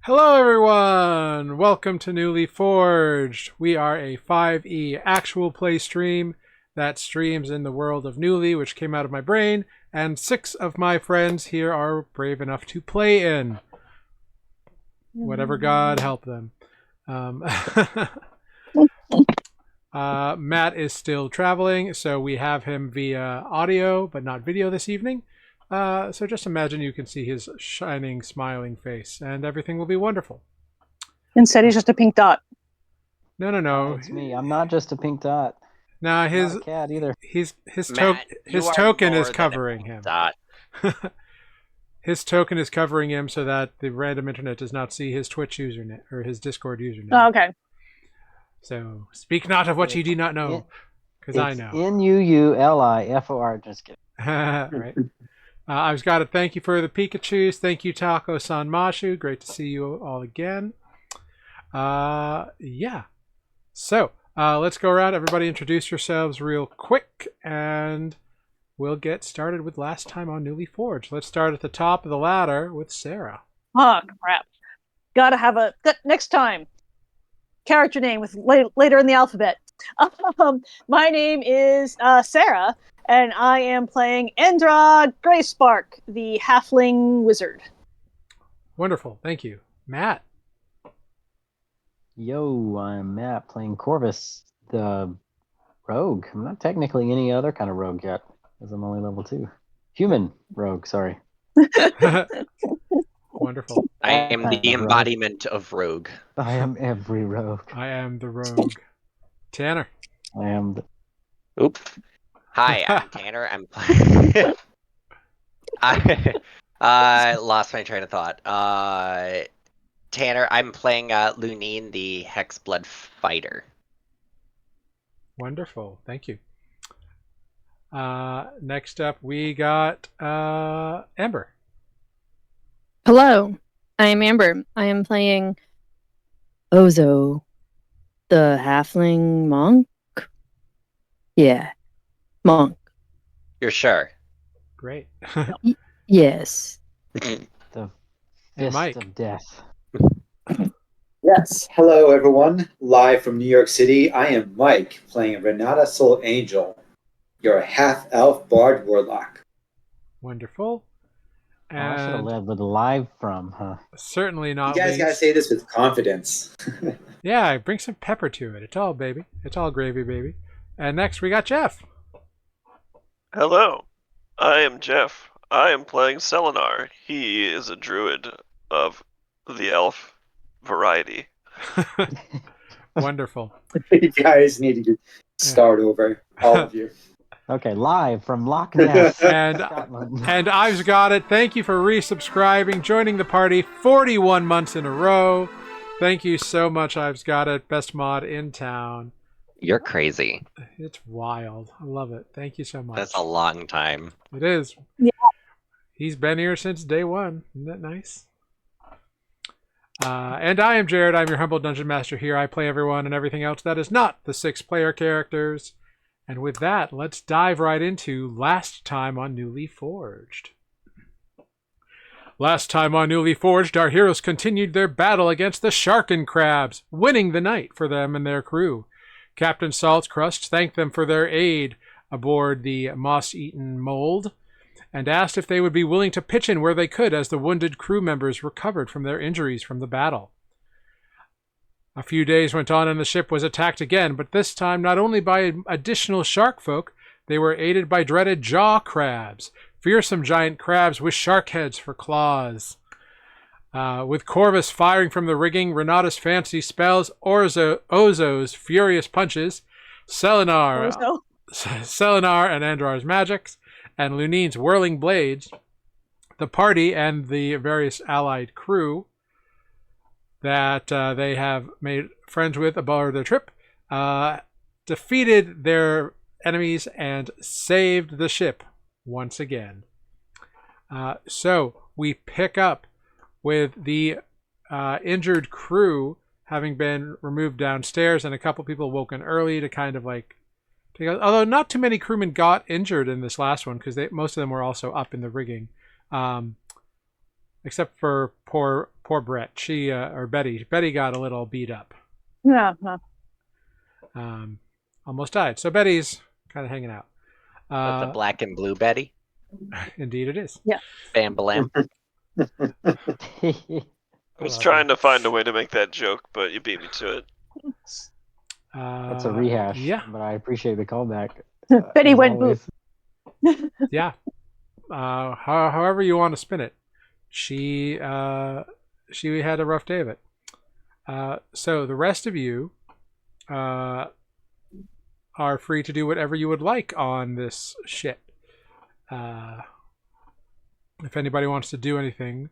Hello everyone! Welcome to Nuuli Forged. We are a 5e actual play stream that streams in the world of Nuuli, which came out of my brain, and 6 of my friends here are brave enough to play in. Whatever God help them. Matt is still traveling, so we have him via audio but not video this evening. So just imagine you can see his shining, smiling face, and everything will be wonderful. Instead, he's just a pink dot. No. It's me. I'm not just a pink dot. No, his I'm not a cat either. his Matt, his you are token is more than a covering him. dot. His token is covering him so that the random internet does not see his Twitch username or his Discord username. Oh, okay. So speak not of what you do not know, because I know. Nuulifor. Just kidding. Right. I've got to thank you for the Pikachus. Thank you, Taco-san Mashu. Great to see you all again. Yeah. So let's go around. Everybody introduce yourselves real quick, and we'll get started with last time on Nuuli Forged. Let's start at the top of the ladder with Sarah. Oh, crap. Gotta have a... Next time. Character name with later in the alphabet. My name is Sarah, and I am playing Endra Greyspark, the halfling wizard. Wonderful. Thank you. Matt. Yo, I'm Matt playing Corvus, the rogue. I'm not technically any other kind of rogue yet, because I'm only level 2. Human rogue, sorry. Wonderful. I am the embodiment of rogue. I am every rogue. I am the rogue. Tanner. I am the... Oops. Hi, I'm Tanner. I'm playing... I lost my train of thought. Tanner, I'm playing Luneine, the Hexblood Fighter. Wonderful. Thank you. Next up, we got Amber. Hello, I am Amber. I am playing Ozo, the halfling monk. Yeah, monk. You're sure? Great. Yes. the Hey, fist Mike. of death. Yes. Hello, everyone. Live from New York City, I am Mike, playing Renata Soul Angel, your half-elf bard warlock. Wonderful. Oh, I should have And led with live from, huh? certainly You not guys least. gotta say this with confidence. Yeah, bring some pepper to it. It's all baby. It's all gravy, baby. And next we got Jeff. Hello, I am Jeff. I am playing Selenar. He is a druid of the elf variety. Wonderful. You guys need to start over, all of you. Okay, live from Loch Ness, And Scotland. and I've got it. Thank you for resubscribing, joining the party 41 months in a row. Thank you so much, I've got it. Best mod in town. You're crazy. It's wild. I love it. Thank you so much. That's a long time. It is. Yeah. He's been here since day one. Isn't that nice? And I am Jared. I'm your humble dungeon master here. I play everyone and everything else that is not the 6 player characters. And with that, let's dive right into last time on Nuuli Forged. Last time on Nuuli Forged, our heroes continued their battle against the Sharkin Crabs, winning the night for them and their crew. Captain Saltcrust thanked them for their aid aboard the moss-eaten mold and asked if they would be willing to pitch in where they could as the wounded crew members recovered from their injuries from the battle. A few days went on and the ship was attacked again, but this time not only by additional shark folk, they were aided by dreaded jaw crabs, fearsome giant crabs with shark heads for claws. With Corvus firing from the rigging, Renata's fancy spells, Ozo's furious punches, Selenar and Andrar's magics, and Luneine's whirling blades, the party and the various allied crew that they have made friends with aboard their trip defeated their enemies and saved the ship once again. So we pick up with the injured crew having been removed downstairs and a couple people woken early to kind of like take out, although not too many crewmen got injured in this last one because most of them were also up in the rigging. Except for poor poor Brett. She or Betty. Betty got a little beat up. Yeah. No. Almost died. So Betty's kind of hanging out. That's a black and blue Betty. Indeed, it is. Bam Balam. I was trying to find a way to make that joke, but you beat me to it. That's a rehash. Yeah. But I appreciate the callback. Betty as went always. Yeah. However you want to spin it. She had a rough day of it. So the rest of you are free to do whatever you would like on this ship. If anybody wants to do anything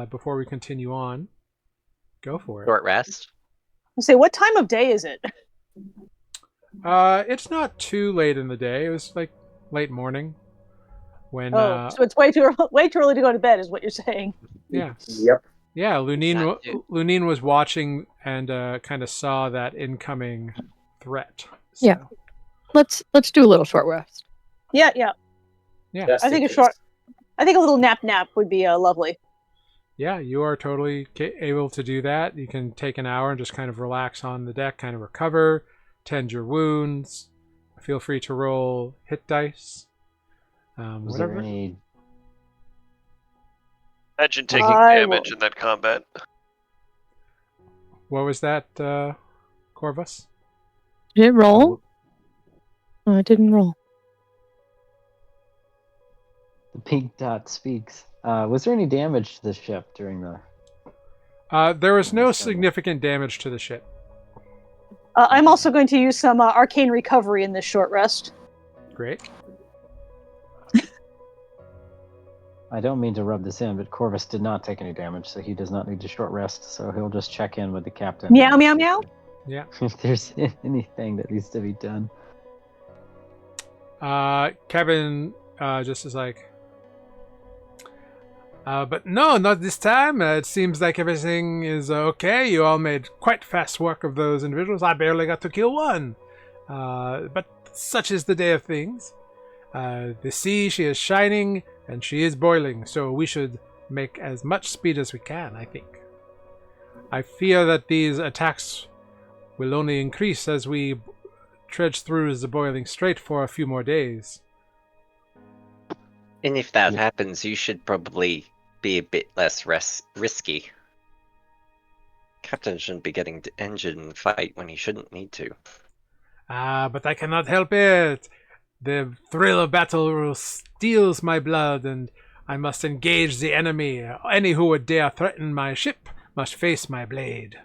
before we continue on, go for it. Short rest. Say, what time of day is it? It's not too late in the day. It was like late morning. When So it's way too early to go to bed, is what you're saying. yeah. Yep. Yeah, Luneine Exactly. Luneine was watching and kind of saw that incoming threat. So, Yeah. Let's do a little short rest. Yeah. Yeah. Just I think in a short. case. I think a little nap would be lovely. Yeah, you are totally able to do that. You can take an hour and just kind of relax on the deck, kind of recover, tend your wounds. Feel free to roll hit dice. Was Whatever. there any? Imagine taking I damage will- in that combat. What was that, Corvus? Did it roll? Oh, it didn't roll. The pink dot speaks. Was there any damage to the ship during the? There was no significant damage to the ship. I'm also going to use some arcane recovery in this short rest. Great. I don't mean to rub this in, but Corvus did not take any damage, so he does not need a short rest. So he'll just check in with the captain. Meow meow meow. Yeah. If there's anything that needs to be done. Kevin just is like, but no, not this time. It seems like everything is okay. You all made quite fast work of those individuals. I barely got to kill one. But such is the day of things. The sea, she is shining, and she is boiling, so we should make as much speed as we can, I think. I fear that these attacks will only increase as we trudge through the boiling strait for a few more days. And if that Yeah. happens, you should probably be a bit less risky. Captain shouldn't be getting the engine fight when he shouldn't need to. But I cannot help it. The thrill of battle steals my blood, and I must engage the enemy. Any who would dare threaten my ship must face my blade.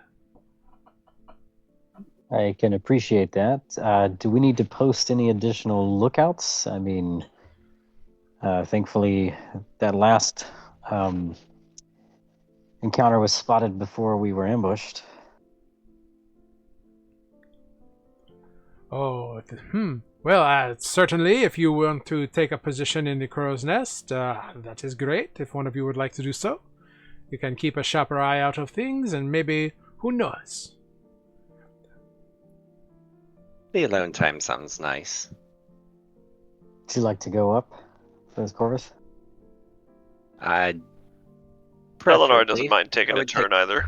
I can appreciate that. Do we need to post any additional lookouts? I mean, thankfully, that last encounter was spotted before we were ambushed. Oh, well, certainly, if you want to take a position in the crow's nest, that is great. If one of you would like to do so, you can keep a sharper eye out of things, and maybe, who knows? The alone time sounds nice. Would you like to go up, says Corvus? Eleanor Preferably. doesn't mind taking I a would turn either.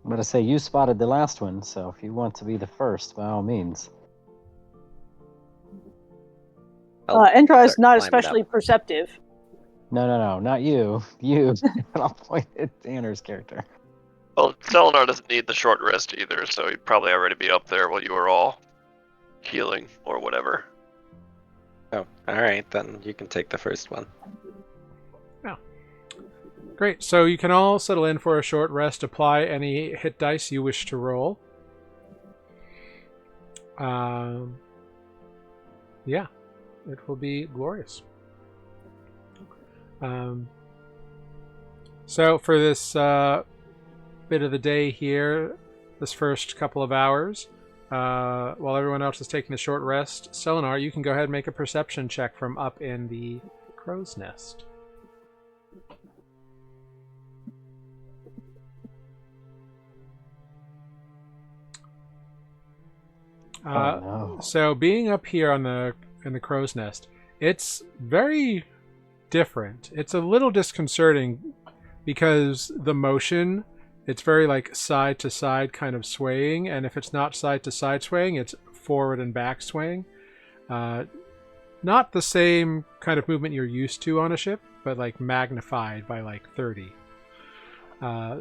I'm gonna say you spotted the last one, so if you want to be the first, by all means. Endra is start not climbing especially up. perceptive. No, not you. You. I'll point at Tanner's character. Well, Selenar doesn't need the short rest either, so he'd probably already be up there while you were all healing or whatever. Oh, alright, then you can take the first one. Great, so you can all settle in for a short rest, apply any hit dice you wish to roll. Yeah, it will be glorious. So for this bit of the day here, this first couple of hours, while everyone else is taking a short rest, Selenar, you can go ahead and make a perception check from up in the crow's nest. No. So being up here on in the crow's nest, it's very different. It's a little disconcerting because the motion, it's very like side to side kind of swaying, and if it's not side to side swaying, it's forward and back swaying. Not the same kind of movement you're used to on a ship, but like magnified by like 30.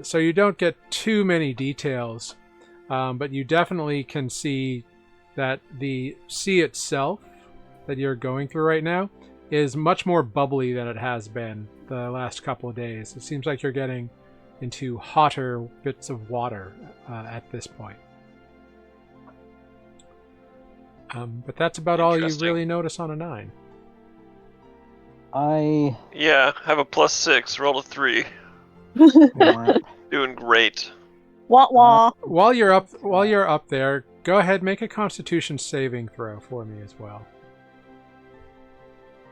So you don't get too many details, but you definitely can see that the sea itself that you're going through right now is much more bubbly than it has been the last couple of days. It seems like you're getting into hotter bits of water at this point. But that's about all you really notice on a 9. Yeah, have a +6. Roll a 3. Doing great. Wah wah. While you're up there, go ahead, make a Constitution saving throw for me as well.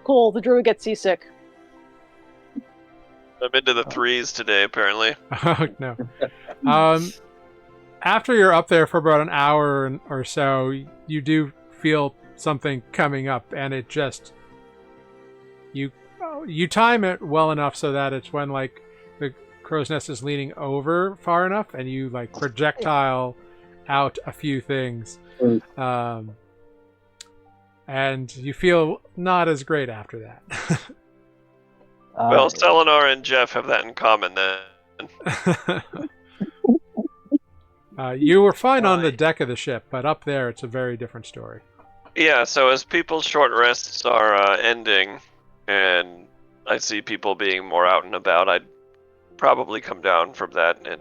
Cool. The druid gets seasick. I'm into the 3s today, apparently. Oh no. After you're up there for about an hour or so, you do feel something coming up, and it just you time it well enough so that it's when like the crow's nest is leaning over far enough, and you like projectile out a few things, and you feel not as great after that. Well, Selenar and Jeff have that in common then. You were fine on the deck of the ship, but up there it's a very different story. Yeah, so as people's short rests are ending, and I see people being more out and about, I'd probably come down from that, and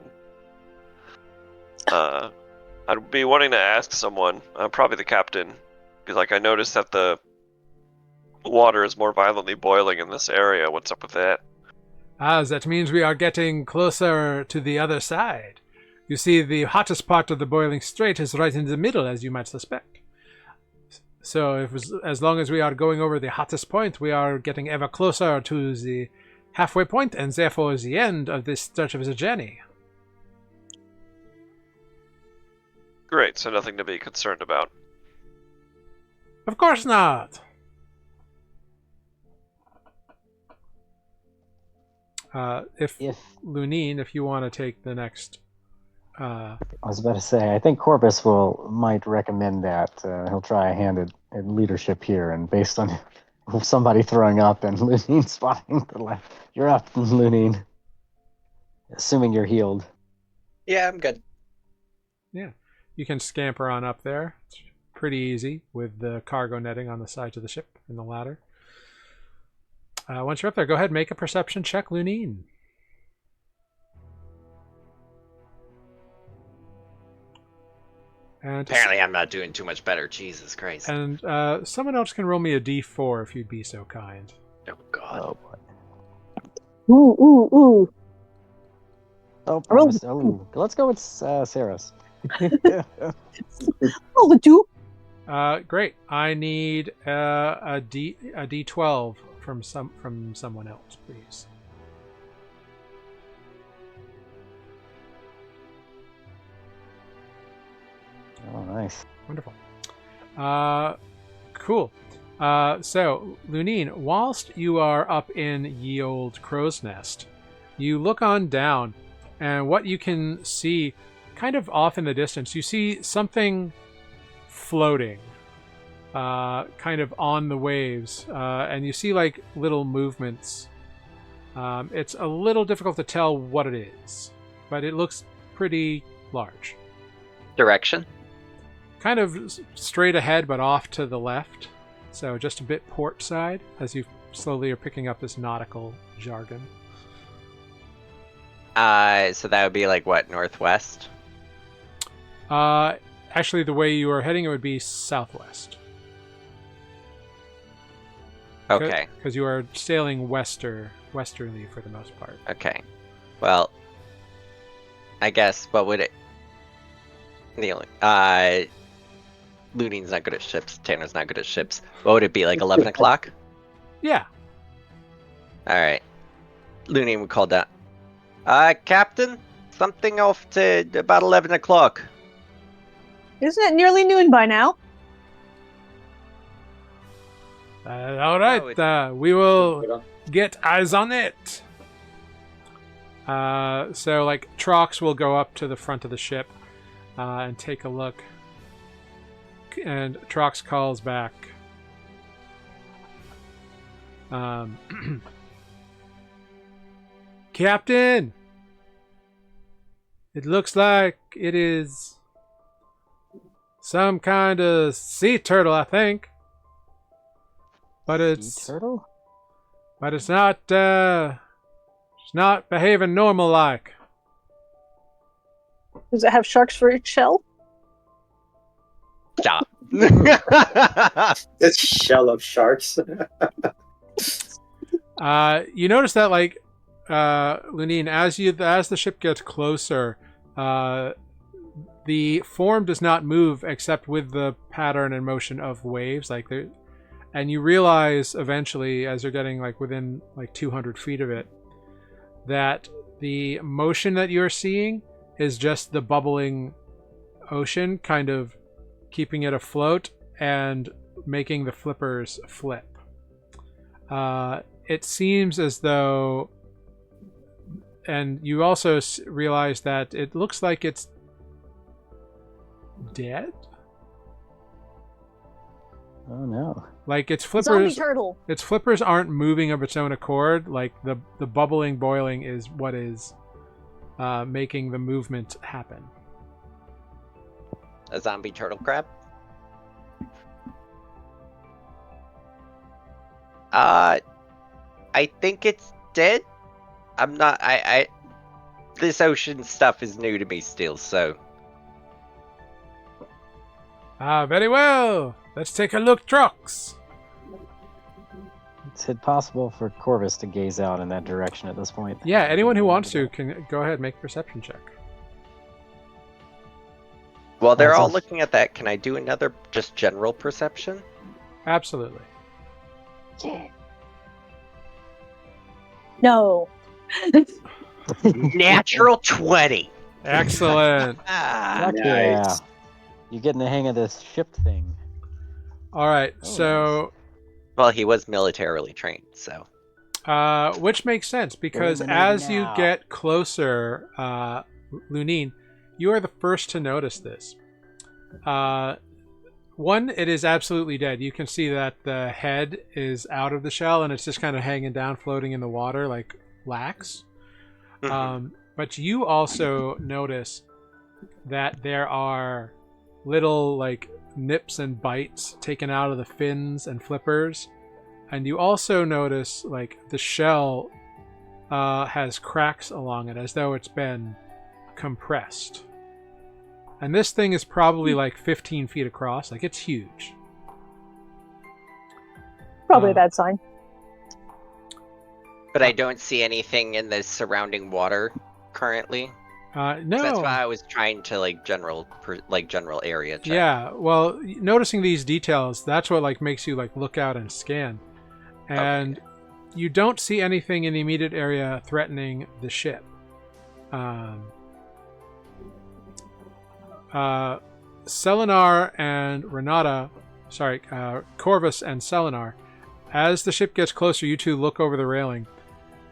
I'd be wanting to ask someone, probably the captain, because like I noticed that the water is more violently boiling in this area. What's up with that? That means we are getting closer to the other side. You see, the hottest part of the boiling strait is right in the middle, as you might suspect. So as long as we are going over the hottest point, we are getting ever closer to the halfway point, and therefore the end of this stretch of the journey. Great, so nothing to be concerned about. Of course not. If Luneine, if you want to take the next... I was about to say, I think Corvus might recommend that. He'll try a hand at leadership here, and based on somebody throwing up and Luneine spotting the left, you're up, Luneine. Assuming you're healed. Yeah, I'm good. Yeah, you can scamper on up there. It's pretty easy with the cargo netting on the sides of the ship and the ladder. Once you're up there, go ahead and make a perception check, Luneine. And Apparently I'm not doing too much better. Jesus Christ. And someone else can roll me a d4 if you'd be so kind. Oh, God. Oh, boy. Ooh. Oh, let's go with Sarah's. Roll the 2. Great. I need a d12 from someone else, please. Oh, nice. Wonderful. Cool. So, Luneine, whilst you are up in Ye Olde Crow's Nest, you look on down, and what you can see, kind of off in the distance, you see something floating, kind of on the waves, and you see like little movements. It's a little difficult to tell what it is, but it looks pretty large. Direction? Kind of straight ahead, but off to the left. So just a bit port side, as you slowly are picking up this nautical jargon. So that would be like what, northwest? Actually, the way you are heading, it would be southwest. Okay. Because you are sailing westerly for the most part. Okay. Well, I guess what would it... Luneine's not good at ships. Tanner's not good at ships. What would it be, like 11 o'clock? Yeah. Alright. Luneine would call down. Captain? Something off to about 11 o'clock. Isn't it nearly noon by now? All right. We will get eyes on it. So, like, Trox will go up to the front of the ship and take a look. And Trox calls back. Captain! It looks like it is some kind of sea turtle, I think. But Sea turtle? But it's not behaving normal like. Does it have sharks for its shell? Stop. This shell of sharks. You notice that, like, Luneine, as the ship gets closer, the form does not move except with the pattern and motion of waves. Like, and you realize eventually, as you're getting like within like 200 feet of it, that the motion that you're seeing is just the bubbling ocean kind of keeping it afloat and making the flippers flip. It seems as though, and you also realize that it looks like it's dead. Oh no. Like its Zombie flippers, turtle. its flippers aren't moving of its own accord. Like the bubbling, boiling is what is making the movement happen. A zombie turtle crab? I think it's dead. I'm not. This ocean stuff is new to me still, so. Very well. Let's take a look, Trox. It's possible for Corvus to gaze out in that direction at this point. Yeah, anyone who wants to can go ahead and make a perception check. While they're That's all awesome. looking at that, can I do another just general perception? Absolutely. Yeah. No. Natural 20. Excellent. Fuck Nice. yeah. You're getting the hang of this ship thing. All right, Oh, so Well, he was militarily trained, so. which makes sense because We're in the Navy as you now. get closer, Luneine, you are the first to notice this. One, it is absolutely dead. You can see that the head is out of the shell and it's just kind of hanging down, floating in the water like lax. But you also notice that there are little like nips and bites taken out of the fins and flippers. And you also notice like the shell has cracks along it as though it's been compressed. And this thing is probably like 15 feet across. Like, it's huge. Probably a bad sign. But I don't see anything in the surrounding water currently. No. That's why I was trying to general area check. Yeah, well, noticing these details, that's what like makes you like look out and scan. And you don't see anything in the immediate area threatening the ship. Selenar and Renata, Corvus and Selenar, as the ship gets closer, you two look over the railing.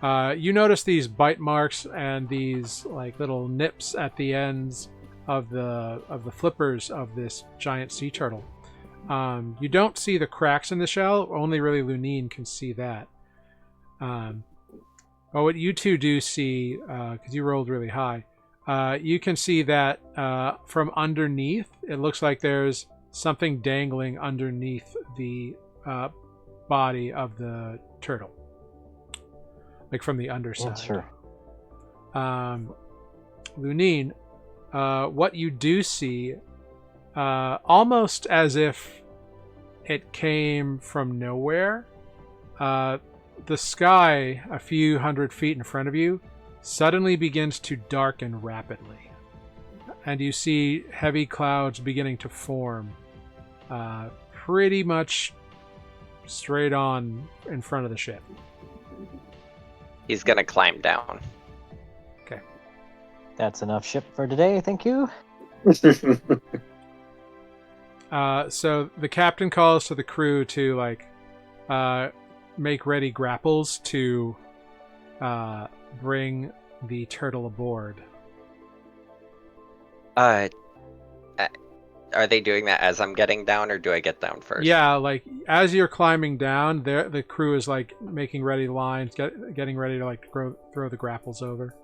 You notice these bite marks and these like little nips at the ends of the flippers of this giant sea turtle. You don't see the cracks in the shell. Only really Luneine can see that. But what you two do see, because you rolled really high, you can see that from underneath, it looks like there's something dangling underneath the body of the turtle. Like from the underside. Sure. Luneine, what you do see, almost as if it came from nowhere, the sky a few hundred feet in front of you suddenly begins to darken rapidly. And you see heavy clouds beginning to form pretty much straight on in front of the ship. He's gonna climb down. Okay. That's enough ship for today, thank you. So the captain calls to the crew to like make ready grapples to bring the turtle aboard. Are they doing that as I'm getting down, or do I get down first? Yeah, like as you're climbing down, the crew is like making ready lines, getting ready to like throw the grapples over.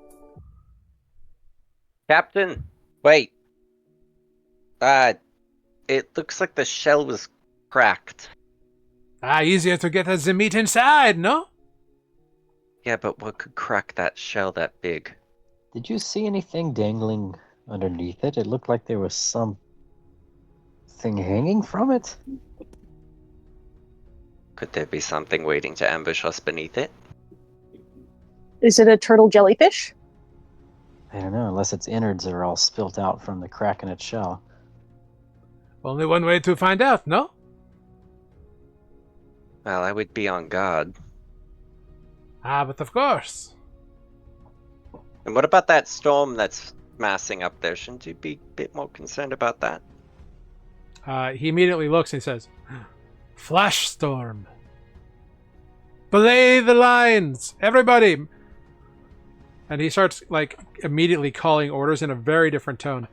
Captain, wait. It looks like the shell was cracked. Easier to get the meat inside, no? Yeah, but what could crack that shell that big? Did you see anything dangling underneath it? It looked like there was something hanging from it. Could there be something waiting to ambush us beneath it? Is it a turtle jellyfish? I don't know, unless its innards are all spilt out from the crack in its shell. Only one way to find out, no? Well, I would be on guard. But of course. And what about that storm that's massing up there? Shouldn't you be a bit more concerned about that? He immediately looks and he says, Flash storm. Belay the lines, everybody. And he starts like immediately calling orders in a very different tone.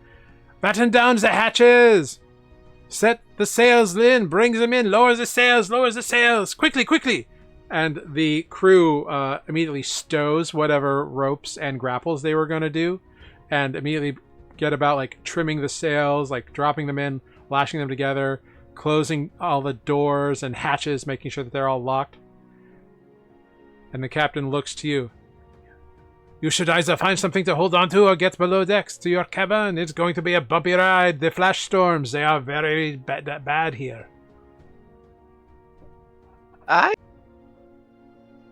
Batten down the hatches. Set the sails in, brings them in, lowers the sails, quickly, quickly. And the crew immediately stows whatever ropes and grapples they were going to do and immediately get about like trimming the sails, like dropping them in, lashing them together, closing all the doors and hatches, making sure that they're all locked. And the captain looks to you. You should either find something to hold on to or get below decks to your cabin. It's going to be a bumpy ride. The flash storms, they are very bad here.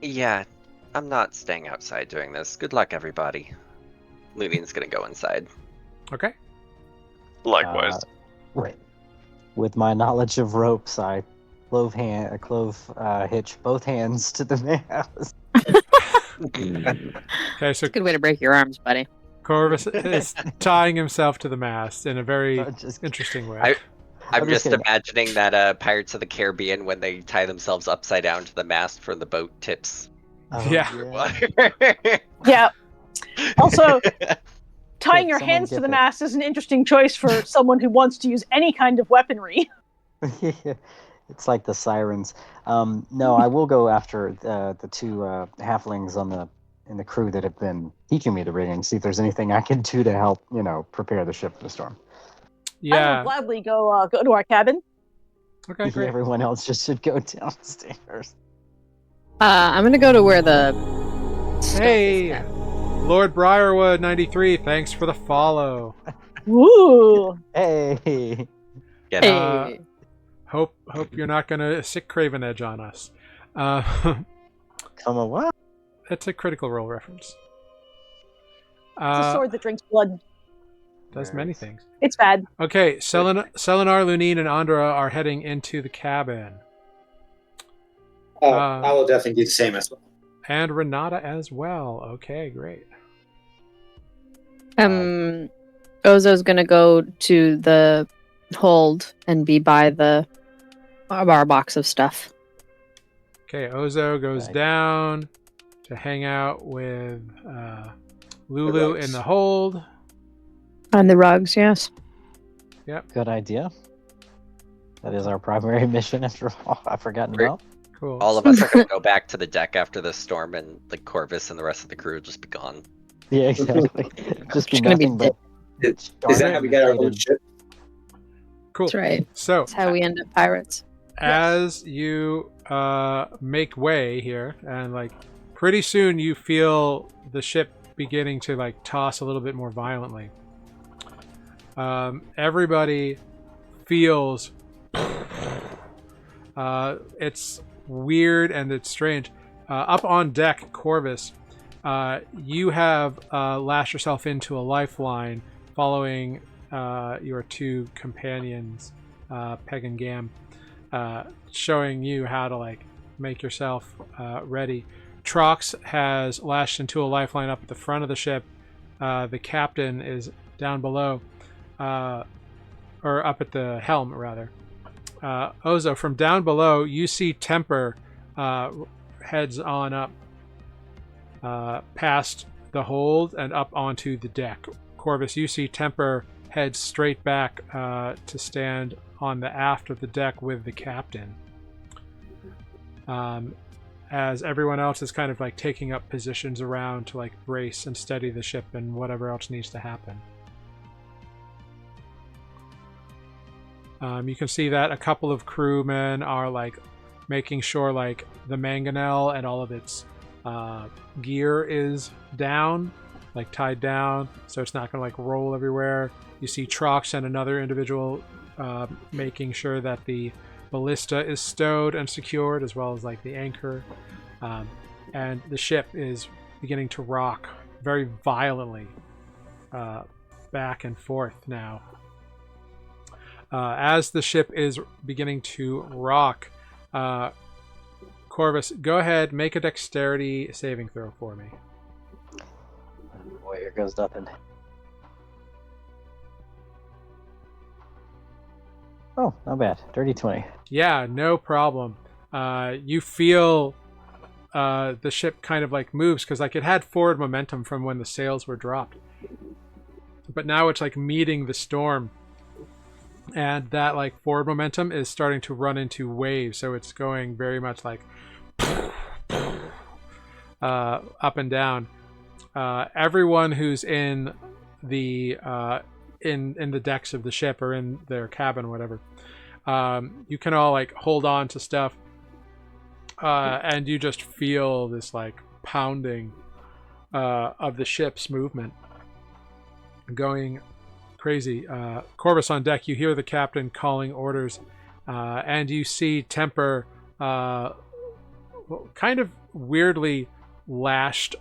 Yeah, I'm not staying outside doing this. Good luck, everybody. Luneine's gonna go inside. Okay. Likewise. Right. With my knowledge of ropes, I hitch both hands to the mast. Okay, so Good way to break your arms, buddy. Corvus is tying himself to the mast in a very interesting way. I'm just imagining that Pirates of the Caribbean when they tie themselves upside down to the mast for the boat tips. Yeah. Yeah. Also, tying Wait, your someone hands get to the that. mast is an interesting choice for someone who wants to use any kind of weaponry. It's like the sirens. No, I will go after the two halflings in the crew that have been teaching me the rigging. See if there's anything I can do to help, prepare the ship for the storm. I will Yeah. gladly go to our cabin. Okay, great. Everyone else just should go downstairs. I'm gonna go to where the stuff Hey, is at. Lord Briarwood 93, thanks for the follow. Woo! Hey. Get Hey. out. Hope you're not gonna sick Craven Edge on us. Come on, what? That's a Critical Role reference. It's a sword that drinks blood. Does many things. It's bad. Okay, Selenar, Lunine, and Andra are heading into the cabin. I will definitely do the same as well. And Renata as well. Okay, great. Ozo's gonna go to the hold and be by our box of stuff. Okay, Ozo goes down to hang out with Lulu in the hold. On the rugs, yes. Good idea. That is our primary mission after all. I've forgotten Great. about. Cool. All of us are gonna go back to the deck after this storm, and like Corvus and the rest of the crew will just be gone. Yeah, exactly. Just be Just gonna be nothing but Is that how we get our own ship? Cool. That's right. So, That's how we end up pirates. as you make way here, and like pretty soon you feel the ship beginning to like toss a little bit more violently. Everybody feels it's weird and it's strange. Up on deck, Corvus, you have lashed yourself into a lifeline following your two companions, Peg and Gam, showing you how to like make yourself ready. Trox has lashed into a lifeline up at the front of the ship. The captain is down below, or up at the helm rather. Ozo, from down below, you see Temper heads on up past the hold and up onto the deck. Corvus, you see Temper head straight back to stand on the aft of the deck with the captain. As everyone else is kind of like taking up positions around to like brace and steady the ship and whatever else needs to happen. You can see that a couple of crewmen are like making sure like the mangonel and all of its gear is down, like tied down, so it's not going to like roll everywhere. You see Trox and another individual making sure that the ballista is stowed and secured, as well as like the anchor. And the ship is beginning to rock very violently back and forth now. As the ship is beginning to rock, Corvus, go ahead, make a dexterity saving throw for me. Oh boy, here goes nothing. Oh, not bad. Dirty 20. Yeah, no problem. You feel the ship kind of like moves because like it had forward momentum from when the sails were dropped, but now it's like meeting the storm, and that like forward momentum is starting to run into waves, so it's going very much like up and down. Everyone who's in the in the decks of the ship or in their cabin or whatever, you can all like hold on to stuff, and you just feel this like pounding of the ship's movement going crazy. Corvus on deck, you hear the captain calling orders, and you see Temper kind of weirdly lashed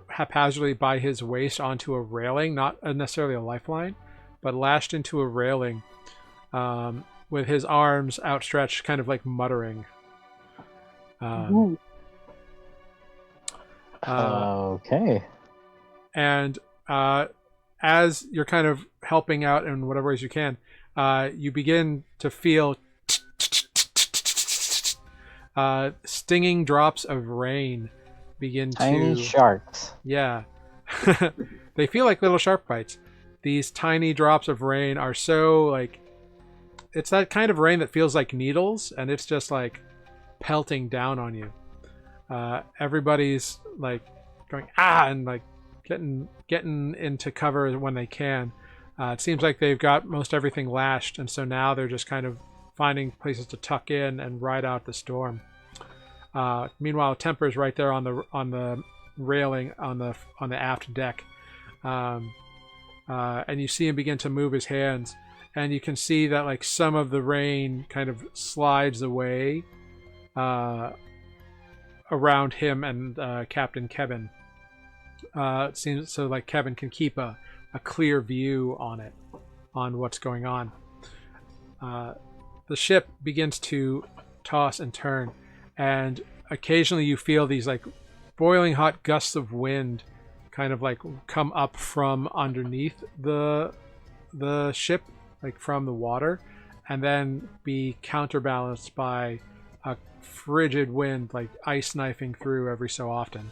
haphazardly by his waist onto a railing, not necessarily a lifeline, but lashed into a railing with his arms outstretched, kind of like muttering. Okay. And as you're kind of helping out in whatever ways you can, you begin to feel stinging drops of rain begin Tiny to... sharks. Yeah. They feel like little shark bites. These tiny drops of rain are so like... It's that kind of rain that feels like needles, and it's just like pelting down on you. Everybody's like going and like getting into cover when they can. It seems like they've got most everything lashed, and so now they're just kind of finding places to tuck in and ride out the storm. Meanwhile, Temper's right there on the railing on the aft deck, and you see him begin to move his hands, and you can see that like some of the rain kind of slides away around him and Captain Kevin. It seems so like Kevin can keep a clear view on what's going on. The ship begins to toss and turn, and occasionally you feel these like boiling hot gusts of wind kind of like come up from underneath the ship, like from the water, and then be counterbalanced by a frigid wind, like ice knifing through every so often.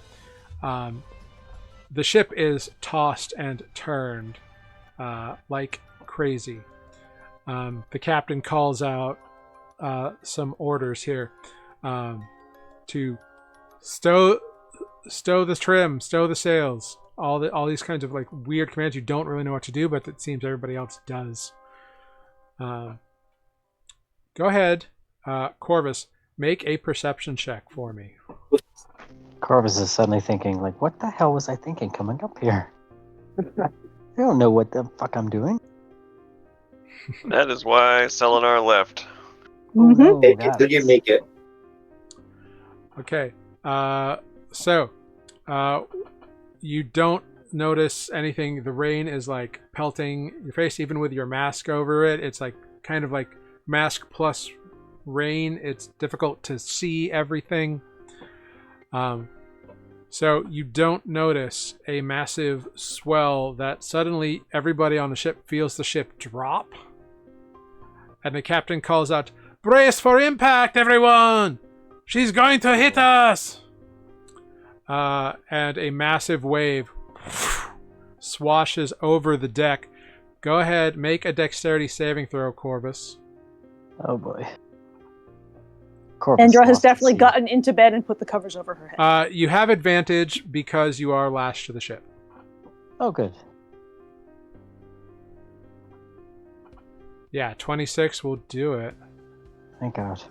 The ship is tossed and turned like crazy. The captain calls out some orders here to stow the trim, stow the sails, all these kinds of like weird commands you don't really know what to do, but it seems everybody else does. Go ahead, Corvus, make a perception check for me. Corvus is suddenly thinking, like, what the hell was I thinking coming up here? I don't know what the fuck I'm doing. That is why Selenar left. Mm-hmm. Oh, Make got it till you make it. Okay, so you don't notice anything. The rain is like pelting your face, even with your mask over it. It's like kind of like mask plus rain. It's difficult to see everything. So you don't notice a massive swell that suddenly everybody on the ship feels the ship drop. And the captain calls out, "Brace for impact, everyone! She's going to hit us!" and a massive wave swashes over the deck. Go ahead, make a dexterity saving throw, Corvus. Oh boy. Corvus Endra has lost his definitely seat. gotten into bed and put the covers over her head. You have advantage because you are lashed to the ship. Oh, good. Yeah, 26 will do it. Thank God.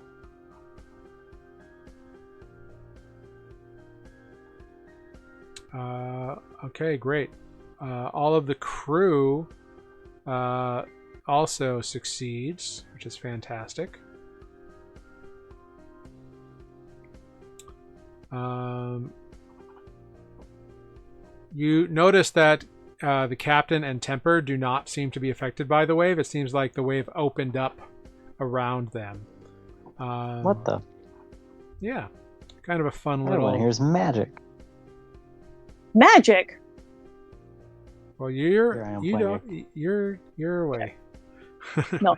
Okay, great. All of the crew also succeeds, which is fantastic. You notice that the captain and Temper do not seem to be affected by the wave. It seems like the wave opened up around them. What the? Yeah, kind of a fun Everyone little. here's magic. Magic. Well, Here I am you're away. No,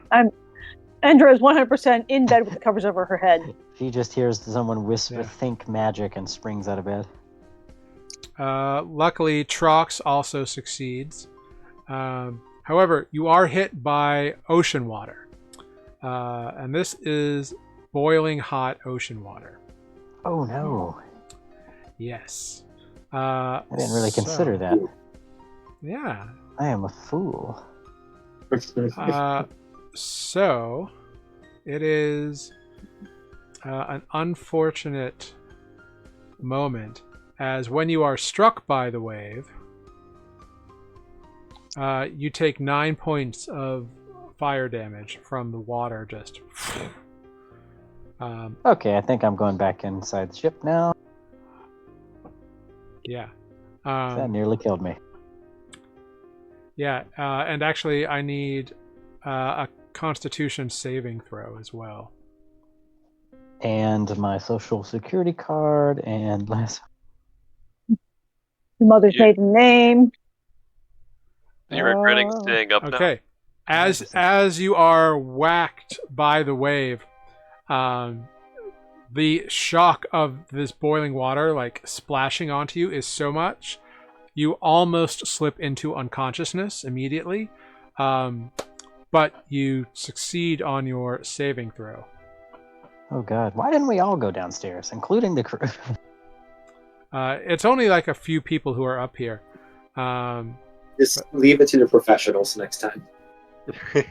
Endra is 100% in bed with the covers over her head. She just hears someone whisper, Yeah. "Think magic," and springs out of bed. Luckily, Trox also succeeds. However, you are hit by ocean water. And this is boiling hot ocean water. Oh no. Yes. I didn't really consider that. Yeah. I am a fool. So, it is an unfortunate moment, as when you are struck by the wave, you take 9 points of fire damage from the water. Just Okay, I think I'm going back inside the ship now. yeah. That nearly killed me. Yeah, and actually, I need a Constitution saving throw as well. And my social security card and last. Your mother's maiden name. Are you regretting staying up now? Okay, as you are whacked by the wave, the shock of this boiling water, like splashing onto you, is so much you almost slip into unconsciousness immediately, but you succeed on your saving throw. Oh God! Why didn't we all go downstairs, including the crew? It's only like a few people who are up here. Just leave it to the professionals next time. I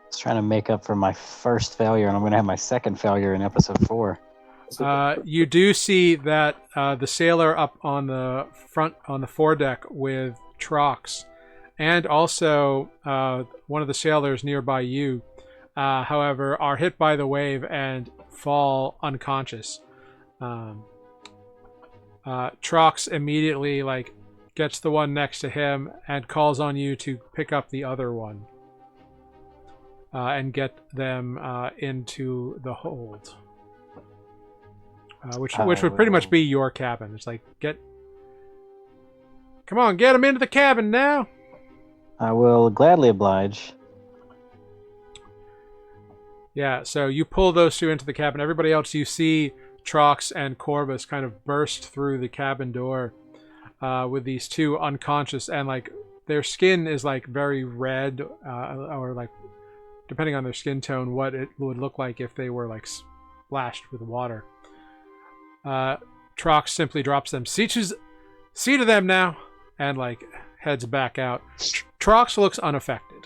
was trying to make up for my first failure, and I'm going to have my second failure in episode 4. You do see that the sailor up on the front, on the foredeck with Trox, and also one of the sailors nearby you, however, are hit by the wave and fall unconscious. Trox immediately gets the one next to him and calls on you to pick up the other one and get them into the hold. Which would pretty much be your cabin. It's like, come on, get them into the cabin now. I will gladly oblige. Yeah, so you pull those two into the cabin. Everybody else, you see Trox and Corvus kind of burst through the cabin door with these two unconscious, and their skin is very red, or depending on their skin tone, what it would look like if they were splashed with water. Trox simply drops them. See to them now, and heads back out. Trox looks unaffected,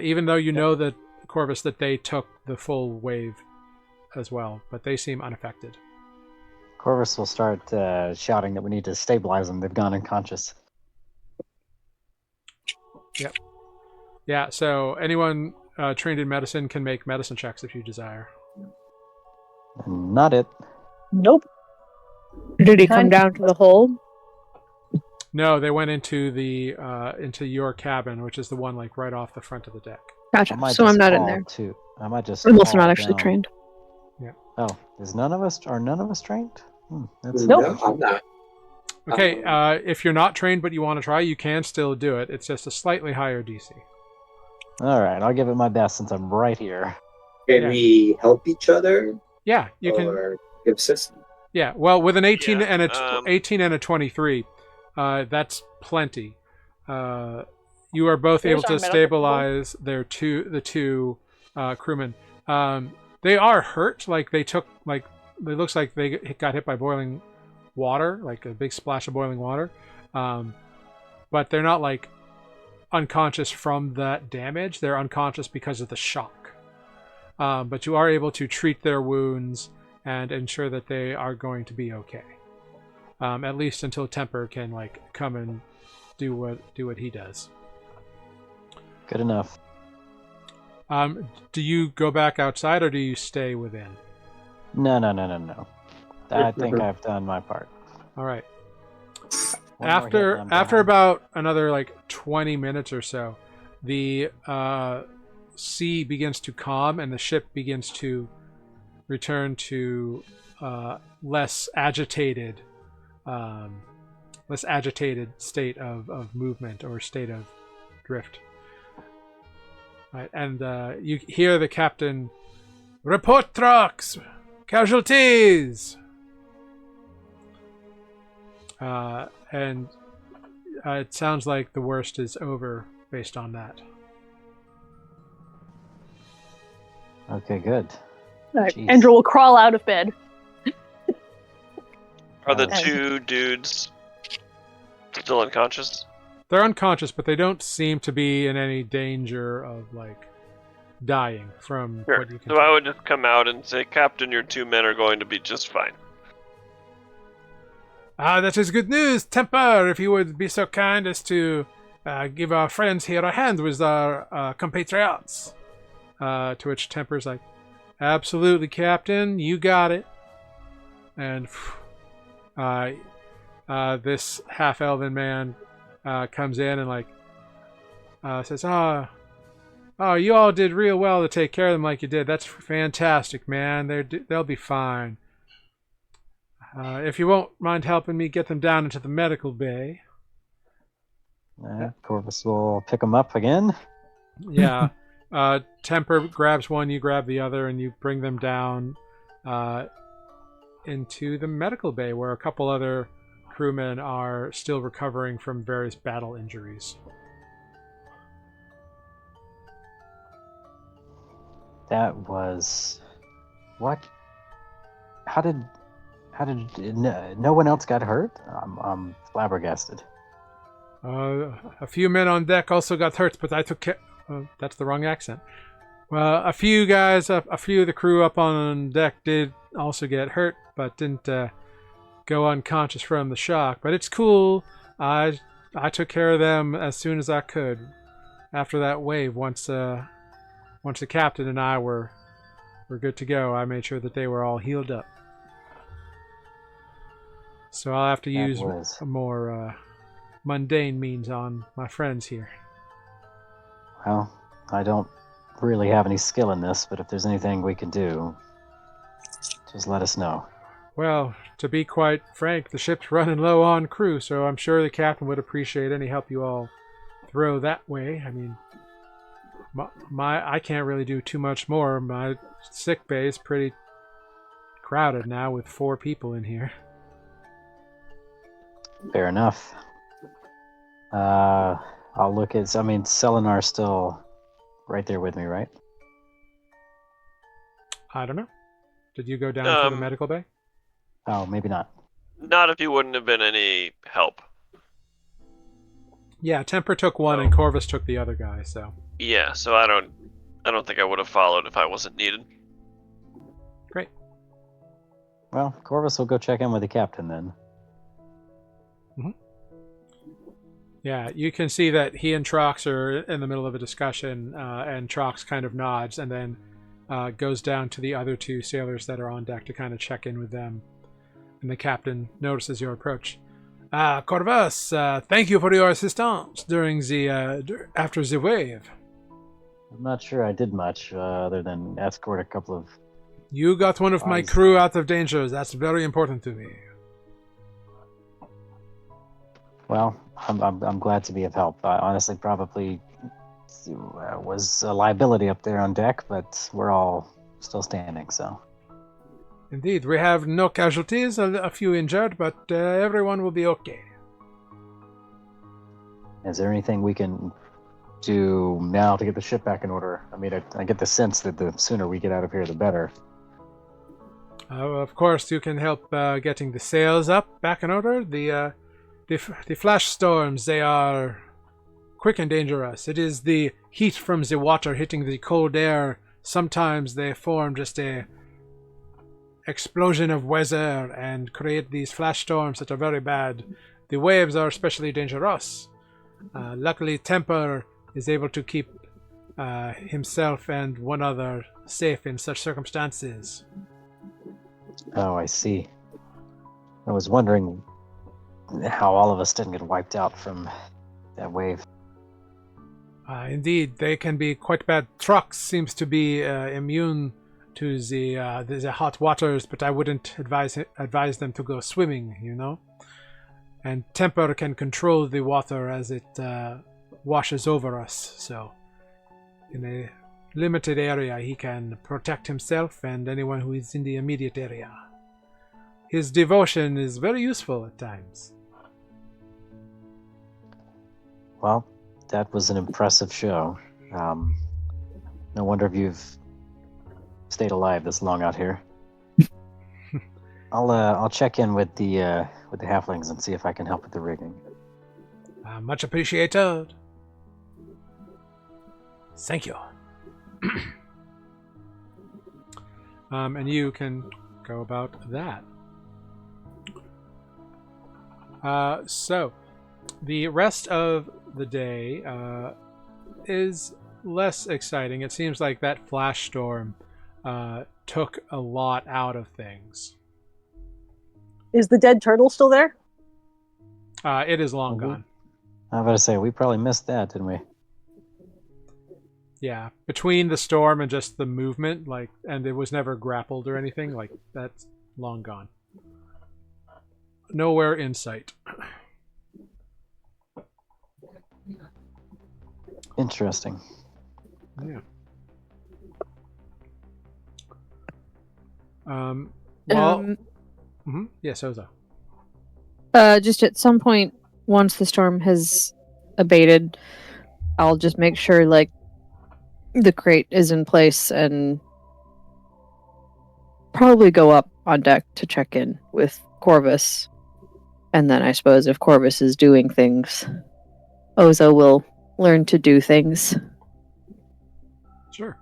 even though you know that Corvus that they took the full wave as well, but they seem unaffected. Corvus will start shouting that we need to stabilize them. They've gone unconscious. Yep. Yeah. So anyone trained in medicine can make medicine checks if you desire. Not it. Nope. Did he come down to the hold? No, they went into the into your cabin, which is the one right off the front of the deck. Gotcha. I might So I'm just not in fall there. Too. I might just. I'm also fall not actually down. trained. Oh, are none of us trained? That's Nope. No, I'm not. Okay, if you're not trained but you want to try, you can still do it. It's just a slightly higher DC. All right, I'll give it my best since I'm right here. Can Yeah. we help each other? Yeah, you can. Or give assistance? Yeah, well, with an 18 Yeah, and a 18 and a 23, that's plenty. You are both Here's able to our medical stabilize the two crewmen. They are hurt, like they took like it looks like they got hit by boiling water, like a big splash of boiling water. But they're not like unconscious from that damage. They're unconscious because of the shock. But you are able to treat their wounds and ensure that they are going to be okay. At least until Temper can like come and do what he does. Good enough. Do you go back outside or do you stay within? No. I think I've done my part. All right. One more hit and I'm After down. about another like 20 minutes or so, the sea begins to calm and the ship begins to return to less agitated state of movement or state of drift. Right, and you hear the captain report trucks, casualties, and it sounds like the worst is over based on that. Okay, good. All right, Jeez. Andrew will crawl out of bed. Are the Nice. two dudes still unconscious? They're unconscious, but they don't seem to be in any danger of like dying from Sure. what you can So I would just come out and say, Captain, your 2 men are going to be just fine. That is good news. Temper, if you would be so kind as to give our friends here a hand with our compatriots. To which Temper's like, absolutely, Captain, you got it. And this half-elven man comes in and like says, oh, you all did real well to take care of them like you did. That's fantastic, man. They'll be fine. If you won't mind helping me get them down into the medical bay. Corvus will pick them up again. Yeah. Temper grabs one, you grab the other, and you bring them down into the medical bay where a couple other crewmen are still recovering from various battle injuries. That was what? How did no one else got hurt? I'm flabbergasted. A few men on deck also got hurt, but I took care. That's the wrong accent. Well, a few guys, a few of the crew up on deck did also get hurt, but didn't go unconscious from the shock. But it's cool. I took care of them as soon as I could. After that wave, once the captain and I were good to go, I made sure that they were all healed up. So I'll have to use a more mundane means on my friends here. Well, I don't really have any skill in this, but if there's anything we can do, just let us know. Well, to be quite frank, the ship's running low on crew, so I'm sure the captain would appreciate any help you all throw that way. I mean, I can't really do too much more. My sick bay is pretty crowded now with 4 people in here. Fair enough. I'll look at. I mean, Selinar's still right there with me, right? I don't know. Did you go down to the medical bay? Oh, maybe not. Not if you wouldn't have been any help. Yeah, Temper took one and Corvus took the other guy, so. Yeah, so I don't think I would have followed if I wasn't needed. Great. Well, Corvus will go check in with the captain then. Mm-hmm. Yeah, you can see that he and Trox are in the middle of a discussion, and Trox kind of nods and then goes down to the other 2 sailors that are on deck to kind of check in with them. And the captain notices your approach. Corvus, thank you for your assistance during the after the wave. I'm not sure I did much other than escort a couple of. You got one of my crew out of danger. That's very important to me. Well, I'm glad to be of help. I honestly probably was a liability up there on deck, but we're all still standing, so. Indeed, we have no casualties, a few injured, but everyone will be okay. Is there anything we can do now to get the ship back in order? I mean, I get the sense that the sooner we get out of here, the better. Of course, you can help getting the sails up back in order. The flash storms, they are quick and dangerous. It is the heat from the water hitting the cold air. Sometimes they form just a explosion of weather and create these flash storms that are very bad. The waves are especially dangerous. Luckily, Temper is able to keep himself and one other safe in such circumstances. Oh, I see. I was wondering how all of us didn't get wiped out from that wave. Indeed, they can be quite bad. Trucks seems to be immune to the hot waters, but I wouldn't advise them to go swimming, you know? And Temper can control the water as it washes over us, so in a limited area he can protect himself and anyone who is in the immediate area. His devotion is very useful at times. Well, that was an impressive show. No wonder if you've stayed alive this long out here. I'll check in with the halflings and see if I can help with the rigging. Much appreciated. Thank you. And you can go about that. So, the rest of the day is less exciting. It seems like that flash storm took a lot out of things. Is the dead turtle still there? It is long gone. I'm about to say, we probably missed that, didn't we? Yeah, between the storm and just the movement, and it was never grappled or anything, that's long gone. Nowhere in sight. Interesting. Yeah. Yes, Oza. Just at some point, once the storm has abated, I'll just make sure, the crate is in place and probably go up on deck to check in with Corvus. And then I suppose if Corvus is doing things, Oza will learn to do things. Sure.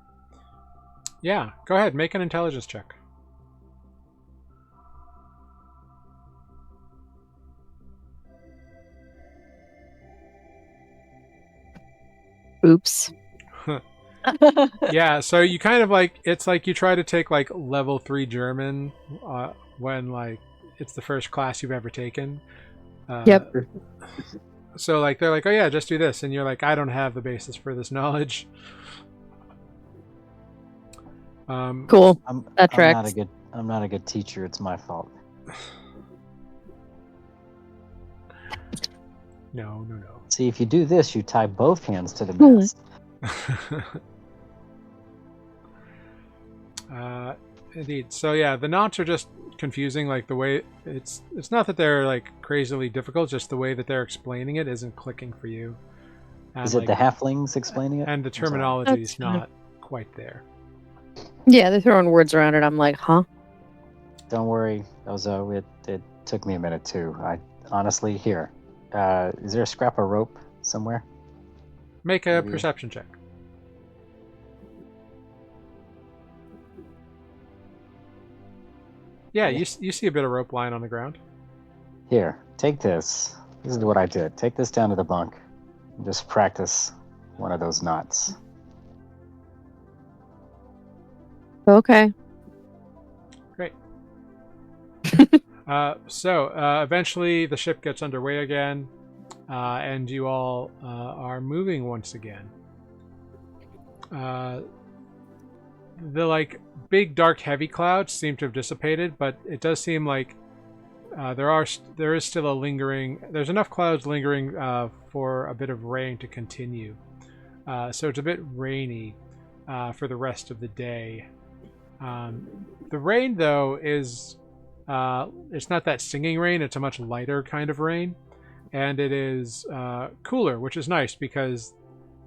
Yeah, go ahead. Make an intelligence check. Oops. Yeah, so you kind of it's like you try to take level 3 German when it's the first class you've ever taken. Yep. So they're like, oh yeah, just do this, and you're like, I don't have the basis for this knowledge. Cool. That tracks. I'm not a good teacher. It's my fault. No. See, if you do this, you tie both hands to the mast. Indeed. So yeah, the knots are just confusing. The way it's not that they're crazily difficult, just the way that they're explaining it isn't clicking for you. And, is it the halflings explaining it? And the terminology is not quite there. Yeah, they're throwing words around it. I'm like, huh? Don't worry, Ozo. It took me a minute too. I honestly, here. Is there a scrap of rope somewhere? Make a perception check. Yeah, you see a bit of rope lying on the ground. Here, take this. This is what I did. Take this down to the bunk and just practice one of those knots. Okay. Great. So eventually the ship gets underway again, and you all are moving once again. The big dark heavy clouds seem to have dissipated, but it does seem like there is still a lingering. There's enough clouds lingering for a bit of rain to continue. So it's a bit rainy for the rest of the day. The rain, though, is it's not that singing rain. It's a much lighter kind of rain, and it is cooler, which is nice because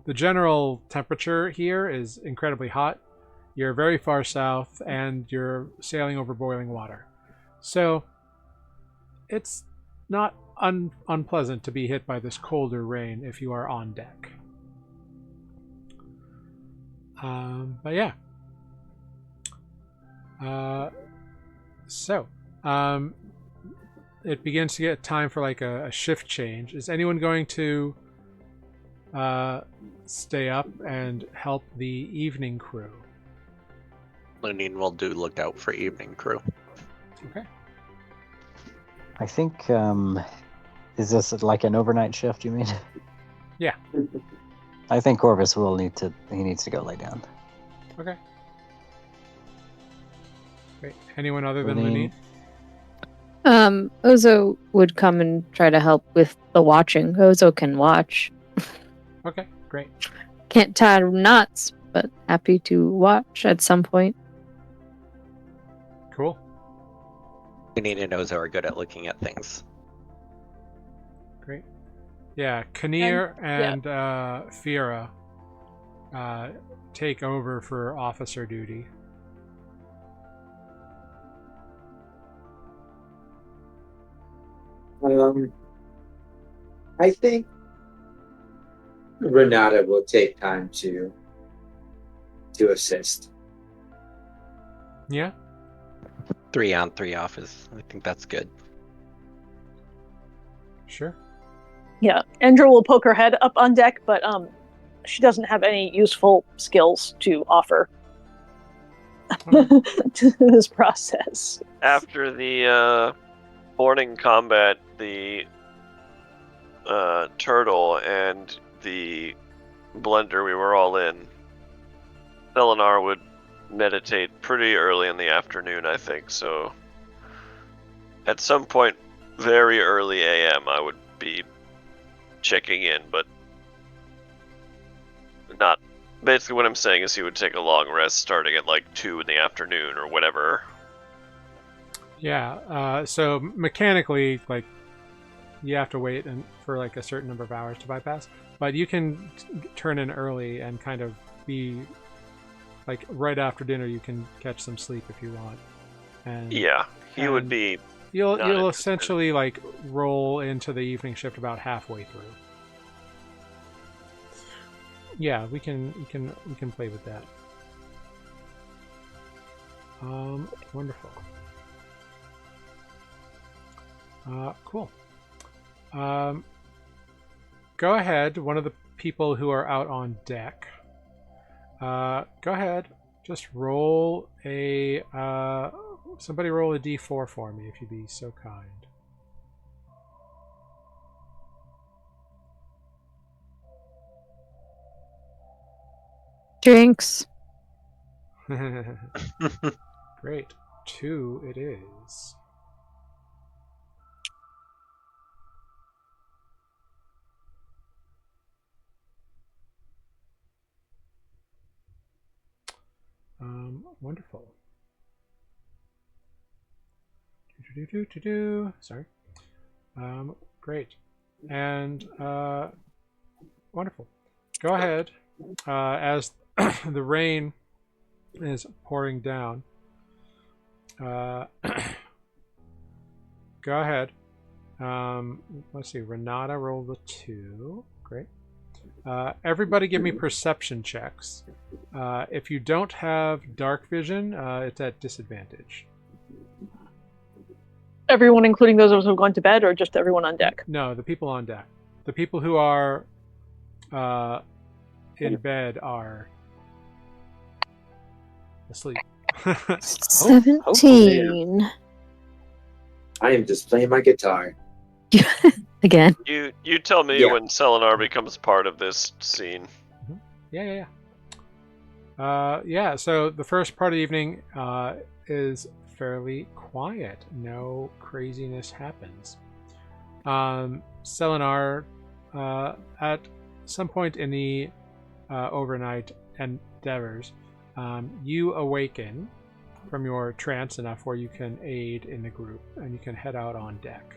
the general temperature here is incredibly hot. You're very far south, and you're sailing over boiling water. So it's not unpleasant to be hit by this colder rain if you are on deck. But yeah. It begins to get time for like a shift change. Is anyone going to stay up and help the evening crew? Luneine will do lookout for evening crew. Okay. I think, is this like an overnight shift, you mean? Yeah. I think Corvus needs to go lay down. Okay. Great. Anyone other than Luneine? Luneine? Ozo would come and try to help with the watching. Ozo can watch. Okay, great. Can't tie knots, but happy to watch at some point. Cool. Luneine and Ozo are good at looking at things. Great. Yeah, Kinnear and Fira take over for officer duty. I think Renata will take time to assist. Yeah? 3 on 3 off I think that's good. Sure. Yeah, Endra will poke her head up on deck, but she doesn't have any useful skills to offer to this process. After the morning combat, the turtle and the blender we were all in, Selenar would meditate pretty early in the afternoon, I think. So at some point, very early AM, I would be checking in, but not. Basically, what I'm saying is he would take a long rest starting at like 2 in the afternoon or whatever. Yeah, so mechanically, like, you have to wait for like a certain number of hours to bypass, but you can turn in early and kind of be like right after dinner. You can catch some sleep if you want. And Yeah, he would be. You'll essentially like roll into the evening shift about halfway through. Yeah, we can play with that. Wonderful. Cool. Go ahead, one of the people who are out on deck. Go ahead, just roll a somebody roll a d4 for me if you'd be so kind. Drinks. Great. 2 it is. Wonderful. Sorry. Great. And wonderful. Go ahead. As the rain is pouring down, go ahead. Let's see. Renata rolled a 2. Great. Everybody give me perception checks. If you don't have dark vision, it's at disadvantage. Everyone, including those of us who have gone to bed, or just everyone on deck? No, the people on deck. The people who are in bed are asleep. 17. I am just playing my guitar. Again. You tell me when Selenar becomes part of this scene. Yeah. So the first part of the evening is fairly quiet. No craziness happens. Selenar, at some point in the overnight endeavors, you awaken from your trance enough where you can aid in the group, and you can head out on deck.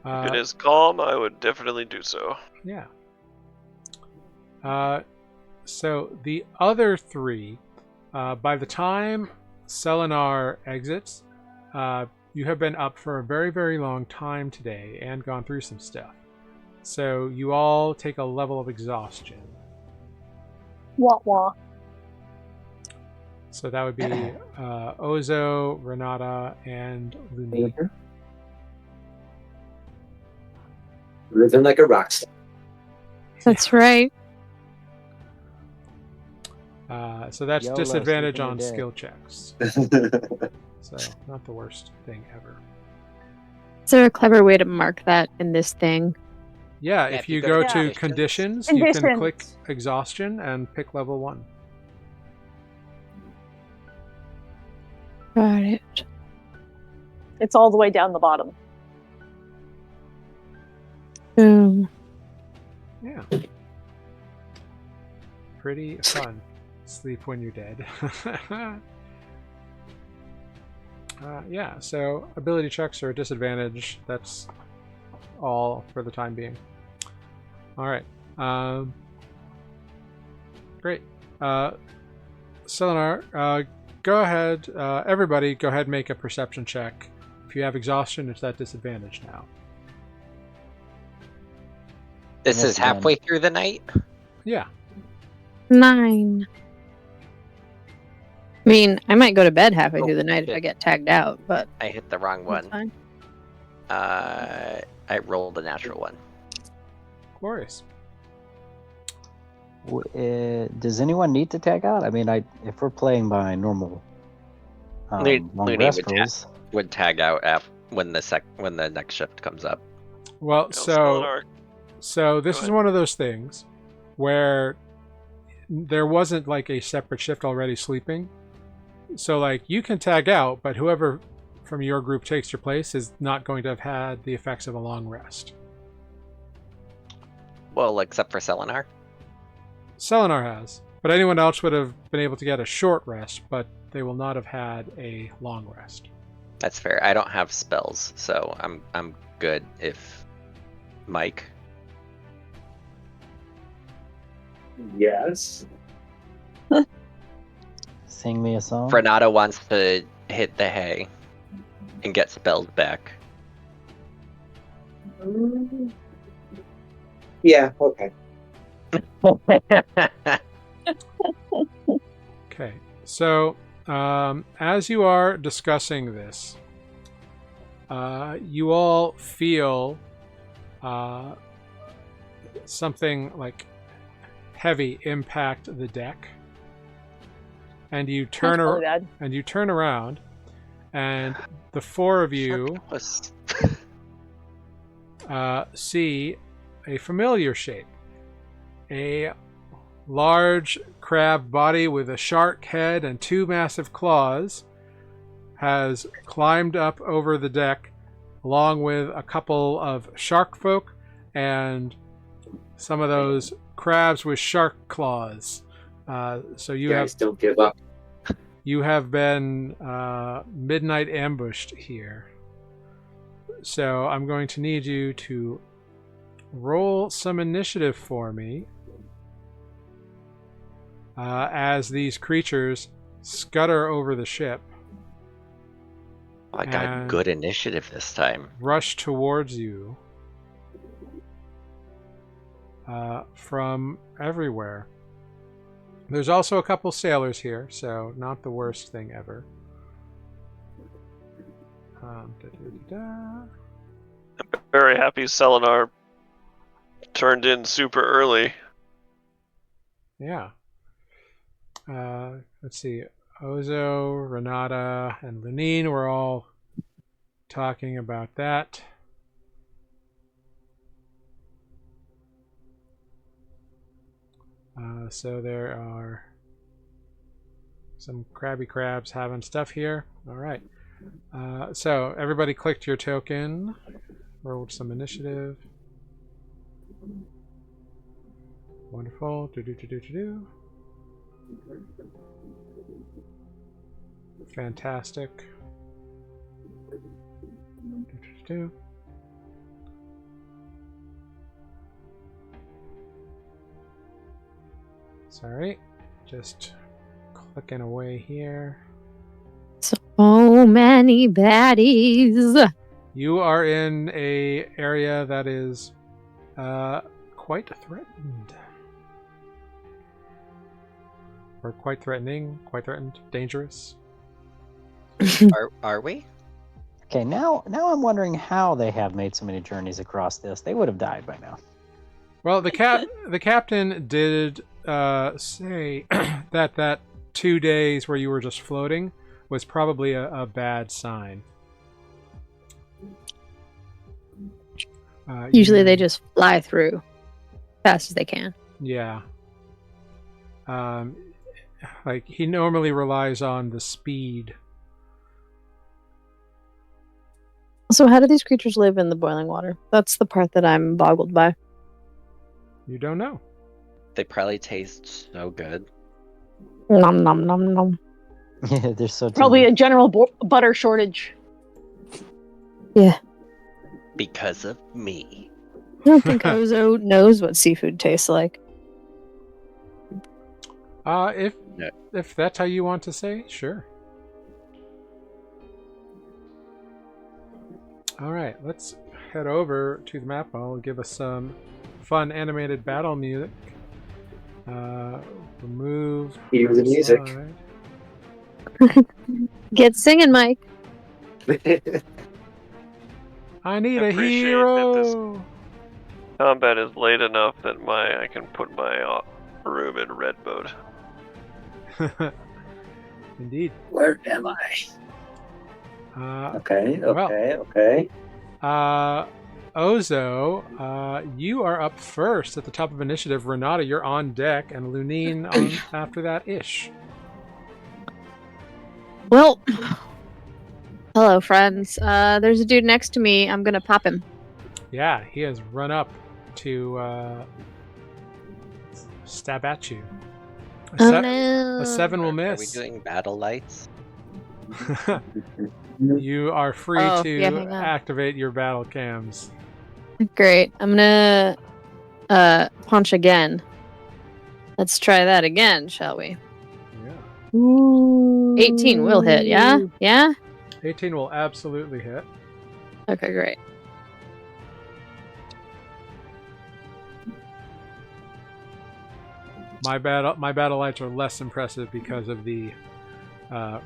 If it is calm, I would definitely do so. Yeah. So the other three, by the time Selenar exits, you have been up for a very, very long time today and gone through some stuff. So you all take a level of exhaustion. Wah wah. So that would be Ozo, Renata, and Luneine. Living like a rock star. That's right. So that's YOLO, disadvantage sleep in on your day. skill checks. So not the worst thing ever. Is there a clever way to mark that in this thing? Yeah, Yeah, if you go to conditions, conditions, you can Conditions. click exhaustion and pick level 1. Got it. It's all the way down the bottom. Boom. Yeah. Pretty fun. Sleep when you're dead. Yeah, so ability checks are a disadvantage. That's all for the time being. Alright. Great. Selenar, go ahead. Everybody, go ahead and make a perception check. If you have exhaustion, it's at disadvantage now. This Yes, is halfway through the night? Yeah. 9. I mean, I might go to bed halfway Oh, through the night if I shit. get tagged out, but I hit the wrong that's one. fine. I rolled a natural one. Glorious. Does anyone need to tag out? I mean, if we're playing by normal long Luneine rest would rules, Would tag out when the next shift comes up. Well, Selenar, so this Go is ahead. one of those things where there wasn't like a separate shift already sleeping. So like you can tag out, but whoever from your group takes your place is not going to have had the effects of a long rest. Well, except for Selenar. Selenar has, but anyone else would have been able to get a short rest, but they will not have had a long rest. That's fair. I don't have spells, so I'm good if Mike. Yes. sing me a song. Renata wants to hit the hay and get spells back. Yeah, okay. Okay, so as you are discussing this, you all feel something like heavy impact the deck, and you That's turn really bad. around, and the four of you see a familiar shape, a large crab body with a shark head and 2 massive claws has climbed up over the deck, along with a couple of shark folk and some of those crabs with shark claws. So you Guys, don't give up. have been midnight ambushed here. So I'm going to need you to roll some initiative for me as these creatures scutter over the ship. I got And good initiative this time. rush towards you from everywhere. There's also a couple sailors here, so not the worst thing ever. very happy Selenar turned in super early. Yeah. Let's see. Ozo, Renata, and Luneine were all talking about that. So there are some crabby crabs having stuff here. All right. So everybody clicked your token, rolled some initiative. Wonderful. Fantastic. Sorry, just clicking away here. So many baddies. You are in a area that is quite threatened. Or quite threatening, quite threatened, dangerous. Are we? Okay, now I'm wondering how they have made so many journeys across this. They would have died by now. Well, the captain did say that 2 days where you were just floating was probably a bad sign. Usually they just fly through fast as they can. Yeah. Like he normally relies on the speed. So how do these creatures live in the boiling water? That's the part that I'm boggled by. You don't know. They probably taste so good. Nom nom nom nom. Yeah, they're so Probably tender. a general butter shortage. Yeah. Because of me. I don't think Ozo knows what seafood tastes like. If that's how you want to say, sure. All right, let's head over to the map. I'll give us some fun animated battle music. Remove. Hear the music. slide. Get singing, Mike. I need I a appreciate that this- hero. Combat is late enough that I can put my room in red mode. Indeed. Where am I? Okay. Ozo, you are up first at the top of initiative. Renata, you're on deck, and Luneine on after that ish. Well, hello, friends. There's a dude next to me. I'm gonna pop him. Yeah, he has run up to stab at you. A 7 will Are we miss. doing battle lights? You are free Oh, to yeah, hang on. activate your battle cams. Great. I'm gonna punch again. Let's try that again, shall we? Yeah. Ooh. 18 will hit, yeah? Yeah? 18 will absolutely hit. Okay, great. My battle lights are less impressive because of the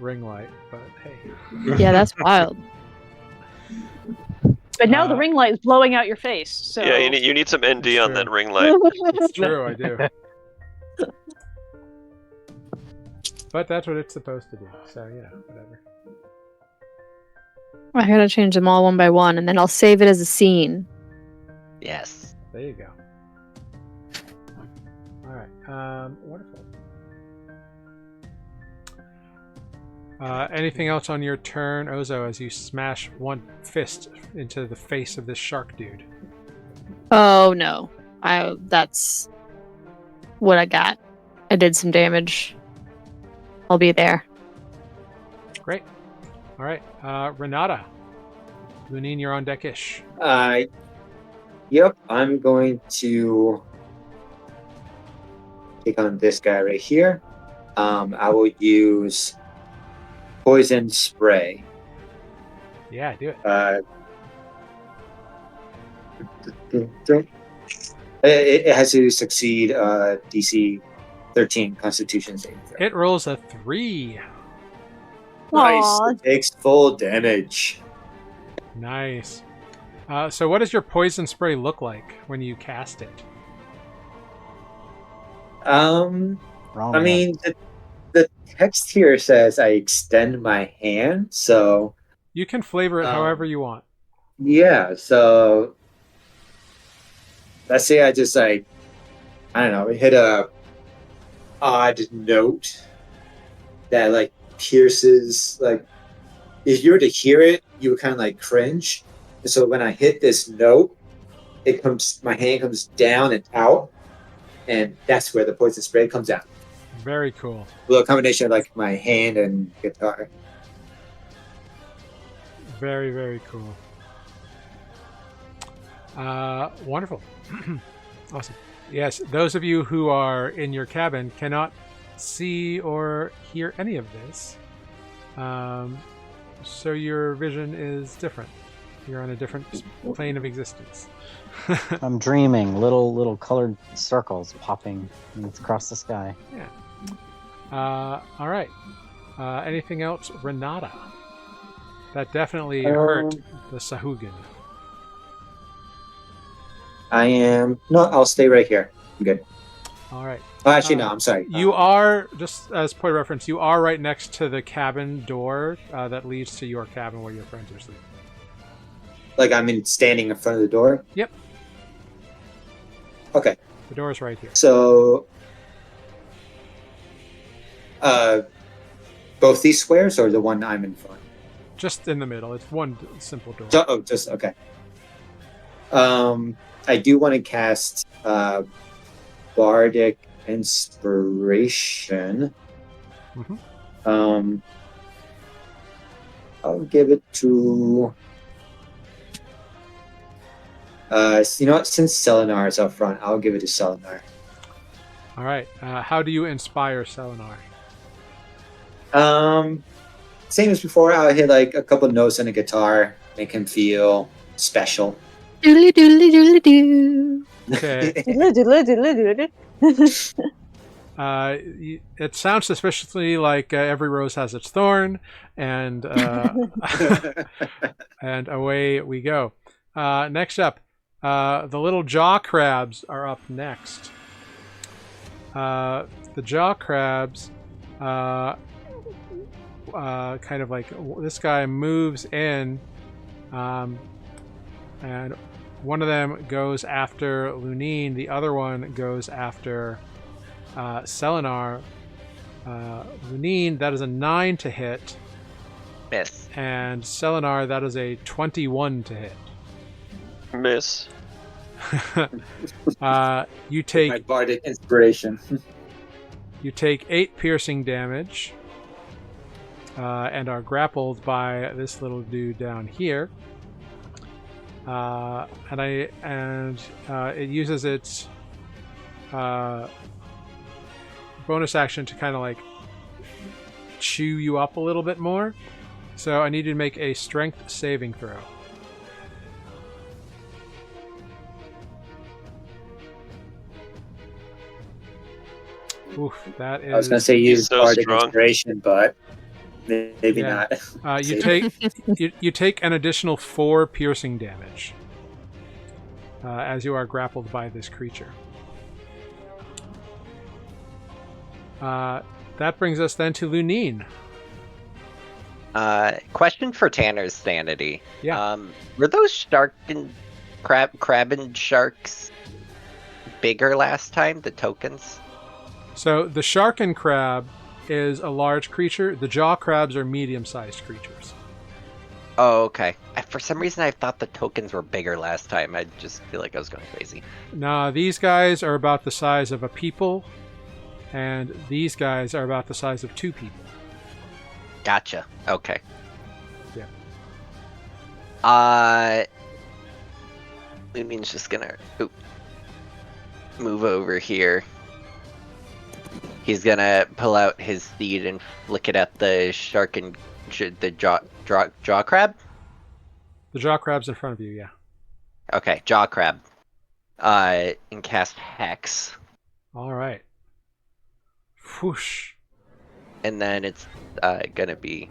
ring light, but hey. Yeah, that's wild. But now the ring light is blowing out your face. So Yeah, you need some ND It's on true. that ring light. It's true, I do. But that's what it's supposed to do, so whatever. I gotta change them all one by one, and then I'll save it as a scene. Yes. There you go. Alright, wonderful. Anything else on your turn, Ozo, as you smash one fist into the face of this shark dude? Oh no. That's what I got. I did some damage. I'll be there. Great. Alright, Renata. Luneine, you're on deck-ish. Yep, I'm going to take on this guy right here. I will use poison spray. Yeah, do it. It has to succeed DC 13 Constitution saving throw. It rolls a 3. Nice. Aw. It takes full damage. Nice. So what does your poison spray look like when you cast it? Wrong I mean, the text here says I extend my hand, so You can flavor it however you want. yeah. So let's say I just I don't know, hit a odd note that pierces. If you were to hear it, you would kind of cringe. And so when I hit this note, my hand comes down and out, and that's where the poison spray comes out. Very cool. A little combination of like my hand and guitar. Very, very cool. Wonderful. Awesome. Yes, those of you who are in your cabin cannot see or hear any of this. So your vision is different. You're on a different plane of existence. I'm dreaming. Little colored circles popping across the sky. Yeah. All right. Anything else, Renata? That definitely hurt the Sahuagin. I'll stay right here. I'm good. All right. Oh, actually, no, I'm sorry. You are, just as point of reference, you are right next to the cabin door that leads to your cabin where your friends are sleeping. Like standing in front of the door? Yep. Okay. The door is right here. So, both these squares or the one I'm in front? Just in the middle. It's one simple door. Just okay. I do want to cast Bardic Inspiration. Mm-hmm. I'll give it to. You know what? Since Selenar is up front, I'll give it to Selenar. All right. How do you inspire Selenar? Same as before. I'll hit like a couple notes on the guitar, make him feel special. Doodly doodly doodly doo. Okay. It sounds suspiciously like every rose has its thorn, and and away we go. Next up, the little jaw crabs are up next. The jaw crabs, kind of like this guy moves in, and one of them goes after Luneine, the other one goes after Selenar. Luneine, that is a 9 to hit. Miss. And Selenar, that is a 21 to hit. Miss. You take My Bardic Inspiration. You take 8 piercing damage, and are grappled by this little dude down here. And it uses its bonus action to kind of like chew you up a little bit more. So I need you to make a strength saving throw. Oof, that is. I was going to say use so Bardic strong. Inspiration, but maybe Yeah. not. You take an additional 4 piercing damage as you are grappled by this creature. That brings us then to Luneine. Question for Tanner's sanity. Yeah. Were those shark and crab and sharks bigger last time? The tokens. So the shark and crab is a large creature. The jaw crabs are medium-sized creatures. Oh, okay. For some reason, I thought the tokens were bigger last time. I just feel like I was going crazy. Now, these guys are about the size of a people, and these guys are about the size of 2 people. Gotcha. Okay. Yeah. Luneine's just gonna move over here. He's gonna pull out his steed and flick it at the shark and the jaw crab. The jaw crab's in front of you, yeah. Okay, jaw crab. And cast Hex. All right. Whoosh. And then it's gonna be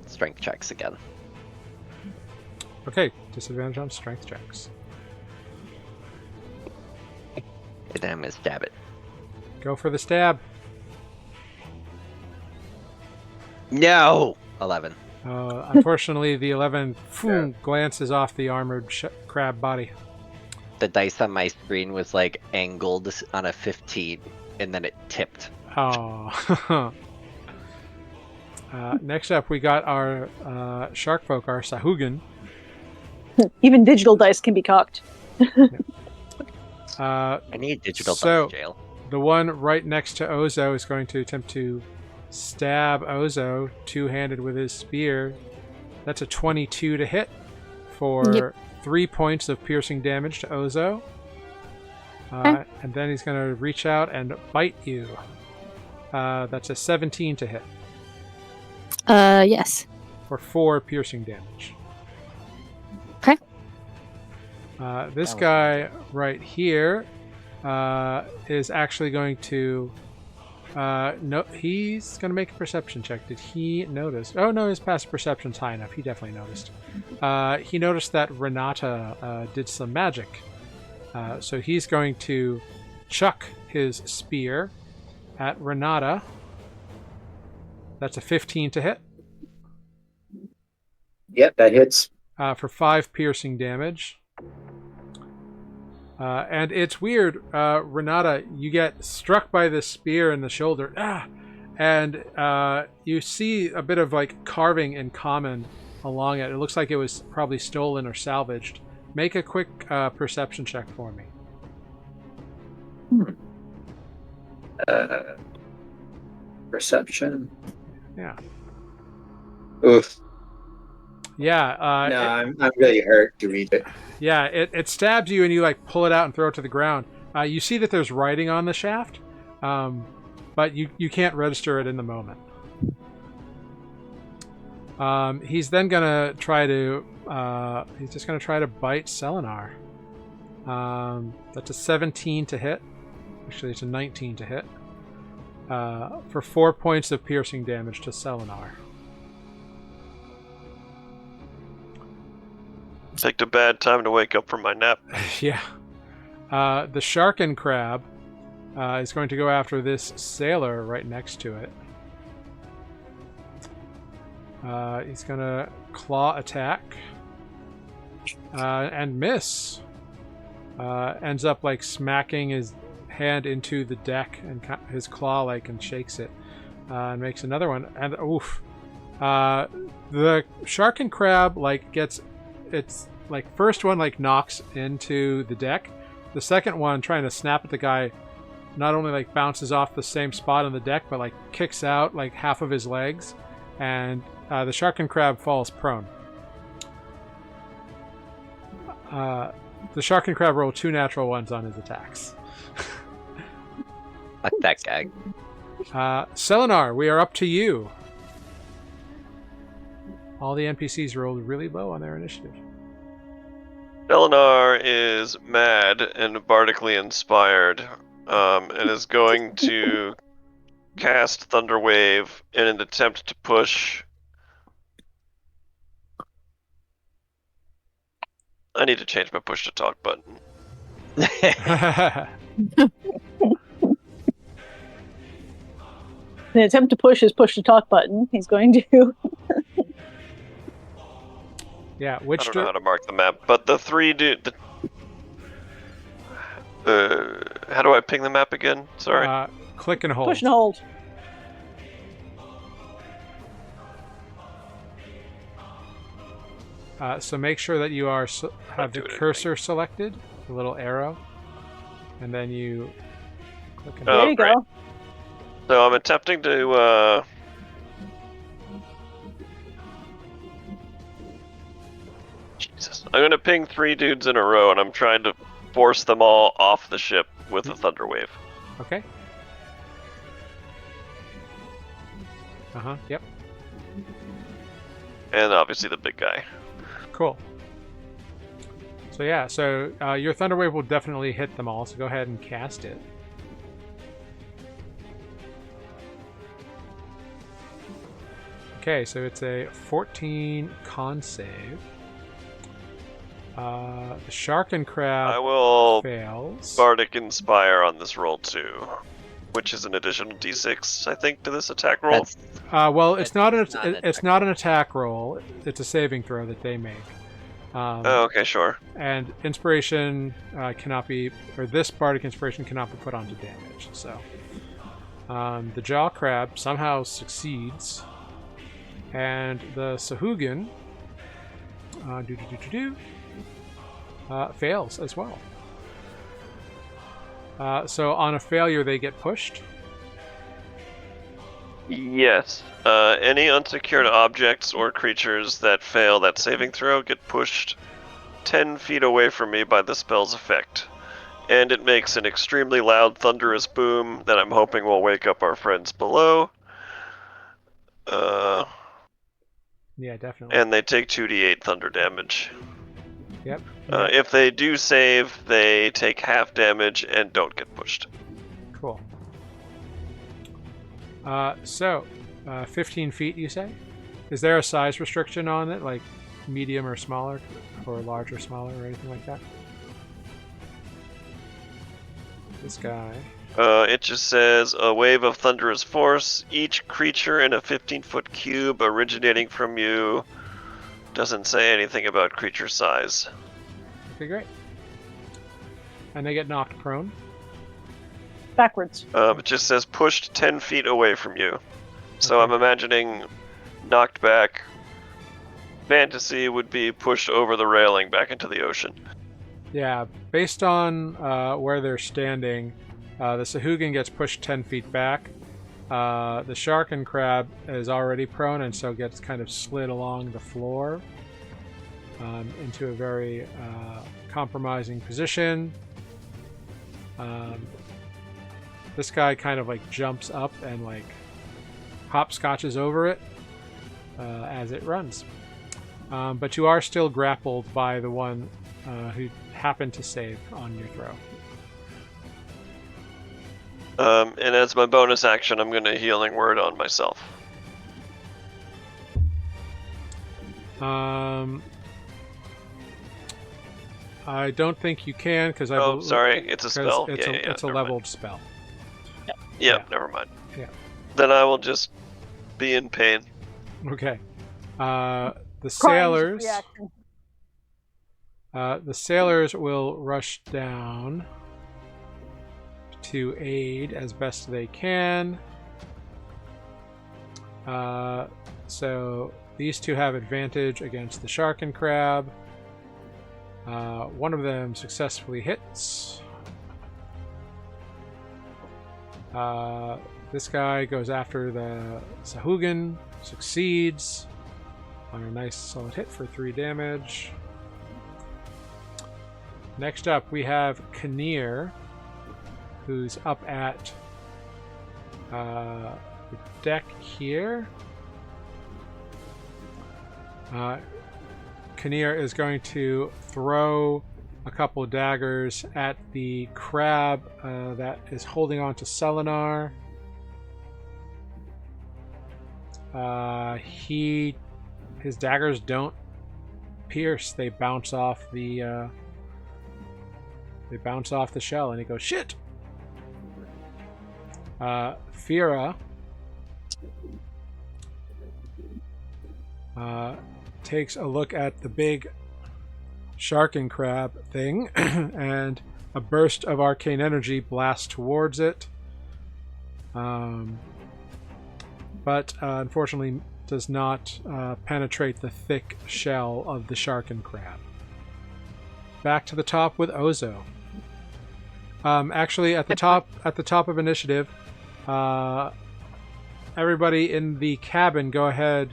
strength checks again. Okay, disadvantage on strength checks. And then I'm gonna stab it. Go for the stab. No! 11. Unfortunately, the 11 glances off the armored crab body. The dice on my screen was like angled on a 15, and then it tipped. Oh. Next up, we got our shark folk, our Sahuagin. Even digital dice can be cocked. I need digital so- dice jail. The one right next to Ozo is going to attempt to stab Ozo two-handed with his spear. That's a 22 to hit for 3 points of piercing damage to Ozo. And then he's going to reach out and bite you. That's a 17 to hit. Yes. For 4 piercing damage. Okay. This guy right here is actually going to... no, he's going to make a perception check. Did he notice? Oh, no, his passive perception's high enough. He definitely noticed. He noticed that Renata did some magic. So he's going to chuck his spear at Renata. That's a 15 to hit. Yep, that hits. For 5 piercing damage. And it's weird, Renata, you get struck by this spear in the shoulder. And you see a bit of like carving in common along it. It looks like it was probably stolen or salvaged. Make a quick perception check for me. Perception. Yeah. Oof. Yeah. No, I'm really hurt to read it. Yeah, it stabs you and you like pull it out and throw it to the ground. You see that there's writing on the shaft, but you can't register it in the moment. He's then gonna try to he's just gonna try to bite Selenar. That's a 17 to hit. Actually, it's a 19 to hit. For 4 points of piercing damage to Selenar. Picked a bad time to wake up from my nap. Yeah. The Sharkin Crab is going to go after this sailor right next to it. He's going to claw attack. And miss. Ends up like smacking his hand into the deck and his claw like and shakes it. And makes another one. And oof. The Sharkin Crab like gets... It's like first one like knocks into the deck. The second one trying to snap at the guy not only like bounces off the same spot on the deck, but like kicks out like half of his legs, and the Sharkin Crab falls prone. The Sharkin Crab rolled 2 natural ones on his attacks. Fuck that guy. Selenar, we are up to you. All the NPCs rolled really low on their initiative. Eleanor is mad and bardically inspired, and is going to cast Thunderwave in an attempt to push. I need to change my push to talk button. In an attempt to push his push to talk button, he's going to. Yeah, I don't know how to mark the map, but the 3 dude. How do I ping the map again? Sorry. Click and hold. Push and hold. So make sure that you have the cursor selected, the little arrow, and then you click and hold. There you go. So I'm attempting to. Jesus. I'm going to ping 3 dudes in a row, and I'm trying to force them all off the ship with a thunder wave. Okay. Yep. And obviously the big guy. Cool. So yeah, your thunder wave will definitely hit them all, so go ahead and cast it. Okay, so it's a 14 con save. The Sharkin Crab I will fails. Bardic Inspire on this roll too, which is an additional d6, I think, to this attack roll. Well, it's not an attack roll. It's a saving throw that they make. Oh, okay, sure. And inspiration cannot be, or this Bardic Inspiration cannot be put onto damage. So the Jaw Crab somehow succeeds, and the Sahuagin fails as well. So on a failure, they get pushed. Yes. Any unsecured objects or creatures that fail that saving throw get pushed 10 feet away from me by the spell's effect. And it makes an extremely loud, thunderous boom that I'm hoping will wake up our friends below. Yeah, definitely. And they take 2d8 thunder damage. Yep. If they do save, they take half damage and don't get pushed. Cool. 15 feet, you say? Is there a size restriction on it, like medium or smaller, or large or smaller, or anything like that? This guy. It just says, a wave of thunderous force. Each creature in a 15-foot cube originating from you. Doesn't say anything about creature size. Okay, great. And they get knocked prone. Backwards. It just says pushed 10 feet away from you. So Okay. I'm imagining knocked back. Fantasy would be pushed over the railing back into the ocean. Yeah, based on where they're standing, the Sahuagin gets pushed 10 feet back. The shark and crab is already prone and so gets kind of slid along the floor into a very compromising position. This guy kind of like jumps up and like hopscotches over it as it runs. But you are still grappled by the one who happened to save on your throw. And as my bonus action, I'm going to healing word on myself. I don't think you can because Sorry, it's a spell. It's a leveled spell. Yeah, never mind. Yeah. Then I will just be in pain. Okay. The Crime's sailors will rush down to aid as best they can. So these two have advantage against the shark and crab. One of them successfully hits. This guy goes after the Sahuagin, succeeds on a nice solid hit for 3 damage. Next up, we have Kinnear, who's up at the deck here. Kinnear is going to throw a couple of daggers at the crab that is holding on to Selenar. His daggers don't pierce; they bounce off the shell, and he goes, "Shit!" Fira takes a look at the big shark and crab thing, and a burst of arcane energy blasts towards it. But unfortunately does not penetrate the thick shell of the shark and crab. Back to the top with Ozo. Actually, at the top of initiative, everybody in the cabin, go ahead.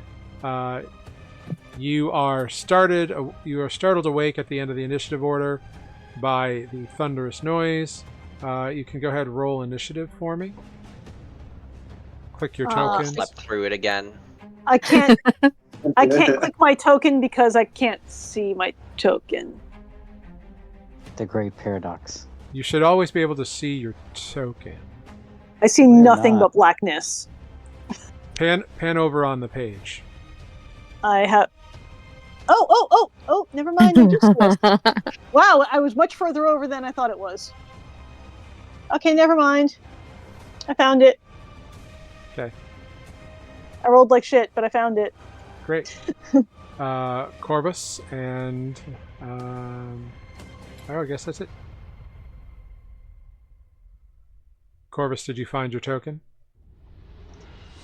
You are startled awake at the end of the initiative order by the thunderous noise. You can go ahead and roll initiative for me. Click your tokens. Slept through it again. I can't click my token because I can't see my token. The great paradox. You should always be able to see your token. I see nothing but blackness. Pan over on the page. I have. Oh! Never mind. I just was. Wow, I was much further over than I thought it was. Okay, never mind. I found it. Okay. I rolled like shit, but I found it. Great. Corvus and I guess that's it. Corvus, did you find your token?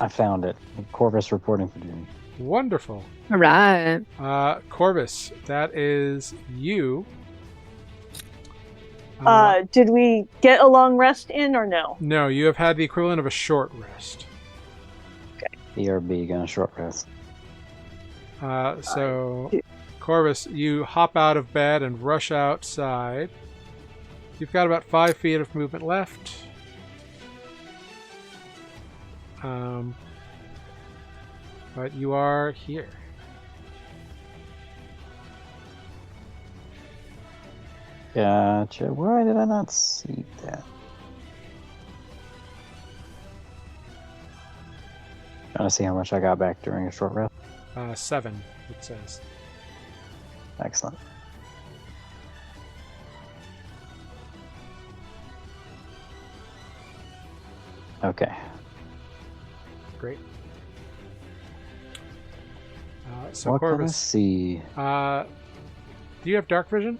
I found it. Corvus reporting for duty. Wonderful. All right. Corvus, that is you. Did we get a long rest in or no? No, you have had the equivalent of a short rest. BRB, gonna short rest. So, Corvus, you hop out of bed and rush outside. You've got about 5 feet of movement left. But you are here. Gotcha. Why did I not see that? Trying to see how much I got back during a short rest. 7, it says. Excellent. Okay. Great. So What can I Corvus, see? do you have dark vision?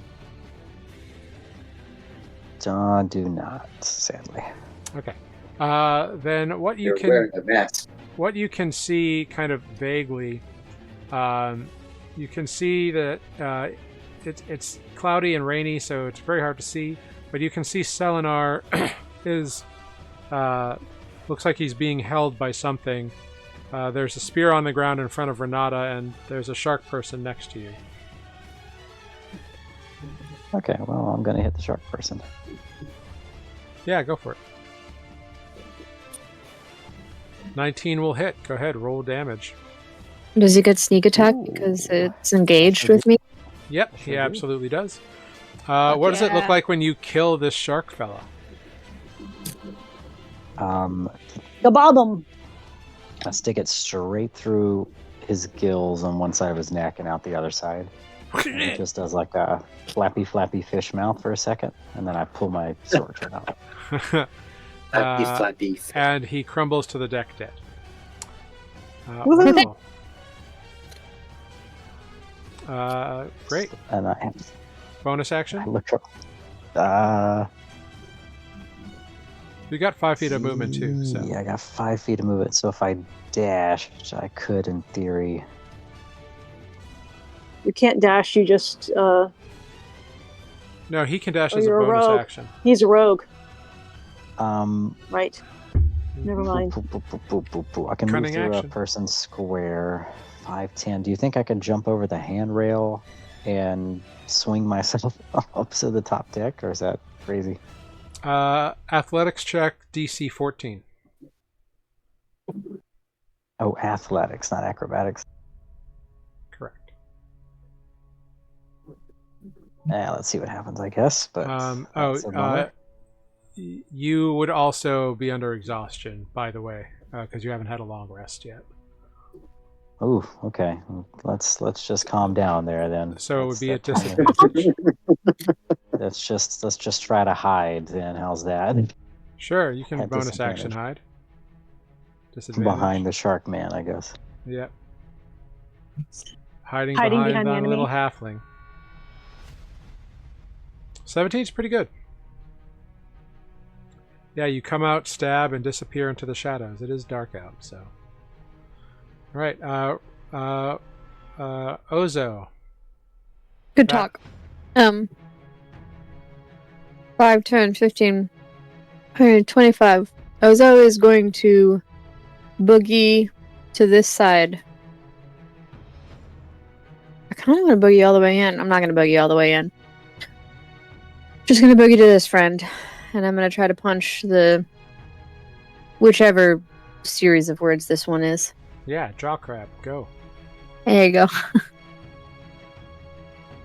Do not, sadly. Okay. Then what you You're can wearing a mask. what you can see kind of vaguely, you can see that it's cloudy and rainy, so it's very hard to see. But you can see Selenar is looks like he's being held by something. There's a spear on the ground in front of Renata, and there's a shark person next to you. Okay, well, I'm gonna hit the shark person. Yeah, go for it. 19 will hit. Go ahead, roll damage. Does he get sneak attack Ooh. because it's engaged with me? Yep, he Sure do. absolutely does. What does it look yeah. like when you kill this shark fella? Gababum. I stick it straight through his gills on one side of his neck and out the other side. And it just does like a flappy fish mouth for a second, and then I pull my sword right out. Flappy. And he crumbles to the deck dead. Woohoo! Great. And I Bonus action? look. You got 5 feet of movement too, so. Yeah, I got 5 feet of movement, so if I dash, which I could in theory. You can't dash. You just. No, he can dash Oh, as a you're a bonus rogue. action. He's a rogue. Um, Right. Never mind. I can Cunning move through action. a person's square. 5, 10. Do you think I could jump over the handrail and swing myself up to the top deck, or is that crazy? Athletics check, DC 14. Oh, athletics, not acrobatics. Correct. Yeah, let's see what happens, I guess. But that's a bummer. You would also be under exhaustion, by the way, because you haven't had a long rest yet. Ooh, okay. Let's just calm down there then. So it would be at That's- disadvantage. let's just try to hide then. How's that? Sure, you can At bonus action disadvantage. hide. Disadvantage. Behind the shark man, I guess. Yep. Hiding Hiding behind behind the the enemy. little halfling. 17's pretty good. Yeah, you come out, stab, and disappear into the shadows. It is dark out, so. All right, Ozo. Good That- talk. 5, 10, 15, 25. Ozo is going to boogie to this side. I kind of want to boogie all the way in. I'm not going to boogie all the way in. Just going to boogie to this friend. And I'm going to try to punch the... whichever series of words this one is. Yeah, jaw crab, go. There you go.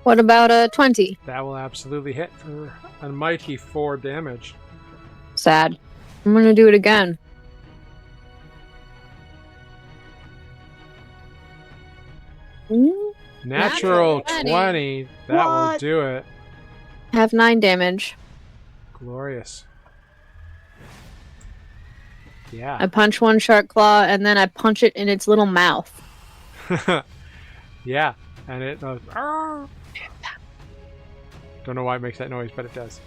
What about a 20? That will absolutely hit for a mighty 4 damage. Sad. I'm going to do it again. Mm, Natural Natural 20. That will What? do it. have 9 damage. Glorious. Yeah. I punch one shark claw and then I punch it in its little mouth. Yeah, and it goes. "Arr!" Don't know why it makes that noise, but it does.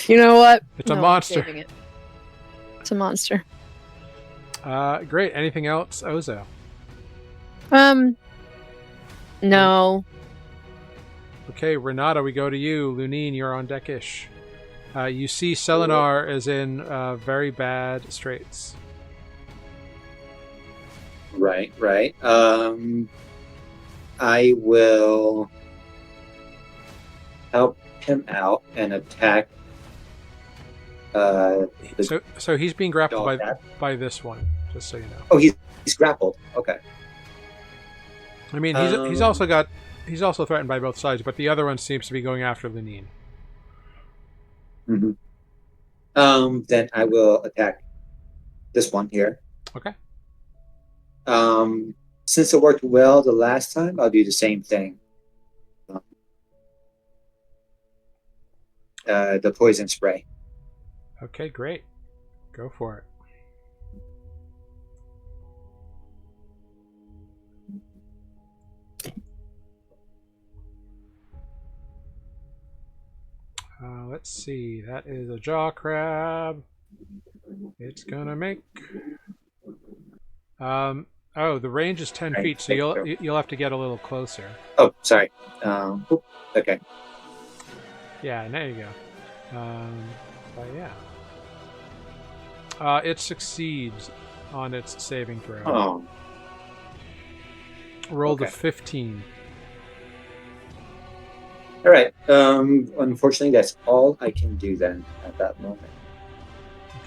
You know what? It's a No, I'm monster. saving it. It's a monster. Great. Anything else, Ozo? No. Okay, Renata, we go to you. Luneine, you're on deckish. You see Selenar is in very bad straits. Right. I will help him out and attack. So he's being grappled dog by this one, just so you know. Oh, he's grappled. Okay. I mean, he's also threatened by both sides, but the other one seems to be going after Luneine. Mm-hmm. Then I will attack this one here. Okay. Since it worked well the last time, I'll do the same thing. The poison spray. Okay, great. Go for it. Let's see. That is a jaw crab. It's gonna make. Oh, the range is 10 feet, so you'll have to get a little closer. Oh, sorry. Okay. Yeah, there you go. But yeah. It succeeds on its saving throw. Oh. Rolled a Okay. 15. All right. Unfortunately, that's all I can do then at that moment.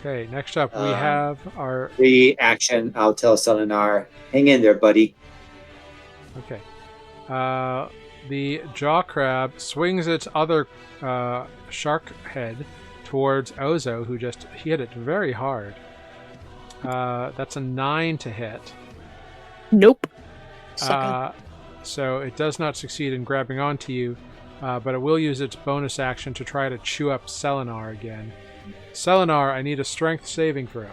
Okay, next up we have our... Reaction, I'll tell Selenar, hang in there, buddy. Okay. The jaw crab swings its other shark head towards Ozo, who just hit it very hard. That's a 9 to hit. Nope. So it does not succeed in grabbing onto you, but it will use its bonus action to try to chew up Selenar again. Selenar, I need a strength saving throw.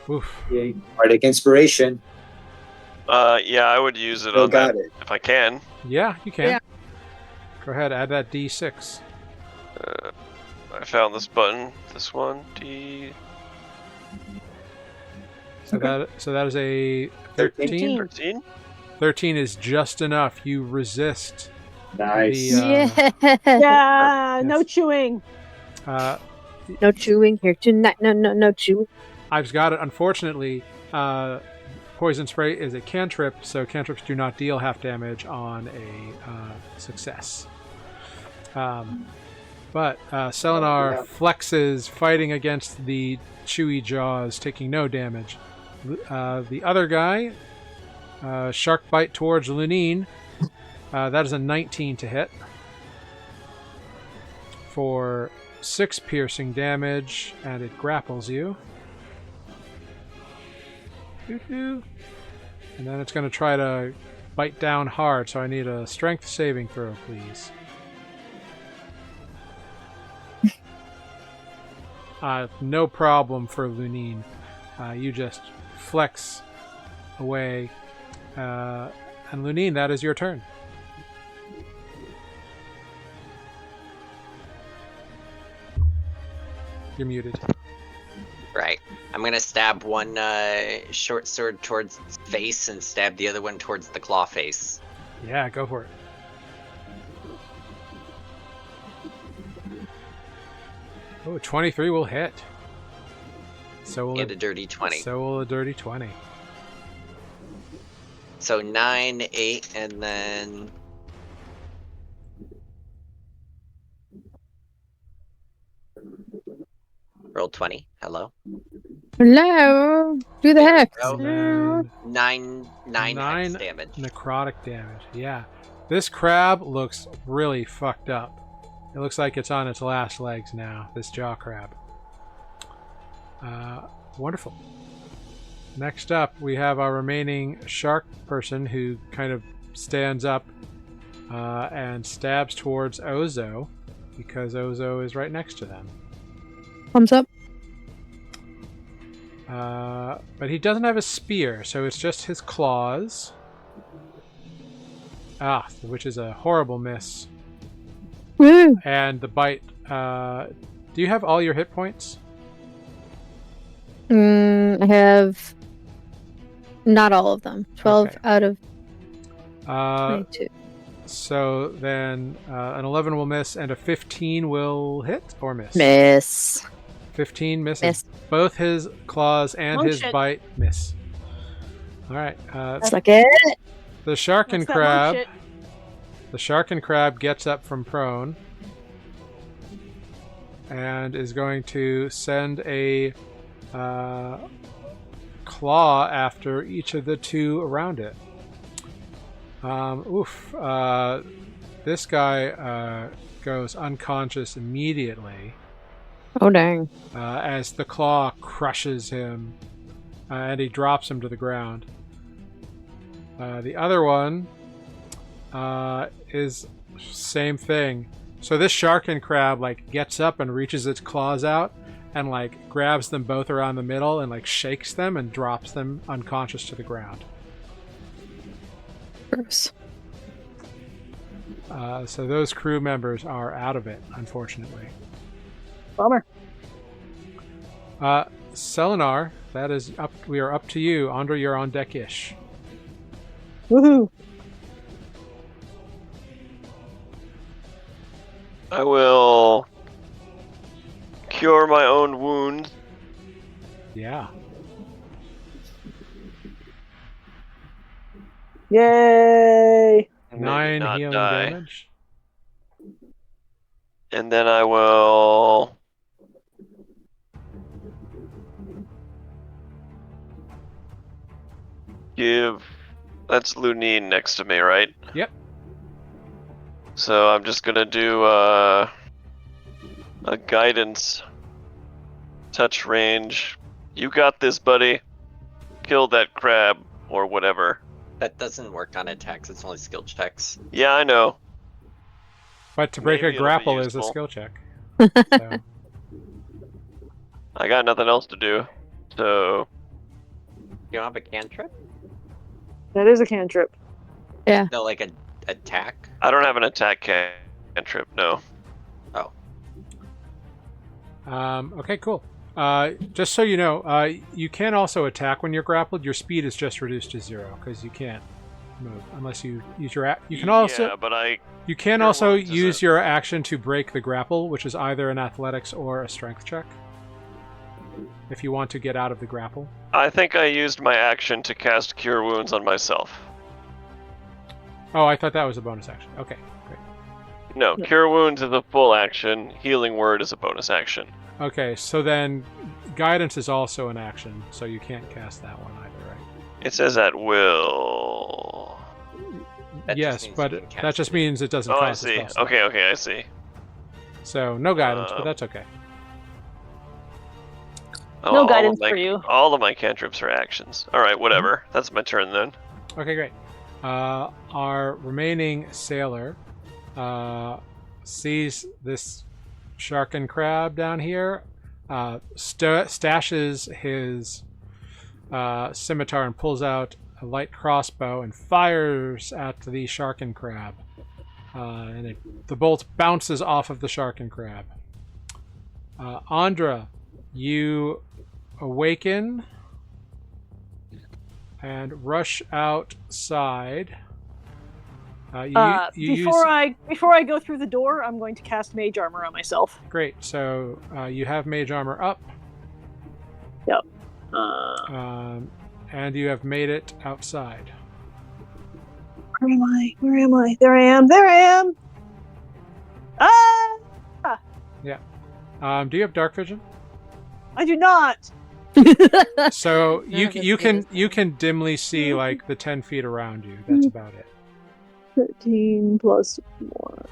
Oof. Yeah, Bardic Inspiration. Yeah, I would use it Still on got that it. if I can. Yeah, you can. Yeah. Go ahead, add that D6. I found this button. This one, D. So that is a 13. 13? 13 is just enough. You resist. Nice. The, Yeah, no Yes. chewing. No chewing here tonight. No chewing. I've got it. Unfortunately, poison spray is a cantrip, so cantrips do not deal half damage on a success. But Selenar flexes, fighting against the chewy jaws, taking no damage. The other guy, shark bite towards Luneine. That is a 19 to hit for 6 piercing damage, and it grapples you. Doo-doo. And then it's going to try to bite down hard, so I need a strength saving throw, please. No problem for Luneine. You just flex away. And Luneine, that is your turn. You're muted. Right. I'm gonna stab one short sword towards its face and stab the other one towards the claw face. Yeah, go for it. Oh, 23 will hit. So will And a dirty 20. So will a dirty 20. So 9, 8, and then... Roll 20. Hello. Hello. Do the hex. Oh. And then 9 9 hex damage. necrotic damage. Yeah. This crab looks really fucked up. It looks like it's on its last legs now, this jaw crab. Wonderful. Next up, we have our remaining shark person who kind of stands up and stabs towards Ozo, because Ozo is right next to them. Thumbs up. But he doesn't have a spear, so it's just his claws. Which is a horrible miss. Woo. And the bite. Do you have all your hit points? I have Not all of them. 12 Okay. out of Uh, 22. so then an 11 will miss, and a 15 will hit or miss. Miss. 15 misses. Miss. Both his claws and Monk his shit. bite miss. All right. Suck it. The shark and That's that monk crab. shit. The shark and crab gets up from prone and is going to send a claw after each of the two around it. This guy goes unconscious immediately Oh, dang. as the claw crushes him and he drops him to the ground. The other one is same thing. So this shark and crab like gets up and reaches its claws out and like grabs them both around the middle and like shakes them and drops them unconscious to the ground. Gross. So those crew members are out of it, unfortunately. Bummer. Selenar, that is up. We are up to you. Andre, you're on deck-ish. Woohoo. I will cure my own wounds. Yeah. Yay. and maybe 9 not healing die. damage. And then I will give. That's Luneine next to me, right? Yep. So I'm just gonna do a guidance touch range. You got this, buddy. Kill that crab or whatever. That doesn't work on attacks. It's only skill checks. Yeah, I know. But to break Maybe a it'll be grapple is a useful. skill check. So, I got nothing else to do. So You don't have a cantrip? That is a cantrip. No, like a attack? I don't have an attack cantrip. No. okay, cool. Just so you know, you can also attack when you're grappled. Your speed is just reduced to 0 because you can't move unless you use your. You can also. Yeah, but You can Sure, also well, does use it- your action to break the grapple, which is either an athletics or a strength check. If you want to get out of the grapple. I think I used my action to cast Cure Wounds on myself. Oh, I thought that was a bonus action. Okay, great. No, Cure Wounds is a full action. Healing Word is a bonus action. Okay, so then guidance is also an action, so you can't cast that one either, right? It says at will. That just Yes, means but you can that cast just it. means it doesn't Oh, I cost a see. spell slot. Okay, I see. So no guidance, but that's okay. Oh, No all of guidance my- for you. All of my cantrips are actions. Alright, whatever. That's my turn then. Okay, great. Our remaining sailor sees this shark and crab down here, stashes his scimitar and pulls out a light crossbow and fires at the shark and crab. The bolt bounces off of the shark and crab. Andra, you awaken and rush outside. Before I go through the door, I'm going to cast Mage Armor on myself. Great. So you have mage armor up, Yep. and you have made it outside. Where am I? Where am I? There I am. There I am. Ah! Do you have dark vision? I do not. So you that's you can good. you can dimly see like the 10 feet around you. That's about it. 13 plus 1.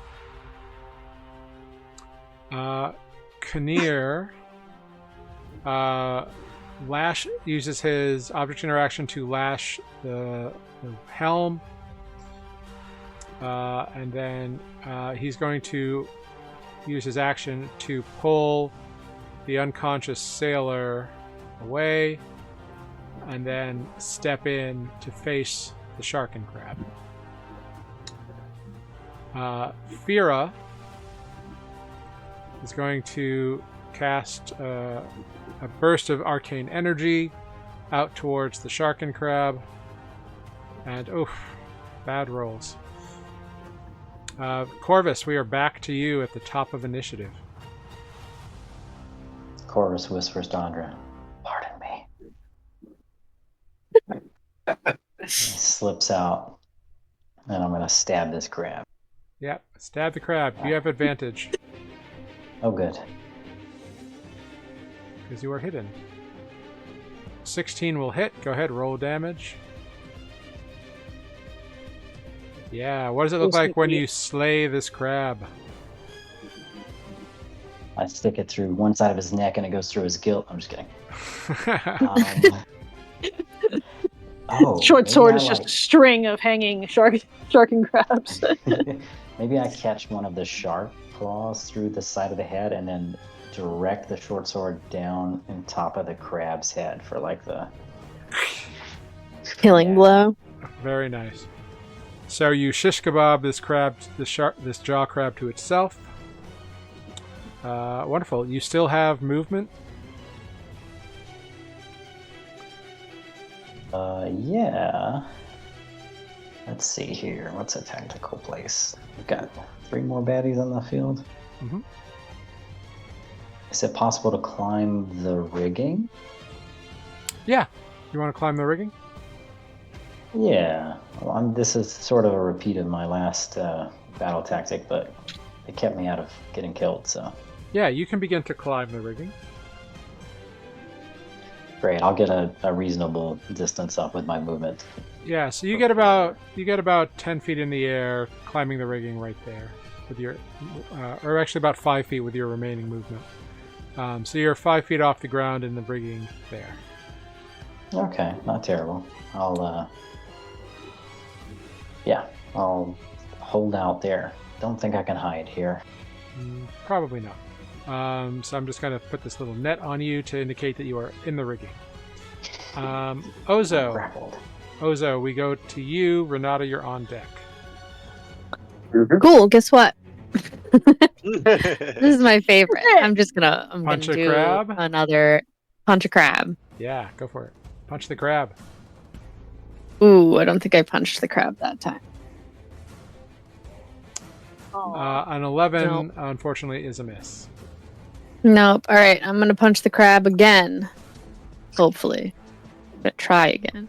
Kinnear uses his object interaction to lash the helm, and then he's going to use his action to pull the unconscious sailor away, and then step in to face the shark and crab. Fira is going to cast a burst of arcane energy out towards the Sharkin crab. And oof, bad rolls. Corvus, we are back to you at the top of initiative. Corvus whispers to Andra, "Pardon me." He slips out, and I'm gonna stab this crab. Yep, stab the crab. You have advantage Oh, good. because you are hidden. 16 will hit. Go ahead, roll damage. Yeah, what does it look like when you slay this crab? I stick it through one side of his neck, and it goes through his gilt. I'm just kidding. Short maybe sword I is just a string of hanging shark and crabs. Maybe I catch one of the shark claws through the side of the head, and then direct the short sword down on top of the crab's head for like the Killing blow. Very nice. So you shish kebab this jaw crab to itself. Wonderful. You still have movement? Yeah. Let's see here. What's a tactical place? We've got 3 more baddies on the field. Mm-hmm. Is it possible to climb the rigging? Yeah. You want to climb the rigging? Yeah. Well, this is sort of a repeat of my last battle tactic, but it kept me out of getting killed, so. Yeah, you can begin to climb the rigging. Great, I'll get a reasonable distance up with my movement. Yeah, so you get about 10 feet in the air, climbing the rigging right there, with your, or actually about 5 feet with your remaining movement. So you're 5 feet off the ground in the rigging there. Okay, not terrible. I'll hold out there. Don't think I can hide here. Probably not. So I'm just going to put this little net on you to indicate that you are in the rigging. Ozo. Grappled. Ozo, we go to you. Renata, you're on deck. Cool. Guess what? This is my favorite. I'm gonna Punch a do crab? another punch a crab. Yeah, go for it. Punch the crab. Ooh, I don't think I punched the crab that time. An 11, Nope. unfortunately, is a miss. Nope. All right, I'm gonna punch the crab again. Hopefully, but try again.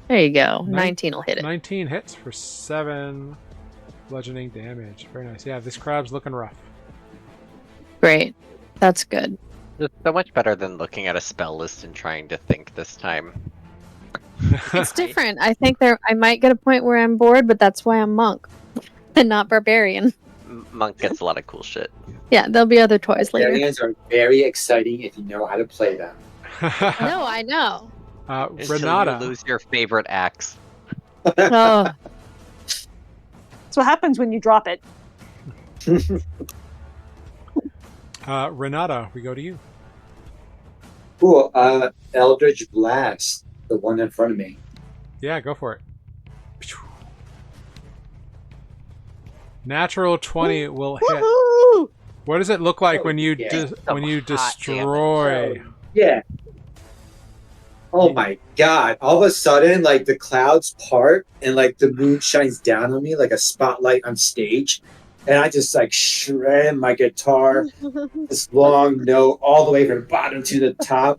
There you go. 19 will hit it. 19 hits for 7 bludgeoning damage. Very nice. Yeah, this crab's looking rough. Great. That's good. It's so much better than looking at a spell list and trying to think this time. It's different. I think I might get a point where I'm bored, but that's why I'm monk and not barbarian. Monk gets a lot of cool shit. Yeah, there'll be other toys later. Aliens are very exciting if you know how to play them. No, I know. Until Renata. you lose your favorite axe. Oh, That's what happens when you drop it. Renata, we go to you. Cool. Eldritch Blast, the one in front of me. Yeah, go for it. Natural 20 will hit. Woohoo! What does it look like when you yeah. when you Some hot destroy? Yeah. Oh my god. All of a sudden, like, the clouds part and, like, the moon shines down on me like a spotlight on stage. And I just, like, shred my guitar, this long note, all the way from the bottom to the top.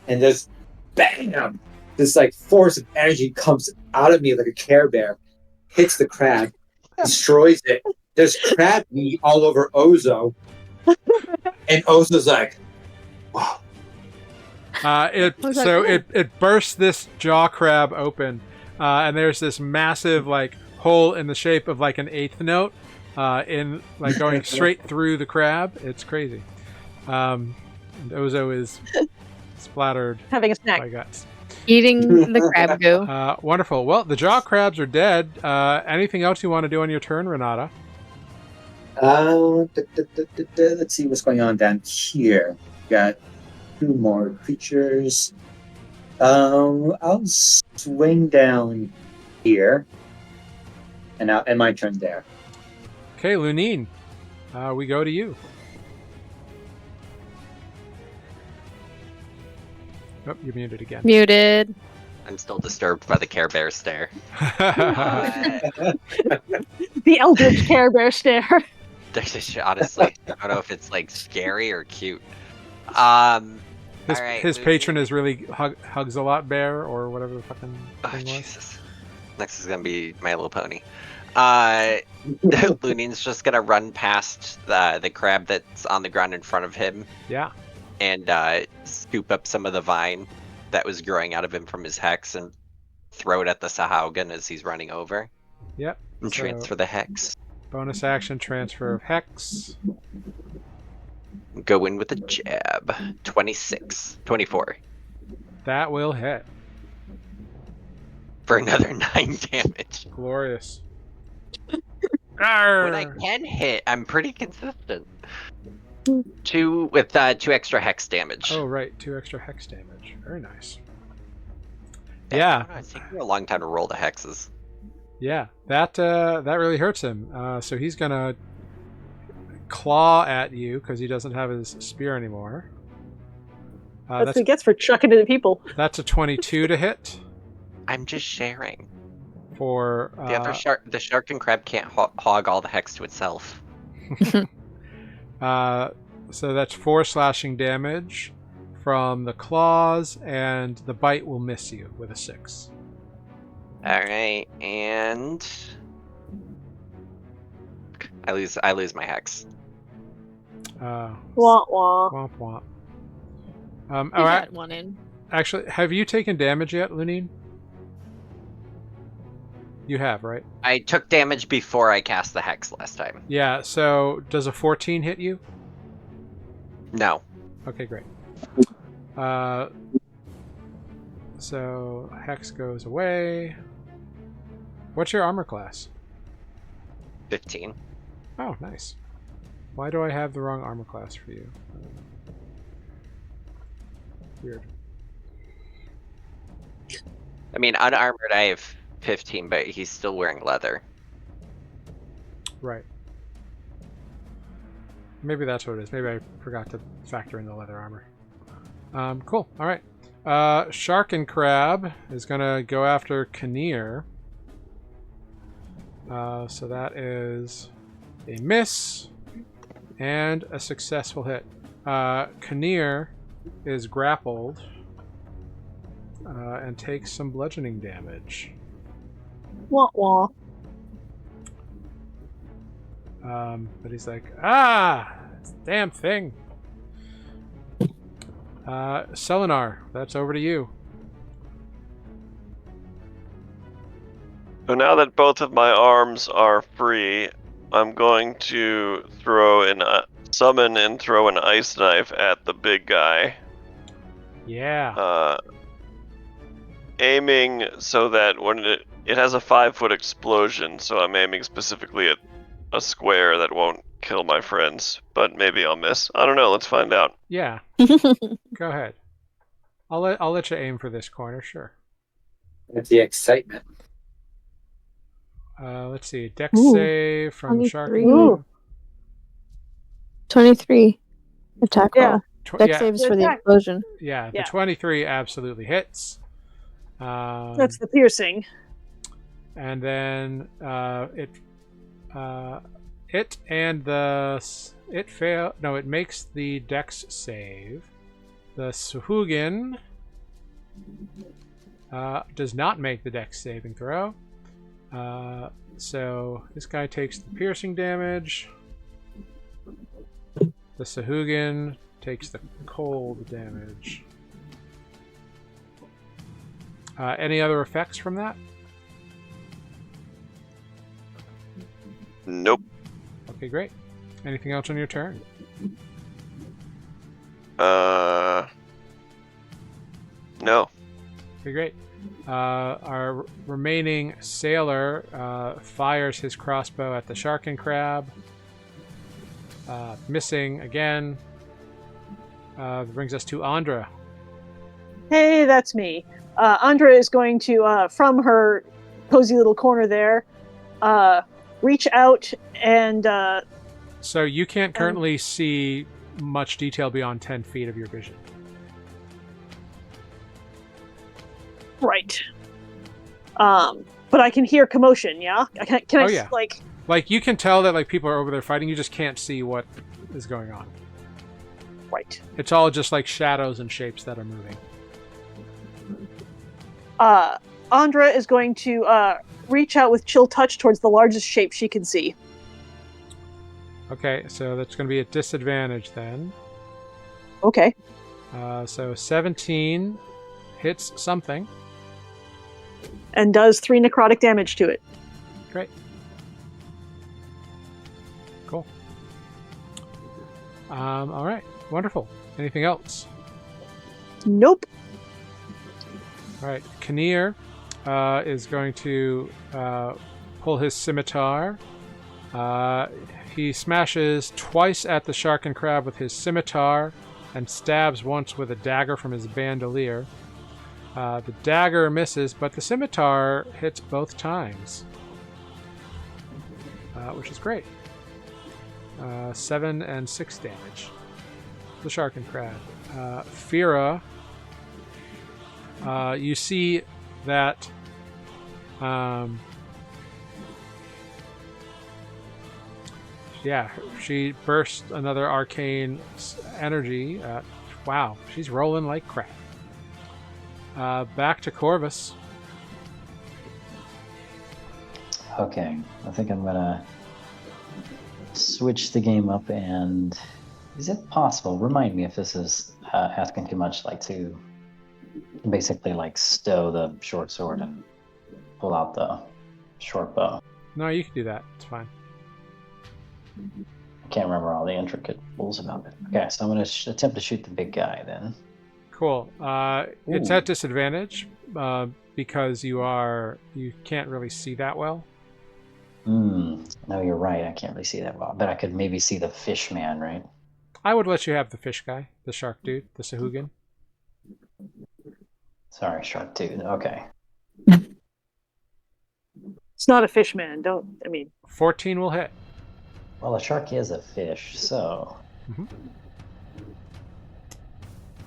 And just, bam! This, like, force of energy comes out of me like a Care Bear, hits the crab, destroys it. There's crab meat all over Ozo. And Ozo's like, wow. It bursts this jaw crab open, and there's this massive like hole in the shape of like an eighth note, in like going straight through the crab. It's crazy. And Ozo is splattered Having a snack. by guts. eating the crab goo. Wonderful. Well, the jaw crabs are dead. Anything else you want to do on your turn, Renata? Let's see what's going on down here. Got 2 more creatures. I'll swing down here, and my turn there. Okay, Luneine, we go to you. Oh, you're muted again. Muted. I'm still disturbed by the Care Bear stare. The Eldritch Care Bear stare. Honestly, I don't know if it's like scary or cute. All right, his patron is really hugs a lot bear or whatever the fucking thing was. Jesus. Next is gonna be My Little Pony. Luneine's just gonna run past the crab that's on the ground in front of him. Yeah. And scoop up some of the vine that was growing out of him from his hex and throw it at the Sahaugen as he's running over. Yep. And transfer the hex. Bonus action transfer of hex. Go in with a jab. 24. That will hit. For another 9 damage. Glorious. When I can hit, I'm pretty consistent. 2 extra hex damage. Oh, right. 2 extra hex damage. Very nice. Yeah. It's taking a long time to roll the hexes. Yeah. That really hurts him. So he's going to claw at you because he doesn't have his spear anymore. That's what he gets for chucking into people. That's a 22 to hit. I'm just sharing. For the shark and crab can't hog all the hex to itself. So that's 4 slashing damage from the claws, and the bite will miss you with a 6. Alright, and I lose my hex. Wah wah. Womp womp. You alright. got one in. Actually, have you taken damage yet, Luneine? You have, right? I took damage before I cast the hex last time. Yeah, so does a 14 hit you? No. Okay, great. So hex goes away. What's your armor class? 15. Oh, nice. Why do I have the wrong armor class for you? Weird. I mean, unarmored I have 15, but he's still wearing leather. Right. Maybe that's what it is. Maybe I forgot to factor in the leather armor. Cool. All right. Shark and Crab is going to go after Kinnear. So that is a miss and a successful hit. Kinnear is grappled and takes some bludgeoning damage. Wah wah. But he's like, it's a damn thing. Selenar, that's over to you. So now that both of my arms are free, I'm going to summon and throw an ice knife at the big guy. Yeah. Aiming so that when it has a 5-foot explosion, so I'm aiming specifically at a square that won't kill my friends, but maybe I'll miss. I don't know. Let's find out. Yeah. Go ahead. I'll let you aim for this corner, sure. That's the excitement. Let's see. Dex save from 23. Shark. Ooh. 23. Attack Yeah. roll. Dex saves for the Attack. explosion. Yeah, the Yeah. 23 absolutely hits. That's the piercing. And then it makes the Dex save. The Sahaugen does not make the Dex saving throw. So this guy takes the piercing damage. The Sahaugen takes the cold damage. Any other effects from that? Nope. Okay, great. Anything else on your turn? No. Okay, great. Our remaining sailor fires his crossbow at the shark and crab. Missing again. Brings us to Andra. Hey, that's me. Andra is going to, from her cozy little corner there, reach out and... So you can't currently see much detail beyond 10 feet of your vision. Right. But I can hear commotion. Yeah. Can I yeah. like? Like, you can tell that, like, people are over there fighting. You just can't see what is going on. Right. It's all just, like, shadows and shapes that are moving. Andra is going to reach out with chill touch towards the largest shape she can see. Okay, so that's going to be a disadvantage then. Okay. So 17 hits something. And does 3 necrotic damage to it. Great. Cool. All right. Wonderful. Anything else? Nope. All right. Kinnear is going to pull his scimitar. He smashes twice at the shark and crab with his scimitar and stabs once with a dagger from his bandolier. The dagger misses, but the scimitar hits both times, which is great. 7 and 6 damage. The shark and crab. Fira, you see that yeah, she burst another arcane energy. Wow, she's rolling like crap. Back to Corvus. Okay, I think I'm gonna switch the game up. And is it possible? Remind me if this is asking too much. Like to basically like stow the short sword and pull out the short bow. No, you can do that. It's fine. I can't remember all the intricate rules about it. Okay, so I'm gonna attempt to shoot the big guy then. Cool. It's at disadvantage because you can't really see that well. No, you're right. I can't really see that well. But I could maybe see the fish man, right? I would let you have the fish guy, the shark dude, the Sahuagin. Sorry, shark dude. Okay. It's not a fish man. 14 will hit. Well, a shark is a fish, so.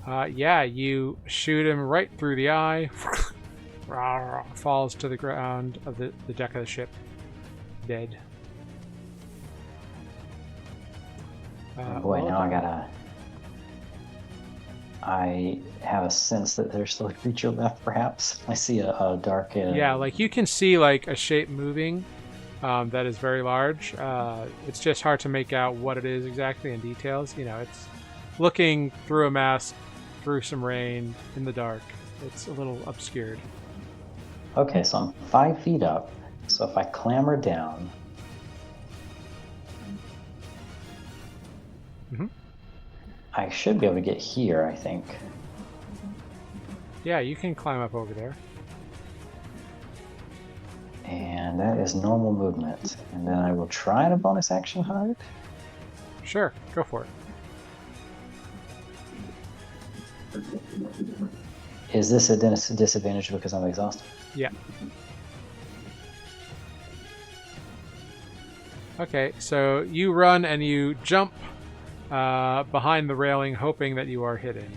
Yeah, you shoot him right through the eye. Falls to the ground of the deck of the ship. Dead. Oh boy, now I have a sense that there's still a creature left, perhaps. I see a dark... Yeah, like you can see like a shape moving that is very large. It's just hard to make out what it is exactly in details. You know, it's looking through a mask, through some rain, in the dark. It's a little obscured. Okay, so I'm 5 feet up. So if I clamber down... I should be able to get here, I think. Yeah, you can climb up over there. And that is normal movement. And then I will try to bonus action hard. Sure, go for it. Is this a disadvantage because I'm exhausted? Yeah. Okay, so you run and you jump behind the railing, hoping that you are hidden.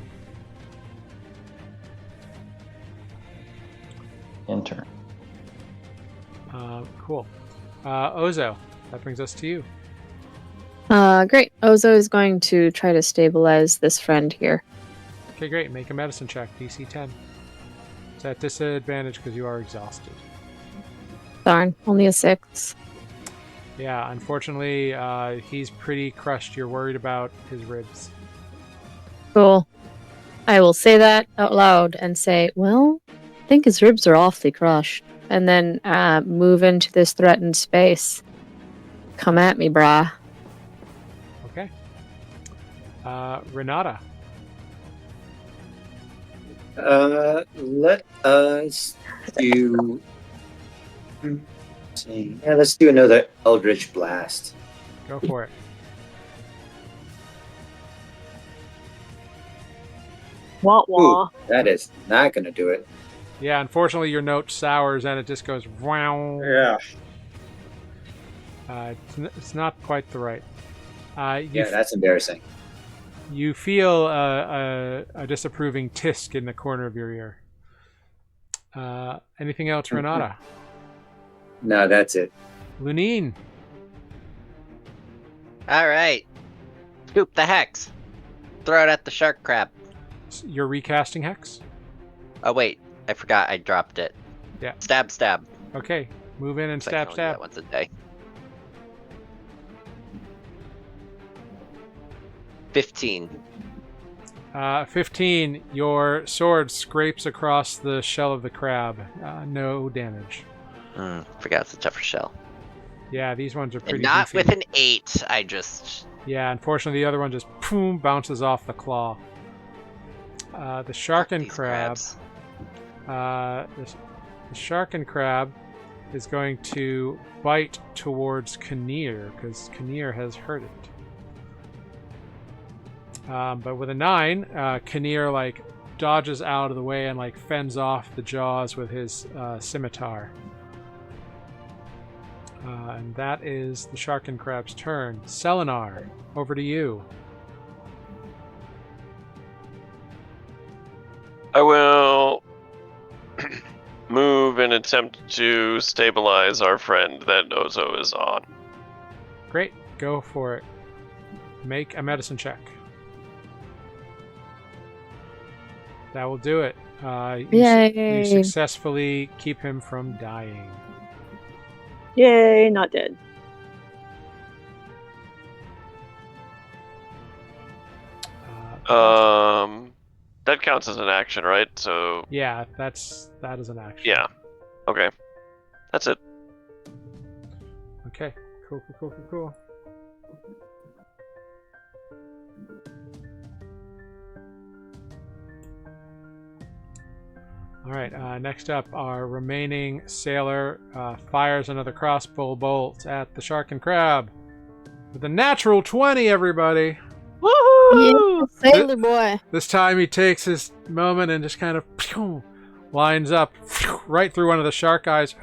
Enter. Cool. Ozo, that brings us to you. Great. Ozo is going to try to stabilize this friend here. Okay, great. Make a medicine check, DC 10. It's at disadvantage because you are exhausted. Darn, only a 6. Yeah, unfortunately, he's pretty crushed. You're worried about his ribs. Cool. I will say that out loud and say, well, I think his ribs are awfully crushed. And then move into this threatened space. Come at me, brah. Okay. Renata. Let us do... Yeah, let's do another Eldritch Blast. Go for it. Wah wah. Ooh, that is not going to do it. Yeah, unfortunately, your note sours and it just goes wow. Yeah. It's not quite the right. Yeah, that's embarrassing. You feel a disapproving tisk in the corner of your ear. Anything else, Renata? No, that's it. Luneine. All right. Scoop the hex. Throw it at the shark crab. You're recasting Hex? Oh wait, I forgot I dropped it. Yeah. Stab. Okay. Move in and So I can stab, only do that stab. once a day. 15. 15. Your sword scrapes across the shell of the crab. No damage. Forgot it's a tougher shell. Yeah, these ones are pretty And not beefy. with an 8. I just. Yeah, unfortunately, the other one just boom, bounces off the claw. The shark and These crab. crabs. The shark and crab is going to bite towards Kinnear because Kinnear has hurt it. But with a 9, Kinnear dodges out of the way and fends off the jaws with his scimitar. And that is the shark and crab's turn. Selenar, over to you. I will move and attempt to stabilize our friend that Ozo is on. Great, go for it. Make a medicine check. That will do it. You successfully keep him from dying. Yay, not dead. That counts as an action, right? So Yeah, that is an action. yeah, okay, that's it. Okay, cool. Alright, next up, our remaining sailor fires another crossbow bolt at the shark and crab. With a natural 20, everybody! Woohoo! Yeah, sailor boy. This time he takes his moment and just kind of lines up right through one of the shark eyes.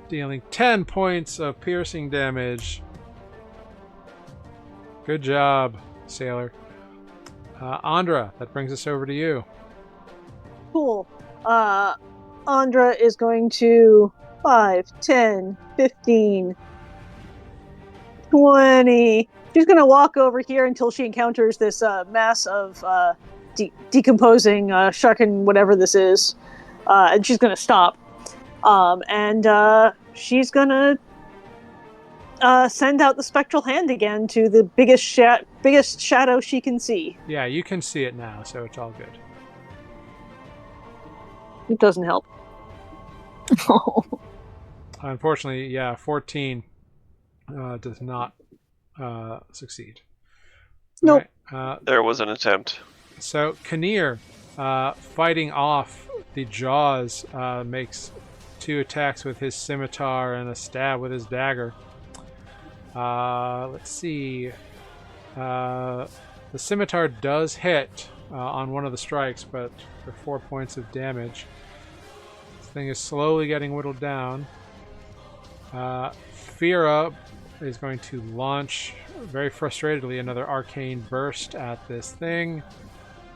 Dealing 10 points of piercing damage. Good job, sailor. Andra, that brings us over to you. Cool. Andra is going to 5, 10, 15, 20. She's going to walk over here until she encounters this mass of decomposing shark and whatever this is. And she's going to stop. And she's going to send out the spectral hand again to the biggest shadow she can see. Yeah, you can see it now, so it's all good. It doesn't help. Unfortunately, yeah, 14 does not succeed. Nope. Right, There was an attempt. so Kinnear, fighting off the jaws, makes 2 attacks with his scimitar and a stab with his dagger. Let's see. The scimitar does hit on one of the strikes, but for 4 points of damage. This thing is slowly getting whittled down. Fira is going to launch, very frustratedly, another arcane burst at this thing.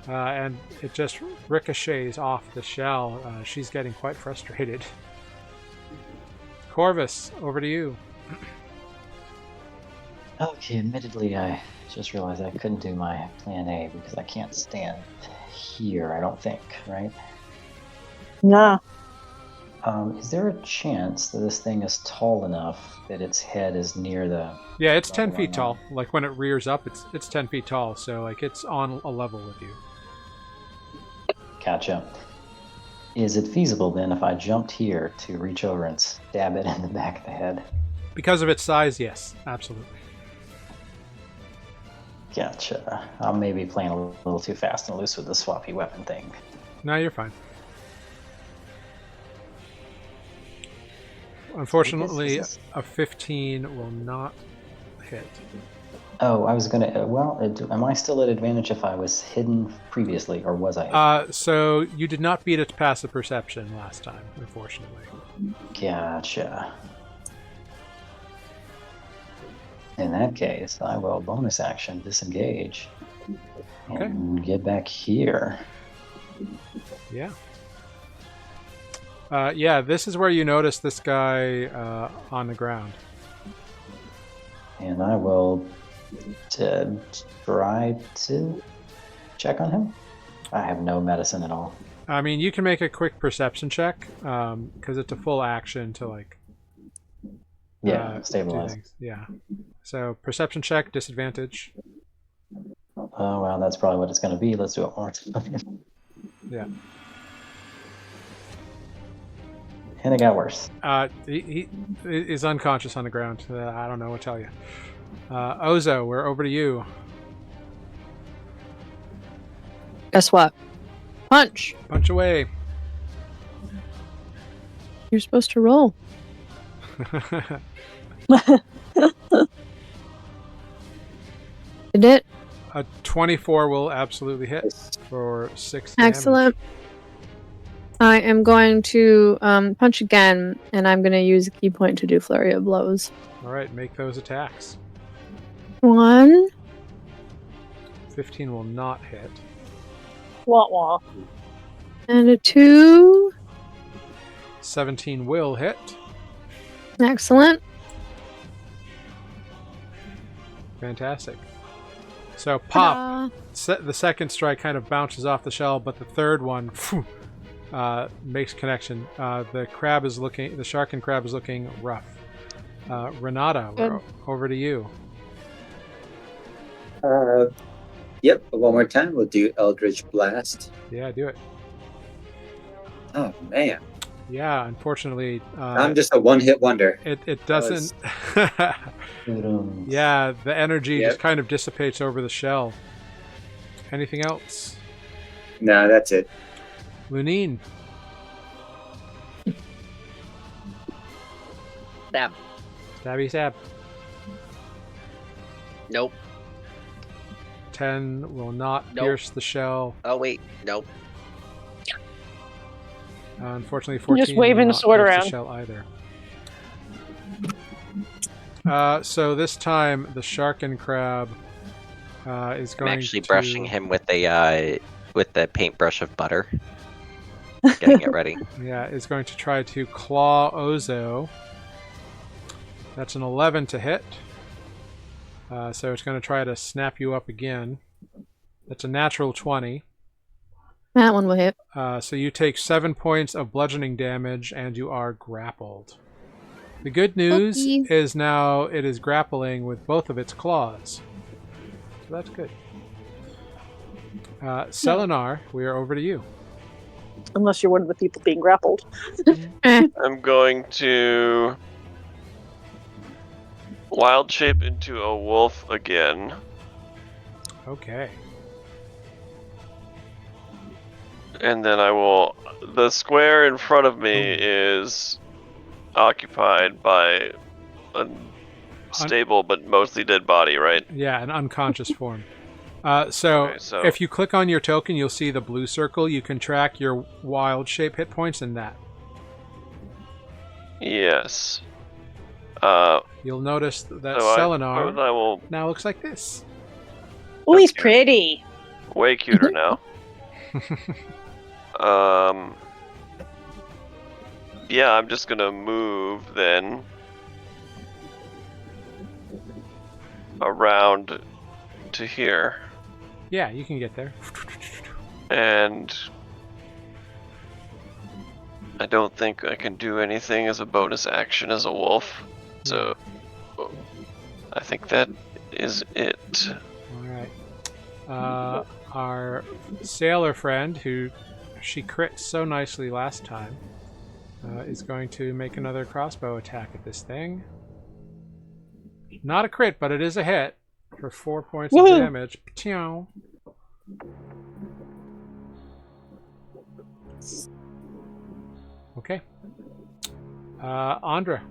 And it just ricochets off the shell. She's getting quite frustrated. Corvus, over to you. Okay, admittedly, I just realized I couldn't do my plan A because I can't stand here, I don't think, right? Nah. Is there a chance that this thing is tall enough that its head is near the... Yeah, it's 10 feet tall. Like when it rears up, it's 10 feet tall, so it's on a level with you. Gotcha. Is it feasible then if I jumped here to reach over and stab it in the back of the head? Because of its size, yes, absolutely. Gotcha. I'm maybe playing a little too fast and loose with the swappy weapon thing. No, you're fine. Unfortunately, a 15 will not hit. Oh, I was gonna... am I still at advantage if I was hidden previously, or was I? So you did not beat its passive perception last time, unfortunately. Gotcha. In that case, I will bonus action disengage and get back here. Yeah. Yeah, this is where you notice this guy on the ground. And I will try to check on him. I have no medicine at all. I mean, you can make a quick perception check because it's a full action to like. Yeah, do stabilize. things. Yeah. So perception check, disadvantage. Oh, well, that's probably what it's going to be. Let's do it more time. Yeah. And it got worse. He is unconscious on the ground. I don't know what to tell you. Ozo, we're over to you. Guess what? Punch. Punch away. You're supposed to roll. Did it? A 24 will absolutely hit for 6 damage. Excellent. I am going to punch again, and I'm going to use a key point to do flurry of blows. All right, make those attacks. 1. 15 will not hit. Wah wah. And a 2. 17 will hit. Excellent. Fantastic. So pop. The second strike kind of bounces off the shell, but the third one makes connection. The shark and crab is looking rough. Renata, we're over to you. Yep, one more time. We'll do Eldritch Blast. Yeah, do it. Oh, man. Yeah, unfortunately... I'm just a one-hit wonder. It doesn't... Yeah, the energy just kind of dissipates over the shell. Anything else? No, that's it. Luneine. Stab. Stabby stab. Nope. 10 will not Nope. pierce the shell. Oh wait, nope. Unfortunately, 14 Just waving will the not sword pierce around. the shell either. So this time, the shark and crab is going to... I'm actually brushing him with the paintbrush of butter. Getting it ready. Yeah, is going to try to claw Ozo. That's an 11 to hit. So it's going to try to snap you up again. That's a natural 20. That one will hit. So you take 7 points of bludgeoning damage and you are grappled. The good news is now it is grappling with both of its claws. So that's good. Selenar, we are over to you. Unless you're one of the people being grappled. I'm going to wild shape into a wolf again. Okay. And then I will... The square in front of me is occupied by a stable but mostly dead body, right? Yeah, an unconscious form. So if you click on your token, you'll see the blue circle. You can track your wild shape hit points in that. Yes. You'll notice that Selenar now looks like this. Oh, he's pretty. Way cuter now. Yeah, I'm just gonna move then around to here. Yeah, you can get there. And I don't think I can do anything as a bonus action as a wolf. So I think that is it. Alright. Our sailor friend, who she crit so nicely last time, is going to make another crossbow attack at this thing. Not a crit, but it is a hit for 4 points of damage. P'tiow. Okay. Andra.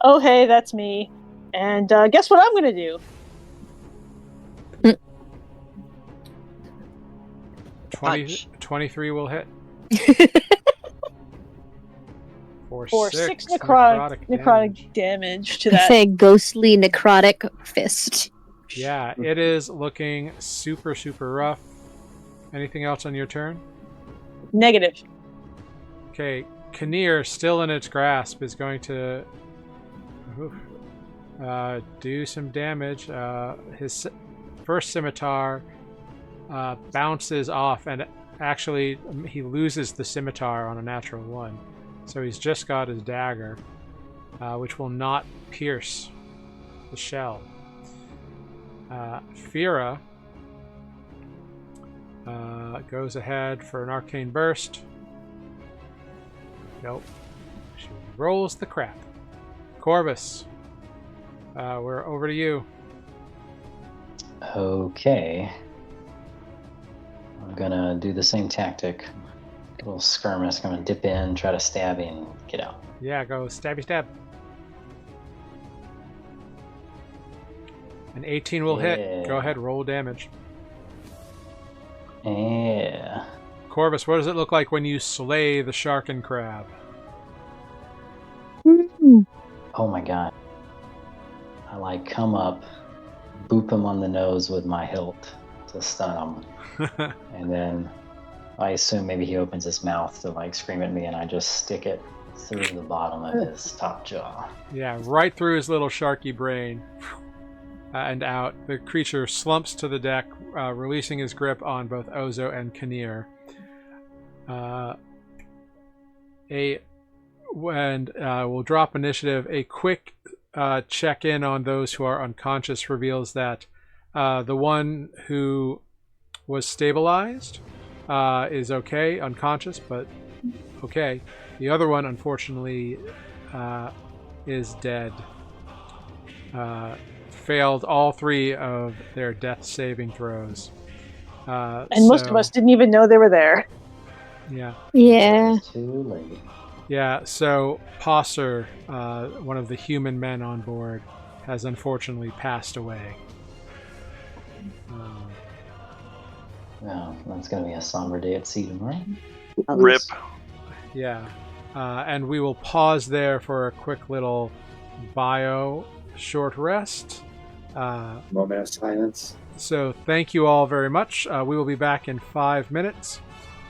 Oh, hey, that's me. And guess what I'm going to do? 23 will hit. For 6 necrotic damage to that. I say ghostly necrotic fist. Yeah, it is looking super, super rough. Anything else on your turn? Negative. Okay, Kinnear, still in its grasp, is going to do some damage. His first scimitar bounces off, and actually he loses the scimitar on a natural 1. So he's just got his dagger, which will not pierce the shell. Fira goes ahead for an arcane burst. Nope. She rolls the crap. Corvus, we're over to you. Okay. I'm gonna do the same tactic. A little skirmish. I'm gonna dip in, try to stab in, get out. Yeah, go stabby stab. An 18 will hit. Go ahead, roll damage. Yeah. Corvus, what does it look like when you slay the shark and crab? Oh my god. I come up, boop him on the nose with my hilt to stun him. And then I assume maybe he opens his mouth to scream at me, and I just stick it through the bottom of his top jaw. Yeah, right through his little sharky brain. And out. The creature slumps to the deck, releasing his grip on both Ozo and Kinnear. We'll drop initiative. A quick check-in on those who are unconscious reveals that the one who was stabilized is okay, unconscious, but okay. The other one, unfortunately, is dead. Failed all 3 of their death saving throws. And most of us didn't even know they were there. Yeah. Yeah. Too late. Yeah, so Posser, one of the human men on board, has unfortunately passed away. Well, that's going to be a somber day at sea tomorrow. Rip. Yeah. And we will pause there for a quick little bio short rest. Moment of silence. So thank you all very much. We will be back in 5 minutes.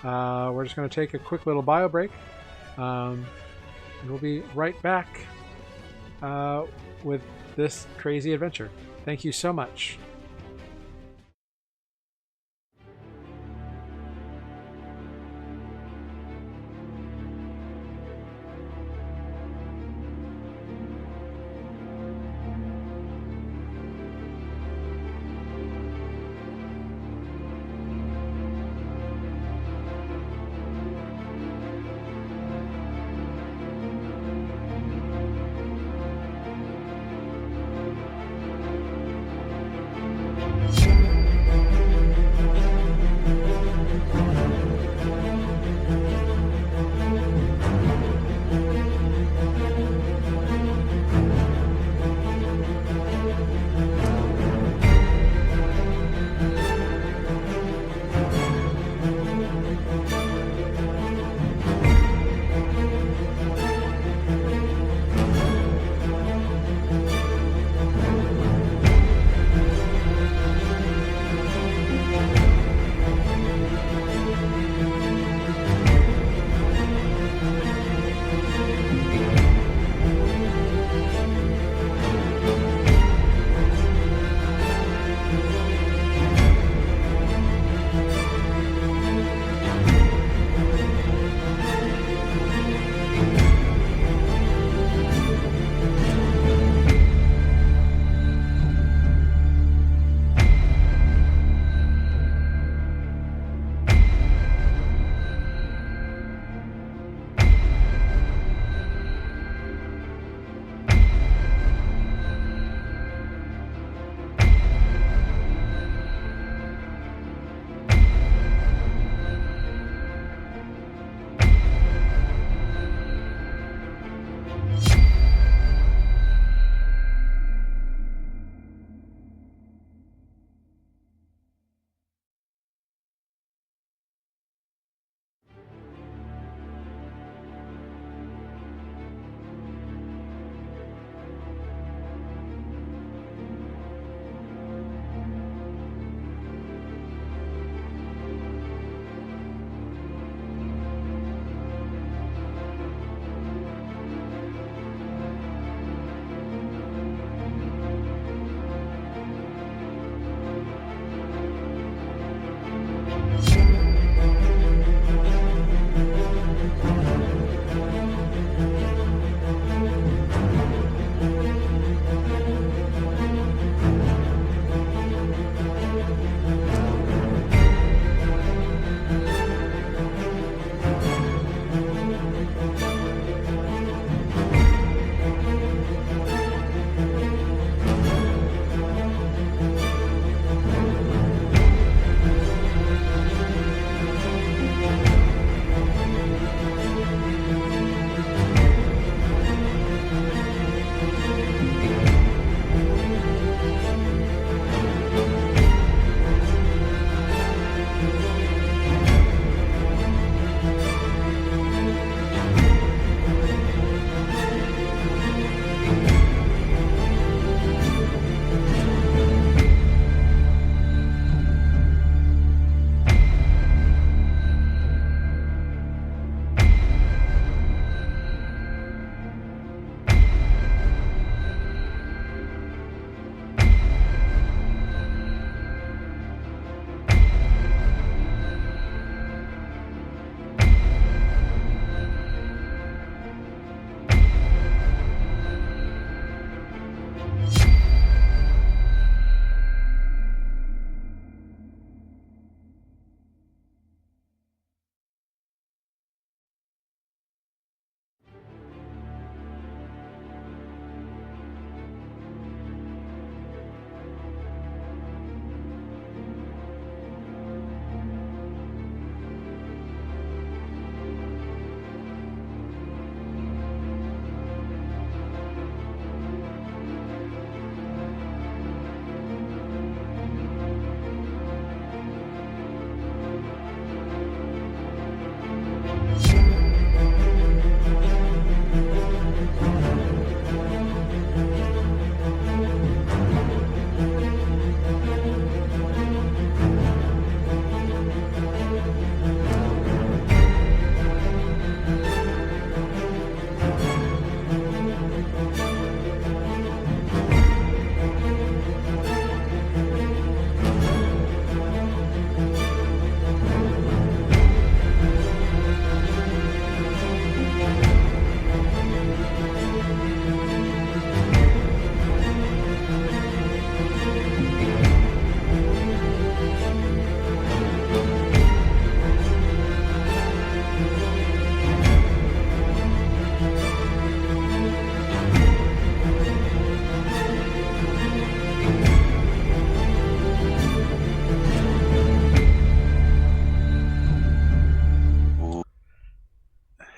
We're just going to take a quick little bio break. And we'll be right back with this crazy adventure. Thank you so much.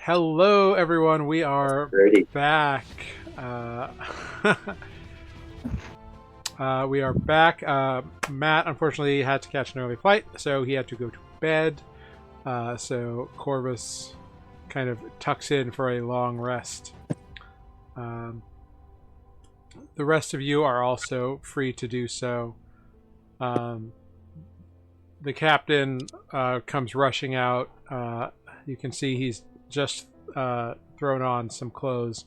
Hello, everyone. We are Ready. back. We are back. Matt, unfortunately, had to catch an early flight, so he had to go to bed. So Corvus kind of tucks in for a long rest. The rest of you are also free to do so. The captain comes rushing out. You can see he's just thrown on some clothes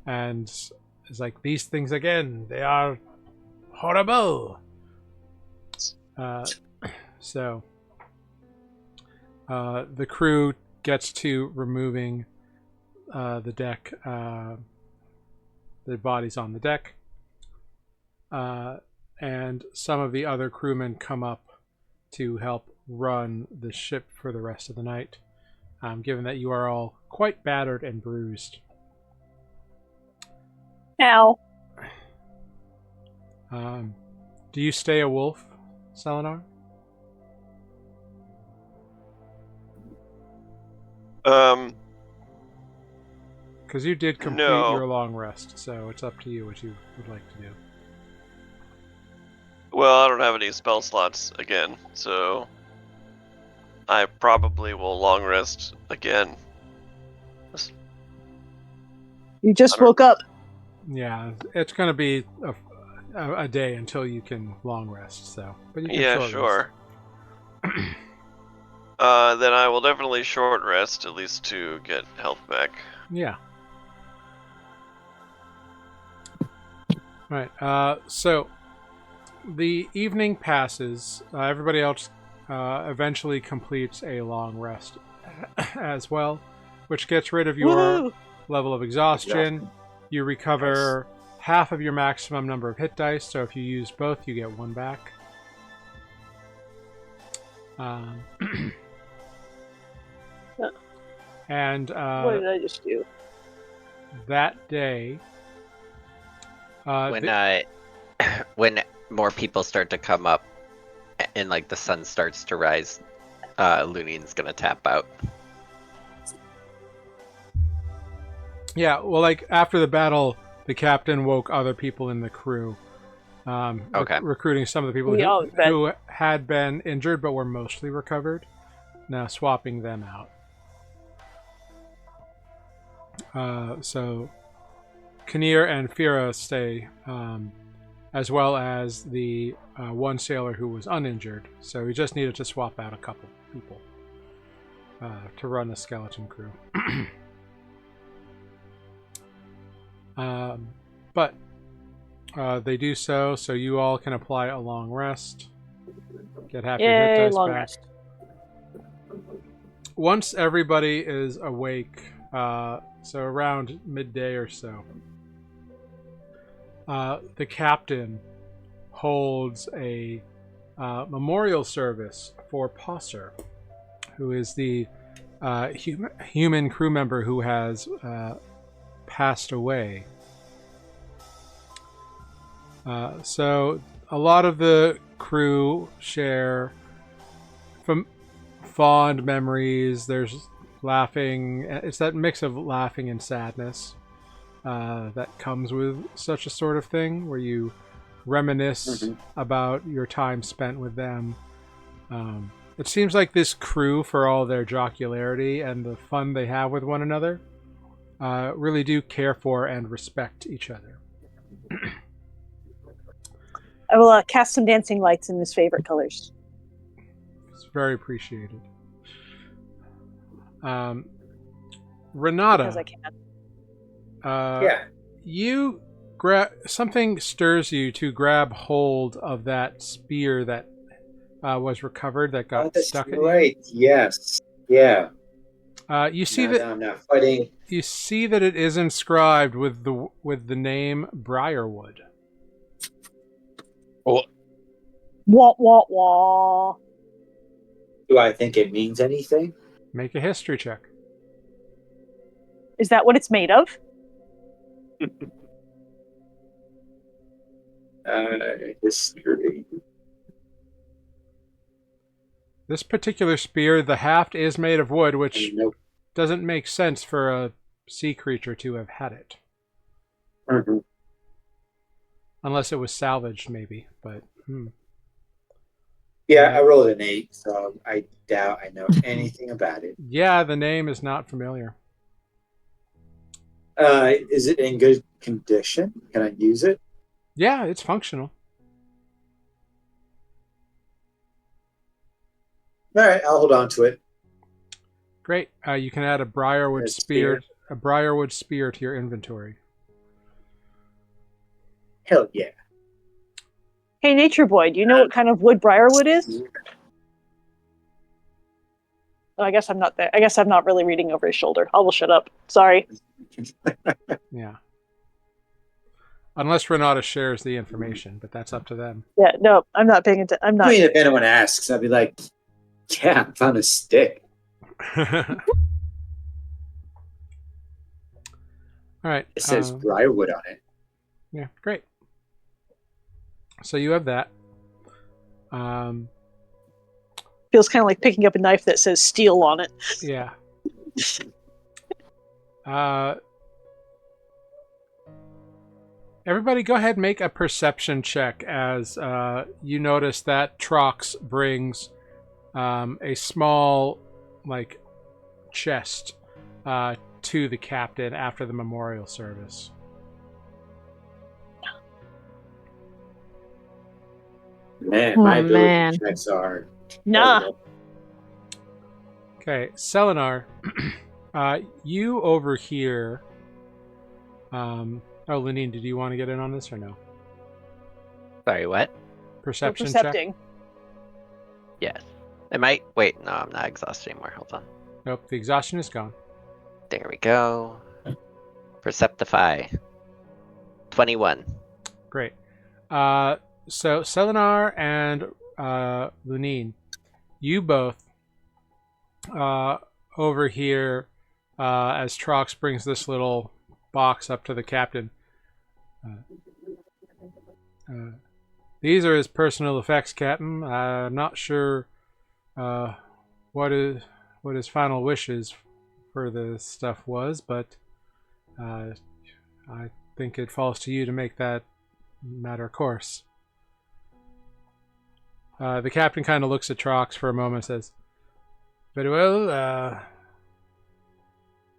and is like, these things again, they are horrible. So the crew gets to removing the deck, the bodies on the deck, and some of the other crewmen come up to help run the ship for the rest of the night, given that you are all quite battered and bruised. Ow. Do you stay a wolf, Selenar? Because you did complete your long rest, so it's up to you what you would like to do. Well, I don't have any spell slots again, so I probably will long rest again. You just woke up. Yeah, it's going to be a day until you can long rest. So, but you can short sure. Then I will definitely short rest, at least to get health back. Yeah. Right. So the evening passes. Everybody else eventually completes a long rest as well, which gets rid of your Woo-hoo! level of exhaustion. You recover half of your maximum number of hit dice, so if you use both, you get one back. And What did I just do? that day, when more people start to come up and like the sun starts to rise, Luneine's gonna tap out. yeah, well, like after the battle, the captain woke other people in the crew, Okay. recruiting some of the people who had been injured but were mostly recovered, now swapping them out. So Kinnear and Fira stay, as well as the one sailor who was uninjured. So we just needed to swap out a couple people to run the skeleton crew. But they do so you all can apply a long rest. Get half your hit dice long back. rest. Once everybody is awake, so around midday or so, the captain holds a memorial service for Posser, who is the human crew member who has passed away. So a lot of the crew share from fond memories. There's laughing. It's that mix of laughing and sadness that comes with such a sort of thing, where you reminisce about your time spent with them. It seems like this crew, for all their jocularity and the fun they have with one another, really do care for and respect each other. I will cast some dancing lights in his favorite colors. It's very appreciated. Renata, Because I can. Yeah. You something stirs you to grab hold of that spear that was recovered that got stuck at you. Right. Yes. Yeah. You see that I'm not fighting. You see that it is inscribed with the name Briarwood. Oh. Wah, wah, wah. Do I think it means anything? Make a history check. Is that what it's made of? History. This particular spear, the haft is made of wood, which Nope. doesn't make sense for a sea creature to have had it. Mhm. Unless it was salvaged, maybe. But Yeah, I rolled an 8, so I doubt I know anything about it. yeah, the name is not familiar. Is it in good condition? Can I use it? Yeah, it's functional. All right, I'll hold on to it. Great. You can add a briarwood A spear, spear. a briarwood spear to your inventory. Hell yeah. Hey, Nature Boy, do you know what kind of wood briarwood is? Oh, I guess I'm not there. I guess I'm not really reading over his shoulder. I will shut up. Sorry. Yeah. Unless Renata shares the information, but that's up to them. Yeah, no, I'm not paying attention. I'm I not. mean, if anyone asks, I'd be like, yeah, I found a stick. All right. It says briarwood on it. Yeah, great. So you have that. Feels kind of like picking up a knife that says steel on it. Yeah. Everybody go ahead and make a perception check as you notice that Trox brings a small, like, chest to the captain after the memorial service. Man, Oh, my ability man. checks are Nah. horrible. Okay, Selenar, you over here. Oh, Luneine, did you want to get in on this or no? Sorry, what? Perception check? Percepting. Yes. Am I? Wait, no, I'm not exhausted anymore. Hold on. Nope, the exhaustion is gone. There we go. Perceptify. 21. Great. So Selenar and Luneine, you both over here as Trox brings this little box up to the captain. These are his personal effects, Captain. I'm not sure what his final wishes for this stuff was, but I think it falls to you to make that matter course. The captain kind of looks at Trox for a moment and says, "Very well,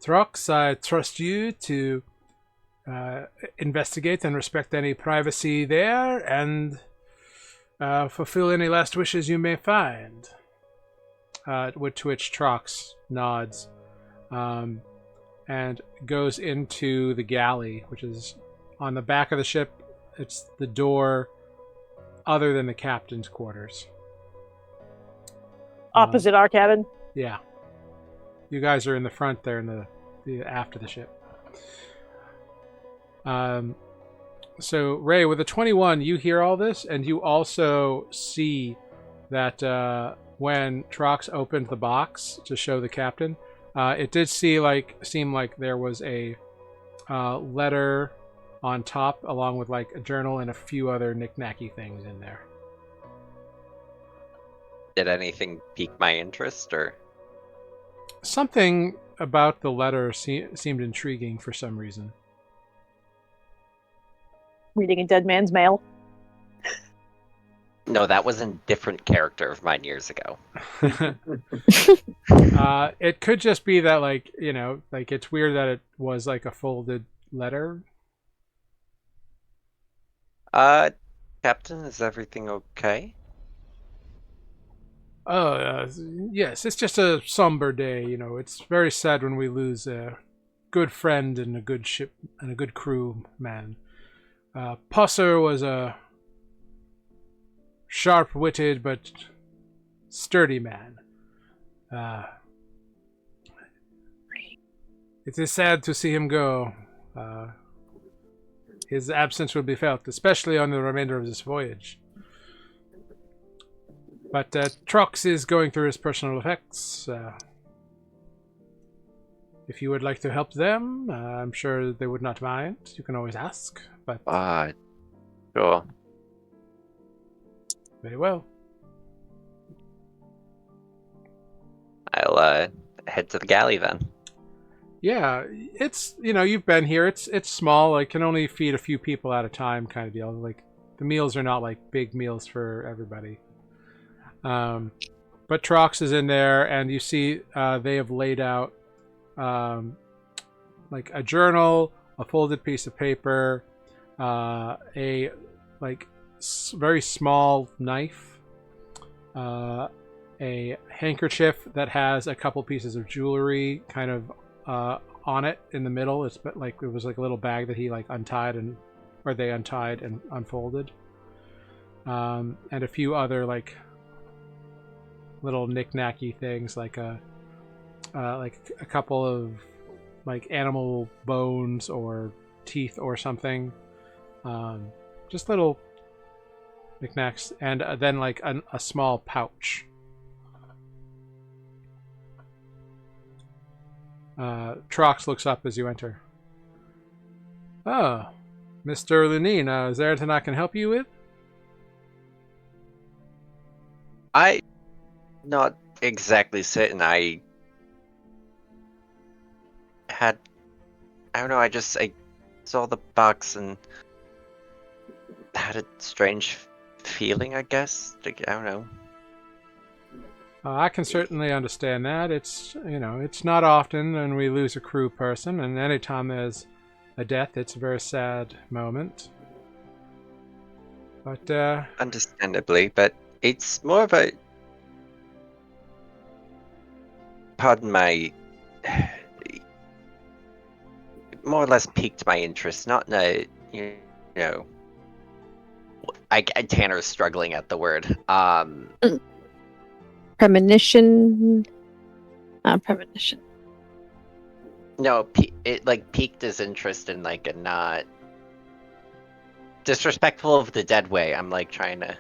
Trox, I trust you to investigate and respect any privacy there and fulfill any last wishes you may find." To which Trox nods and goes into the galley, which is on the back of the ship. It's the door other than the captain's quarters. Opposite our cabin. Yeah. You guys are in the front there in the aft of the ship. So, Ray, with a 21, you hear all this, and you also see that when Trox opened the box to show the captain, it did seem like there was a letter on top, along with like a journal and a few other knick-knacky things in there. Did anything pique my interest, or? Something about the letter seemed intriguing for some reason. Reading a dead man's mail. No, that was a different character of mine years ago. It could just be that, like, you know, like it's weird that it was like a folded letter. Captain, is everything okay? Oh, yes, it's just a somber day, you know. It's very sad when we lose a good friend and a good ship and a good crew man. Pusser was a sharp-witted but sturdy man. It is sad to see him go. His absence will be felt, especially on the remainder of this voyage. But Trox is going through his personal effects. If you would like to help them, I'm sure they would not mind. You can always ask. But Sure. Very well. I'll head to the galley then. Yeah, it's you've been here. It's small. It can only feed a few people at a time, kind of deal. Like the meals are not like big meals for everybody. But Trox is in there, and you see they have laid out like a journal, a folded piece of paper, a like very small knife, a handkerchief that has a couple pieces of jewelry kind of on it in the middle. It's like it was like a little bag that he like untied or they untied and unfolded, and a few other like little knick-knacky things like a couple of like animal bones or teeth or something, just little knickknacks, and then like a small pouch. Trox looks up as you enter. Oh, Mr. Luneine, is there anything I can help you with? I not exactly certain. I don't know, I saw the box and had a strange feeling, I guess. Like, I don't know. I can certainly understand that. It's it's not often when we lose a crew person, and anytime there's a death, it's a very sad moment. But Understandably, but it's more of a, pardon my, more or less piqued my interest. Not in a, Tanner is struggling at the word. Premonition. Premonition. No, it like piqued his interest in like a not disrespectful of the dead way. I'm like trying to,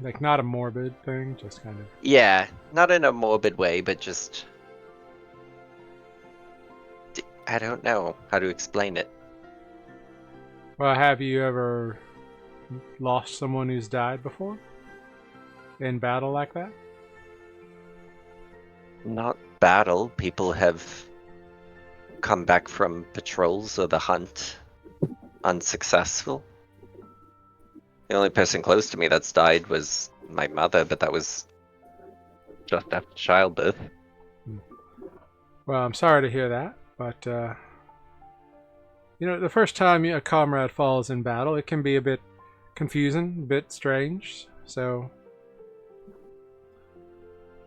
like, not a morbid thing, just kind of. yeah, not in a morbid way, but just, I don't know how to explain it. Well, have you ever lost someone who's died before? In battle like that? Not battle. People have come back from patrols or the hunt unsuccessful. The only person close to me that's died was my mother, but that was just after childbirth. Well, I'm sorry to hear that, but the first time a comrade falls in battle, it can be a bit confusing, a bit strange. So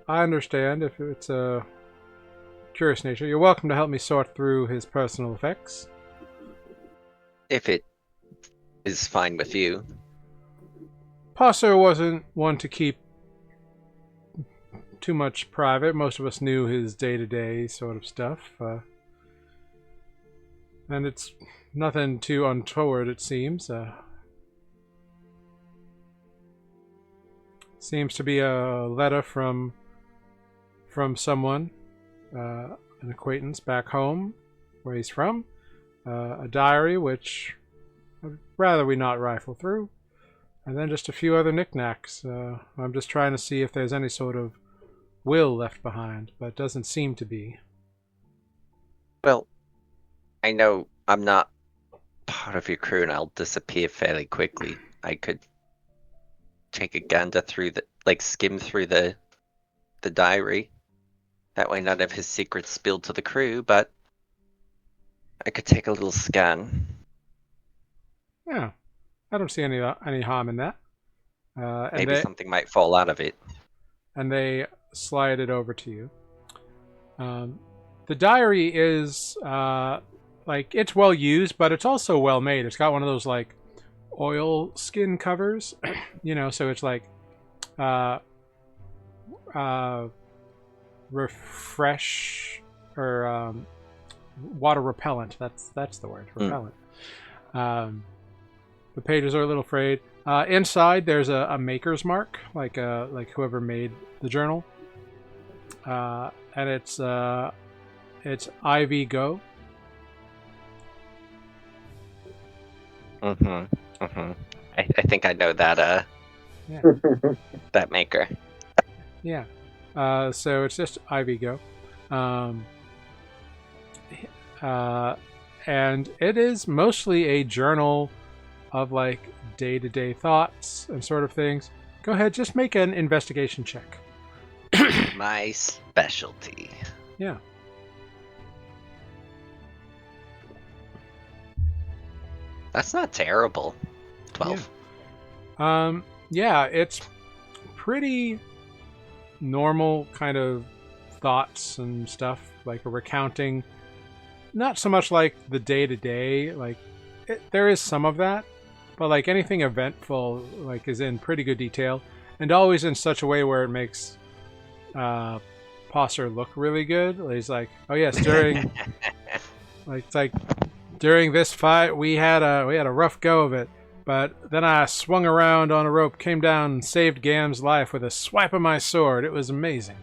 I understand if it's a curious nature. You're welcome to help me sort through his personal effects. If it is fine with you. Passer wasn't one to keep too much private. Most of us knew his day-to-day sort of stuff. And it's nothing too untoward, it seems. Seems to be a letter from someone, an acquaintance back home where he's from, a diary which I'd rather we not rifle through, and then just a few other knickknacks. I'm just trying to see if there's any sort of will left behind, but it doesn't seem to be. Well, I know I'm not part of your crew and I'll disappear fairly quickly. I could take a gander through skim through the diary. That way none of his secrets spilled to the crew, but I could take a little scan. Yeah, I don't see any harm in that. Maybe something might fall out of it. And they slide it over to you. The diary is it's well used, but it's also well made. It's got one of those like oil skin covers, so it's like refresh or water repellent. That's the word, repellent. The pages are a little frayed. Inside there's a maker's mark, like whoever made the journal, and it's Ivy Go. I think I know that Yeah. that maker. Yeah. So it's just Ivy Go. and it is mostly a journal of like day-to-day thoughts and sort of things. Go ahead, just make an investigation check. My specialty. Yeah. That's not terrible. 12. Yeah, it's pretty normal kind of thoughts and stuff, like a recounting. Not so much like the day-to-day, like there is some of that, but like anything eventful like is in pretty good detail, and always in such a way where it makes Posser look really good. He's like, oh yes, during during this fight we had a rough go of it, but then I swung around on a rope, came down and saved Gam's life with a swipe of my sword. It was amazing.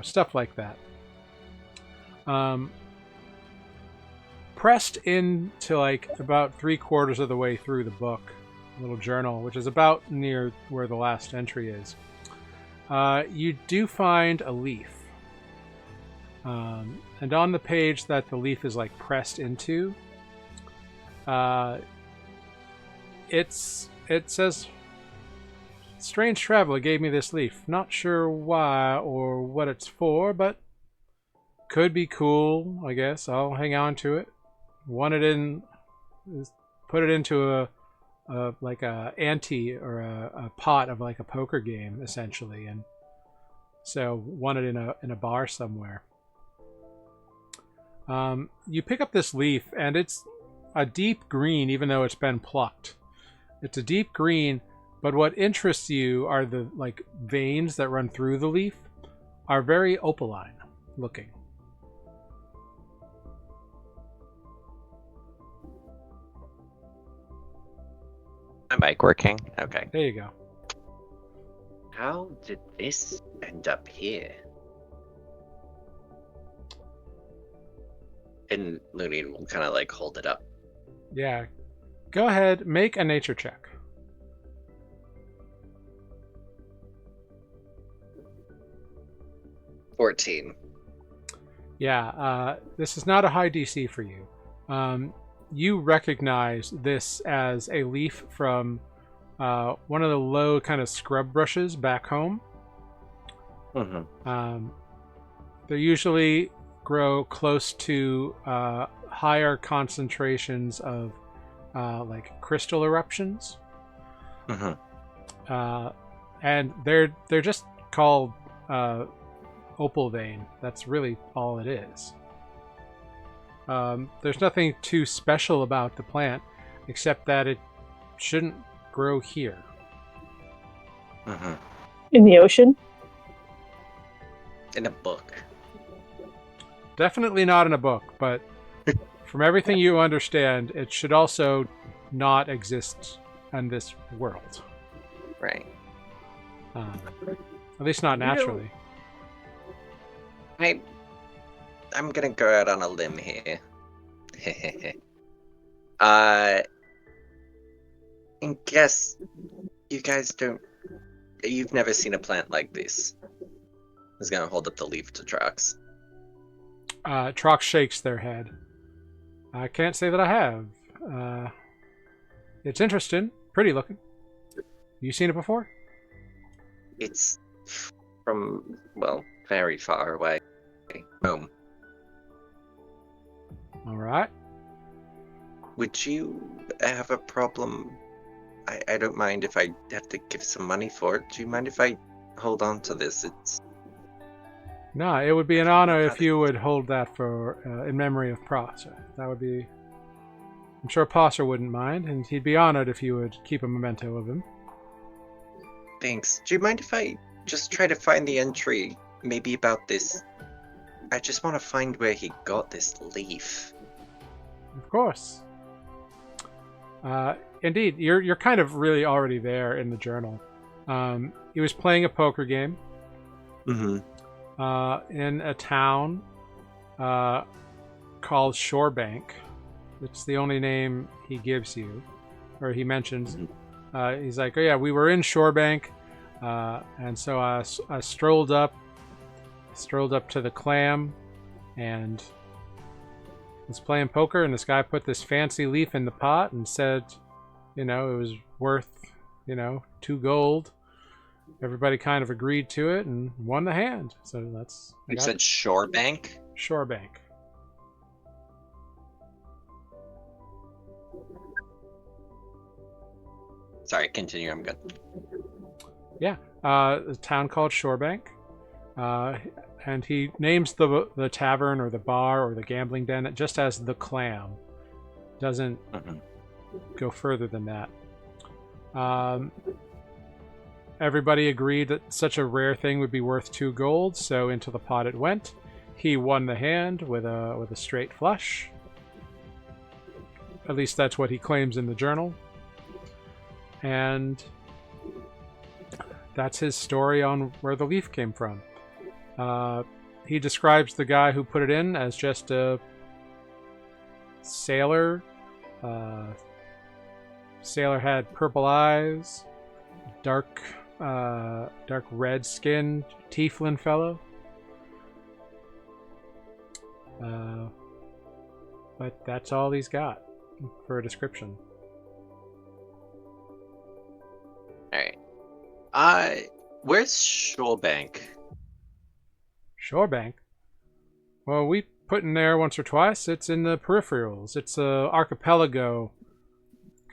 Stuff like that. Pressed into like about 3/4 of the way through the book, little journal, which is about near where the last entry is, you do find a leaf. And on the page that the leaf is like pressed into, it says, "Strange traveler gave me this leaf. Not sure why or what it's for, but could be cool, I guess. I'll hang on to it. Put it into a like a ante or a pot of like a poker game, essentially, and so want it in a bar somewhere." You pick up this leaf, and it's a deep green, even though it's been plucked. It's a deep green, but what interests you are the like veins that run through the leaf are very opaline looking. My mic working? Okay. There you go. How did this end up here? And Luneine will kind of like hold it up. Yeah. Go ahead, make a nature check. 14. Yeah, this is not a high DC for you. You recognize this as a leaf from one of the low kind of scrub brushes back home. Mm-hmm. They usually grow close to higher concentrations of like crystal eruptions. Mm-hmm. And they're just called opal vein. That's really all it is. There's nothing too special about the plant, except that it shouldn't grow here. Mm-hmm. In the ocean? In a book. Definitely not in a book, but from everything you understand, it should also not exist in this world. Right. At least not naturally. I'm gonna go out on a limb here. And guess you guys you've never seen a plant like this. He's gonna hold up the leaf to Trox. Trox shakes their head. I can't say that I have. It's interesting, pretty looking. You seen it before? It's from, well, very far away. Boom. All right. Would you have a problem? I don't mind if I have to give some money for it. Do you mind if I hold on to this? No, it would be an honor if you would hold that for in memory of Prosser. That would be... I'm sure Prosser wouldn't mind, and he'd be honored if you would keep a memento of him. Thanks. Do you mind if I just try to find the entry, maybe about this? I just want to find where he got this leaf. Of course. Indeed, you're kind of really already there in the journal. He was playing a poker game. Mm-hmm. In a town called Shorebank. It's the only name he gives you, or he mentions. He's like, oh yeah, we were in Shorebank, and so I strolled up to the clam, and was playing poker, and this guy put this fancy leaf in the pot and said, it was worth, 2 gold. Everybody kind of agreed to it and won the hand. So that's... You said Shore Bank? Shore Bank. Sorry, continue. I'm good. Yeah, a town called Shorebank, and he names the tavern or the bar or the gambling den just as the Clam. Doesn't go further than that. Everybody agreed that such a rare thing would be worth 2 gold, so into the pot it went. He won the hand with a straight flush. At least that's what he claims in the journal. And that's his story on where the leaf came from. He describes the guy who put it in as just a sailor. Sailor had purple eyes, dark red skinned tieflin fellow. But that's all he's got for a description. Alright. Where's Shorebank? Shorebank? Well, we put in there once or twice. It's in the peripherals. It's a archipelago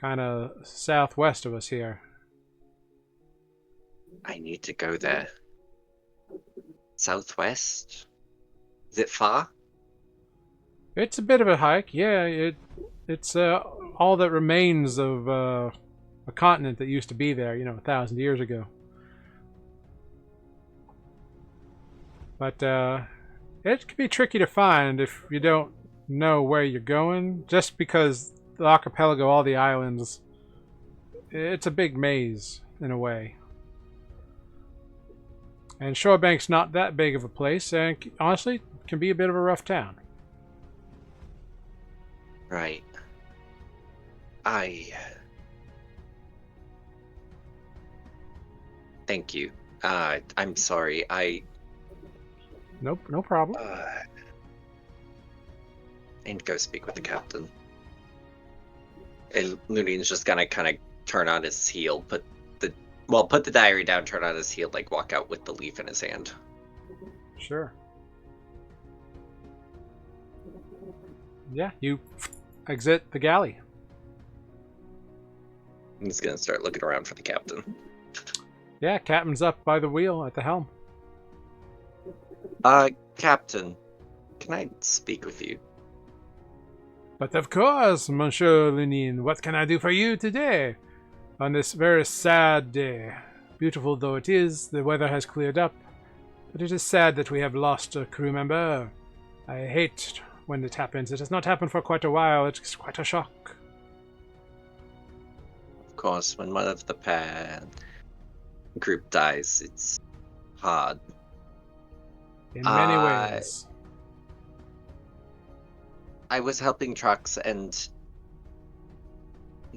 kind of southwest of us here. I need to go there. Southwest? Is it far? It's a bit of a hike, yeah. It's all that remains of a continent that used to be there, 1,000 years ago. But it can be tricky to find if you don't know where you're going. Just because the archipelago, all the islands, it's a big maze in a way. And Shorebank's not that big of a place, and honestly, can be a bit of a rough town. Right. Thank you. I'm sorry. Nope, no problem. I need to go speak with the captain. And Luneine's just gonna kind of turn on his heel, put the diary down, turn on his heel, walk out with the leaf in his hand. Sure. Yeah, you exit the galley. He's gonna start looking around for the captain. Yeah, captain's up by the wheel at the helm. Captain, can I speak with you? But of course, Monsieur Luneine. What can I do for you today? On this very sad day. Beautiful though it is, the weather has cleared up. But it is sad that we have lost a crew member. I hate when it happens. It has not happened for quite a while. It's quite a shock. Of course, when one of the group dies, it's hard. In many ways. I was helping trucks, and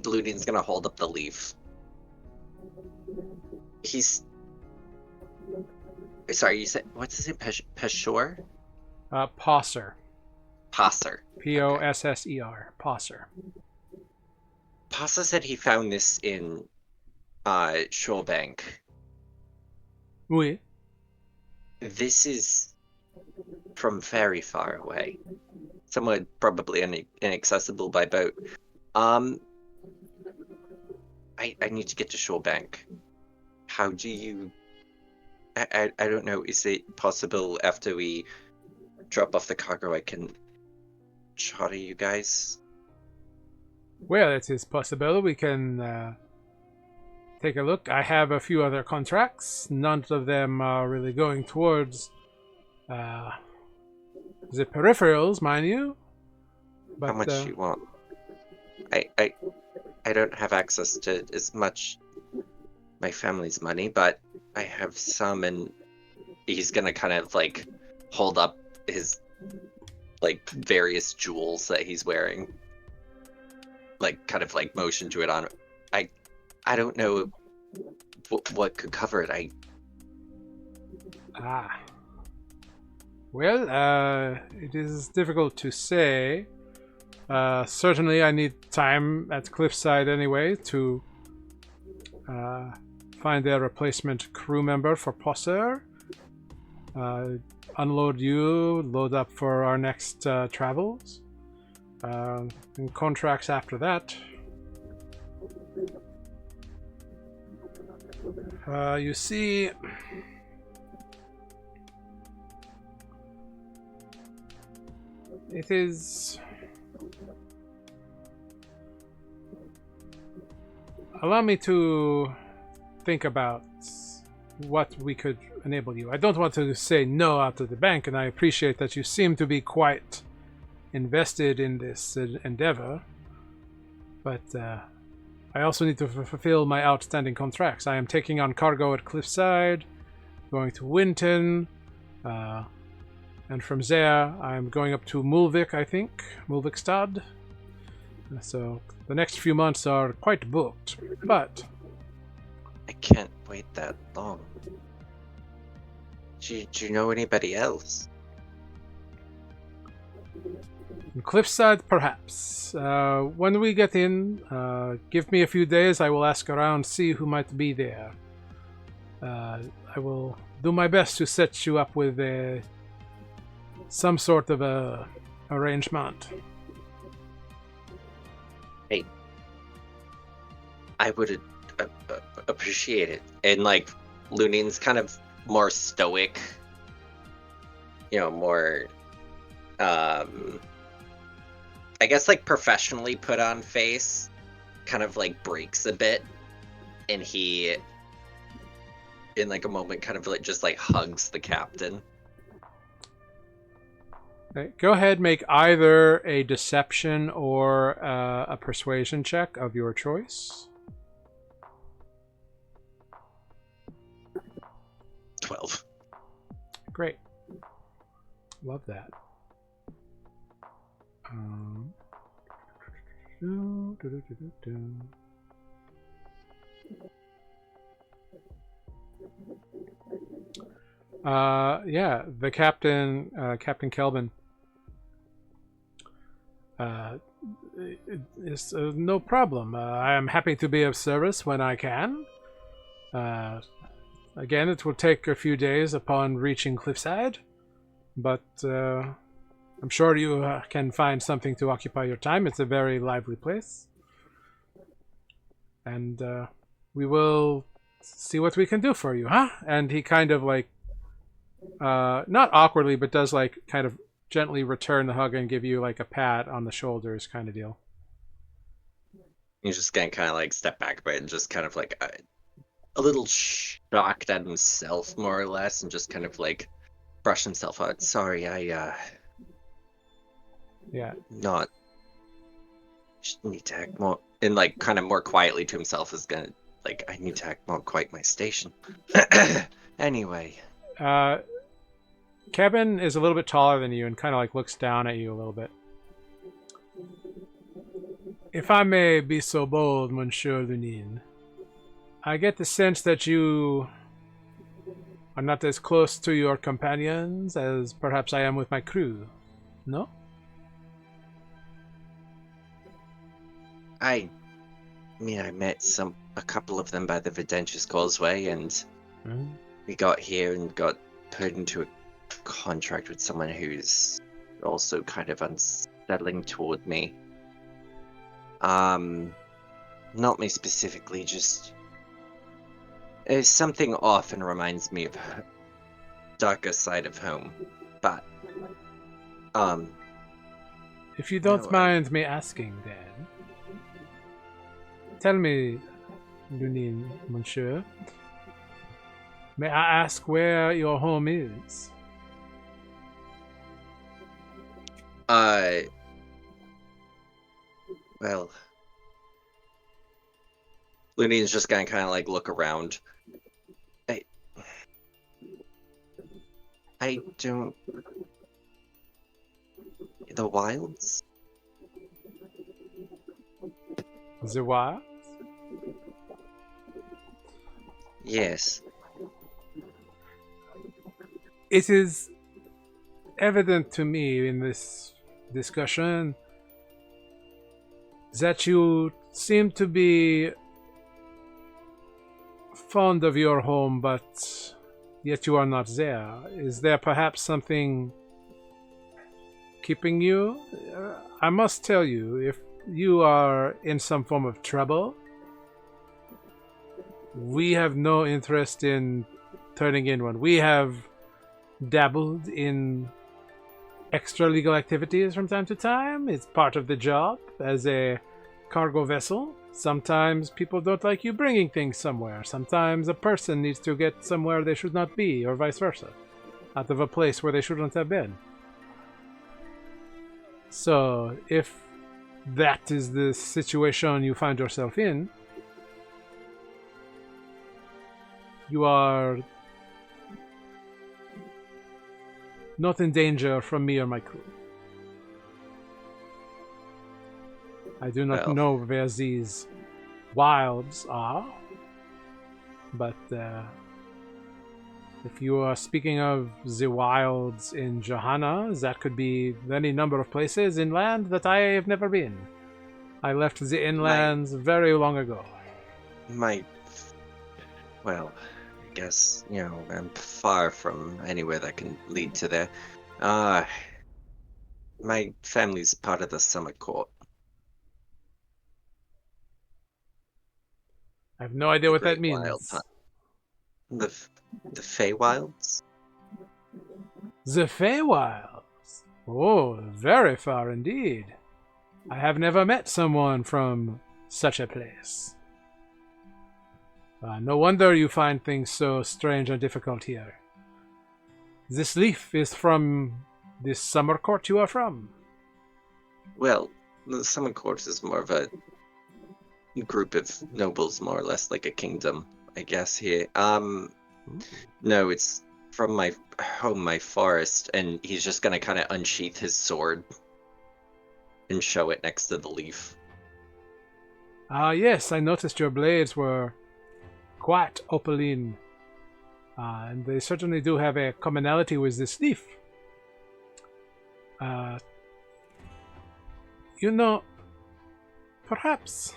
Luneine's gonna hold up the leaf. Sorry, you said, what's his name? Peshore? Posser. Posser. Posser. Posser. Posser said he found this in Shorebank. Oui. This is from very far away. Somewhat probably inaccessible by boat. I need to get to Shorebank. How do you... I don't know, is it possible after we drop off the cargo I can charter you guys? Well, it is possible. We can take a look. I have a few other contracts. None of them are really going towards the peripherals, mind you. But, how much do you want? I don't have access to as much my family's money, but I have some, and he's gonna kind of hold up his various jewels that he's wearing, motion to it on. I don't know what could cover it. Well, it is difficult to say. Certainly, I need time at Cliffside anyway to find a replacement crew member for Posser. Unload you, load up for our next travels. And contracts after that. You see, it is... Allow me to think about what we could enable you. I don't want to say no out of the bank, and I appreciate that you seem to be quite invested in this endeavor, but I also need to fulfill my outstanding contracts. I am taking on cargo at Cliffside, going to Winton, and from there I'm going up to Mulvik, I think, Mulvikstad. So the next few months are quite booked, but I can't wait that long. Do you know anybody else? in Cliffside, perhaps. When we get in, give me a few days. I will ask around, see who might be there. I will do my best to set you up with some sort of a arrangement. Hey, I would appreciate it. And like, Luneine's kind of more stoic, more, I guess like professionally put on face, kind of like breaks a bit, and he, in like a moment, kind of like just like hugs the captain. Okay, go ahead, make either a deception or a persuasion check of your choice. 12. Great. Love that. Yeah, the captain, Captain Kelvin, is no problem. I am happy to be of service when I can. Again, it will take a few days upon reaching Cliffside, but I'm sure you can find something to occupy your time. It's a very lively place. And we will see what we can do for you, huh? And he kind of like, not awkwardly, but does like kind of gently return the hug and give you like a pat on the shoulders kind of deal. He's just gonna kind of like step back a bit and just kind of like a little shocked at himself, more or less, and just kind of like brush himself out. Sorry, Yeah. Not need to act more, and like kind of more quietly to himself is gonna like, I need to act more quite my station. Anyway. Kevin is a little bit taller than you and kind of like looks down at you a little bit. If I may be so bold, Monsieur Luneine, I get the sense that you are not as close to your companions as perhaps I am with my crew. No? I met a couple of them by the Videntious Causeway, and we got here and got put into a contract with someone who's also kind of unsettling toward me. Not me specifically, just something often reminds me of darker side of home, but if you don't mind me asking, then tell me, Luneine, Monsieur, may I ask where your home is? Well, Luneine's just gonna kind of like look around. I don't... The wilds? The what? Yes. It is evident to me in this discussion that you seem to be fond of your home, but yet you are not there. Is there perhaps something keeping you? I must tell you, if you are in some form of trouble, we have no interest in turning in one. We have dabbled in extra legal activities from time to time. It's part of the job as a cargo vessel. Sometimes people don't like you bringing things somewhere. Sometimes a person needs to get somewhere they should not be, or vice versa, out of a place where they shouldn't have been. So, if that is the situation you find yourself in, you are not in danger from me or my crew. I do not know where these wilds are, but if you are speaking of the wilds in Johanna, that could be any number of places inland that I have never been. I left the inlands very long ago. Well, I guess, I'm far from anywhere that can lead to there. My family's part of the summer court. I have no idea what that Great Wild means. Hunt. The Feywilds? The Feywilds? Oh, very far indeed. I have never met someone from such a place. No wonder you find things so strange and difficult here. This leaf is from this summer court you are from? Well, the summer court is more of a group of nobles, more or less like a kingdom, I guess, here. No, it's from my home, my forest, and he's just gonna kind of unsheath his sword and show it next to the leaf. Yes, I noticed your blades were quite opaline, and they certainly do have a commonality with this leaf. Perhaps.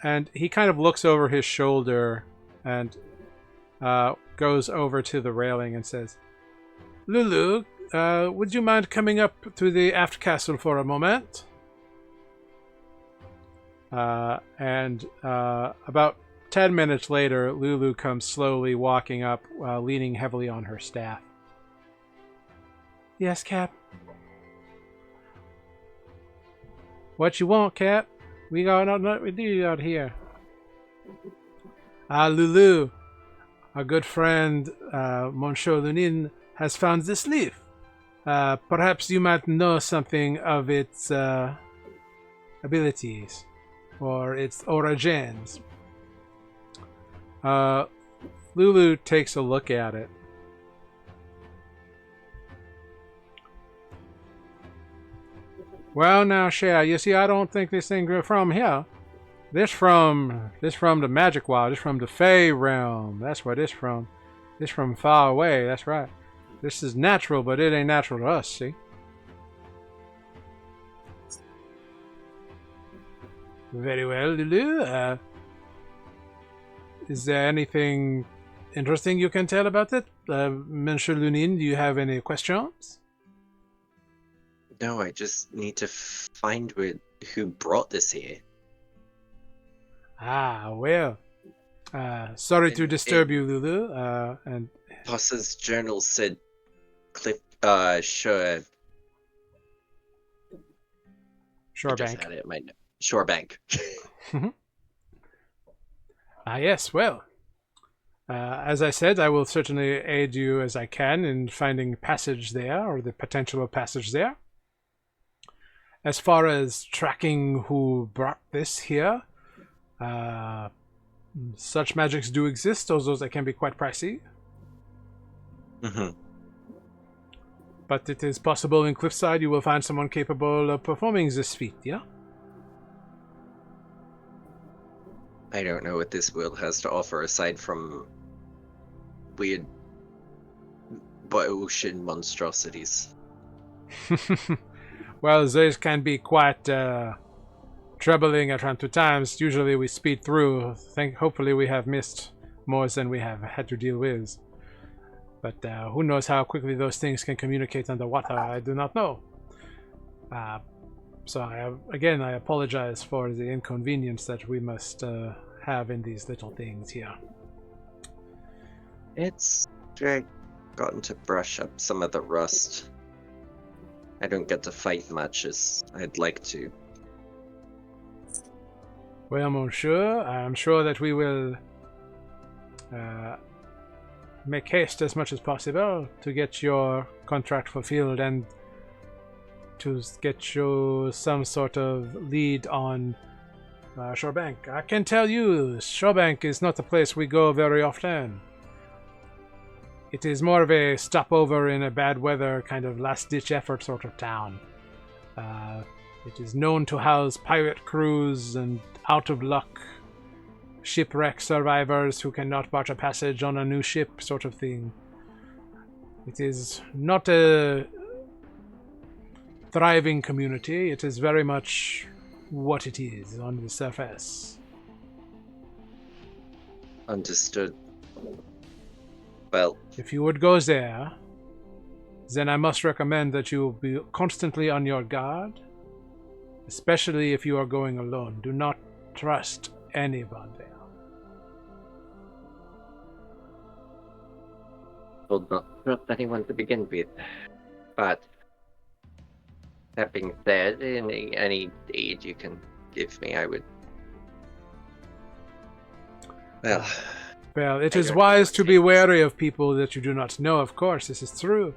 And he kind of looks over his shoulder and goes over to the railing and says, Lulu, would you mind coming up to the aft castle for a moment? And about 10 minutes later, Lulu comes slowly walking up, leaning heavily on her staff. Yes, Cap? What you want, Cap? We got nothing to do out here. Lulu, our good friend, Monsieur Luneine, has found this leaf. Perhaps you might know something of its abilities or its origins. Lulu takes a look at it. Well, now, Cher, you see, I don't think this thing grew from here. This from the magic wild. This from the Fey realm. That's where this from. This from far away. That's right. This is natural, but it ain't natural to us. See. Very well, Lulu. Is there anything interesting you can tell about it, Monsieur Luneine? Do you have any questions? No, I just need to find who brought this here. Well. Sorry to disturb you, Lulu. And Boss's journal said Shorebank. Shorebank. Yes, well. As I said, I will certainly aid you as I can in finding passage there, or the potential of passage there. As far as tracking who brought this here, such magics do exist, although they can be quite pricey. Mm-hmm. But it is possible in Cliffside you will find someone capable of performing this feat, yeah? I don't know what this world has to offer aside from weird ocean monstrosities. Well, these can be quite troubling at time to times. Usually we speed through. Hopefully we have missed more than we have had to deal with. But who knows how quickly those things can communicate underwater? I do not know. So I apologize for the inconvenience that we must have in these little things here. It's gotten to brush up some of the rust. I don't get to fight much as I'd like to. Well, monsieur, I am sure that we will make haste as much as possible to get your contract fulfilled and to get you some sort of lead on Shorebank. I can tell you, Shorebank is not a place we go very often. It is more of a stopover in a bad weather, kind of last-ditch effort sort of town. It is known to house pirate crews and out-of-luck shipwreck survivors who cannot barter passage on a new ship sort of thing. It is not a thriving community. It is very much what it is on the surface. Understood. Well, if you would go there, then I must recommend that you be constantly on your guard, especially if you are going alone. Do not trust anyone there. will not trust anyone to begin with. But that being said, any aid you can give me, I would. Well, it is wise to be wary of people that you do not know, of course, this is true.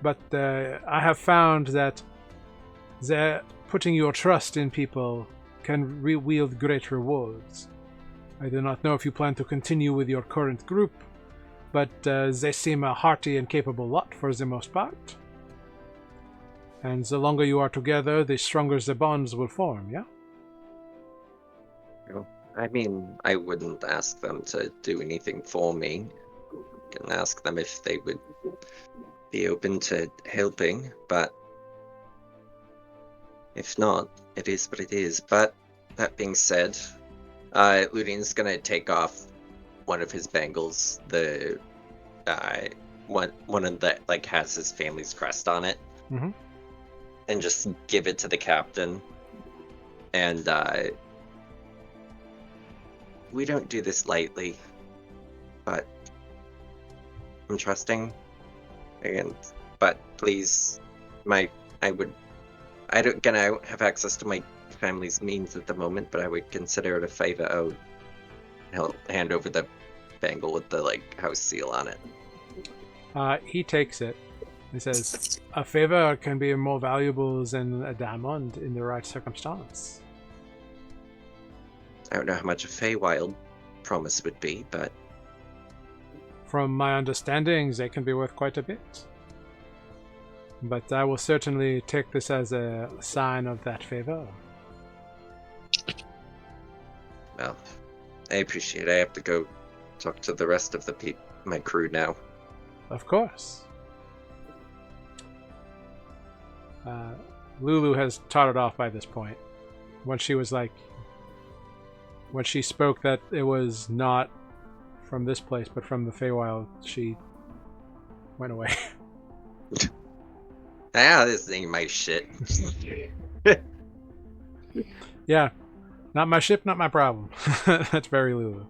But I have found that putting your trust in people can wield great rewards. I do not know if you plan to continue with your current group, but they seem a hearty and capable lot for the most part. And the longer you are together, the stronger the bonds will form, yeah? I mean, I wouldn't ask them to do anything for me. I can ask them if they would be open to helping, but if not, it is what it is. But that being said, Ludin's gonna take off one of his bangles, the one that like has his family's crest on it, and just give it to the captain. And we don't do this lightly, but I'm trusting. And but please, I don't have access to my family's means at the moment, but I would consider it a favor owed. He'll hand over the bangle with the house seal on it. He takes it. He says, "A favor can be more valuable than a diamond in the right circumstance." I don't know how much a Feywild promise would be, but from my understanding, they can be worth quite a bit. But I will certainly take this as a sign of that favor. Well, I appreciate it. I have to go talk to the rest of my crew now. Of course. Lulu has tottered off by this point. When she spoke that it was not from this place, but from the Feywild, she went away. This ain't my shit. Yeah, not my ship, not my problem. That's very Lulu.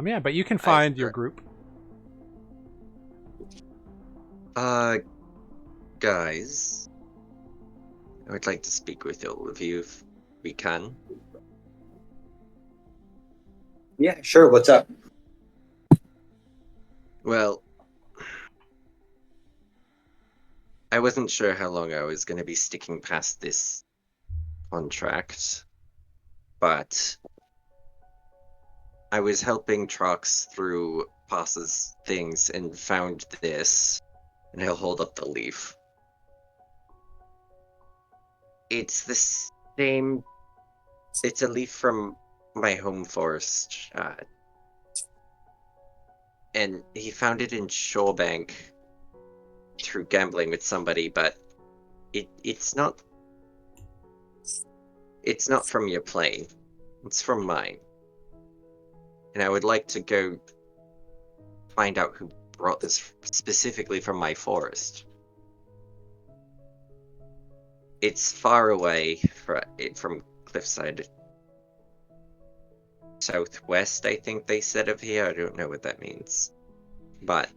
Yeah, but you can find your group. Guys, I would like to speak with all of you if we can. Yeah, sure. What's up? Well, I wasn't sure how long I was going to be sticking past this contract, but I was helping Trox through Passa's things and found this, and he'll hold up the leaf. It's the same. It's a leaf from my home forest, and he found it in Shorebank through gambling with somebody, but It's not from your plane. It's from mine. And I would like to go find out who brought this specifically from my forest. It's far away from Cliffside. Southwest, I think they said of here. I don't know what that means. But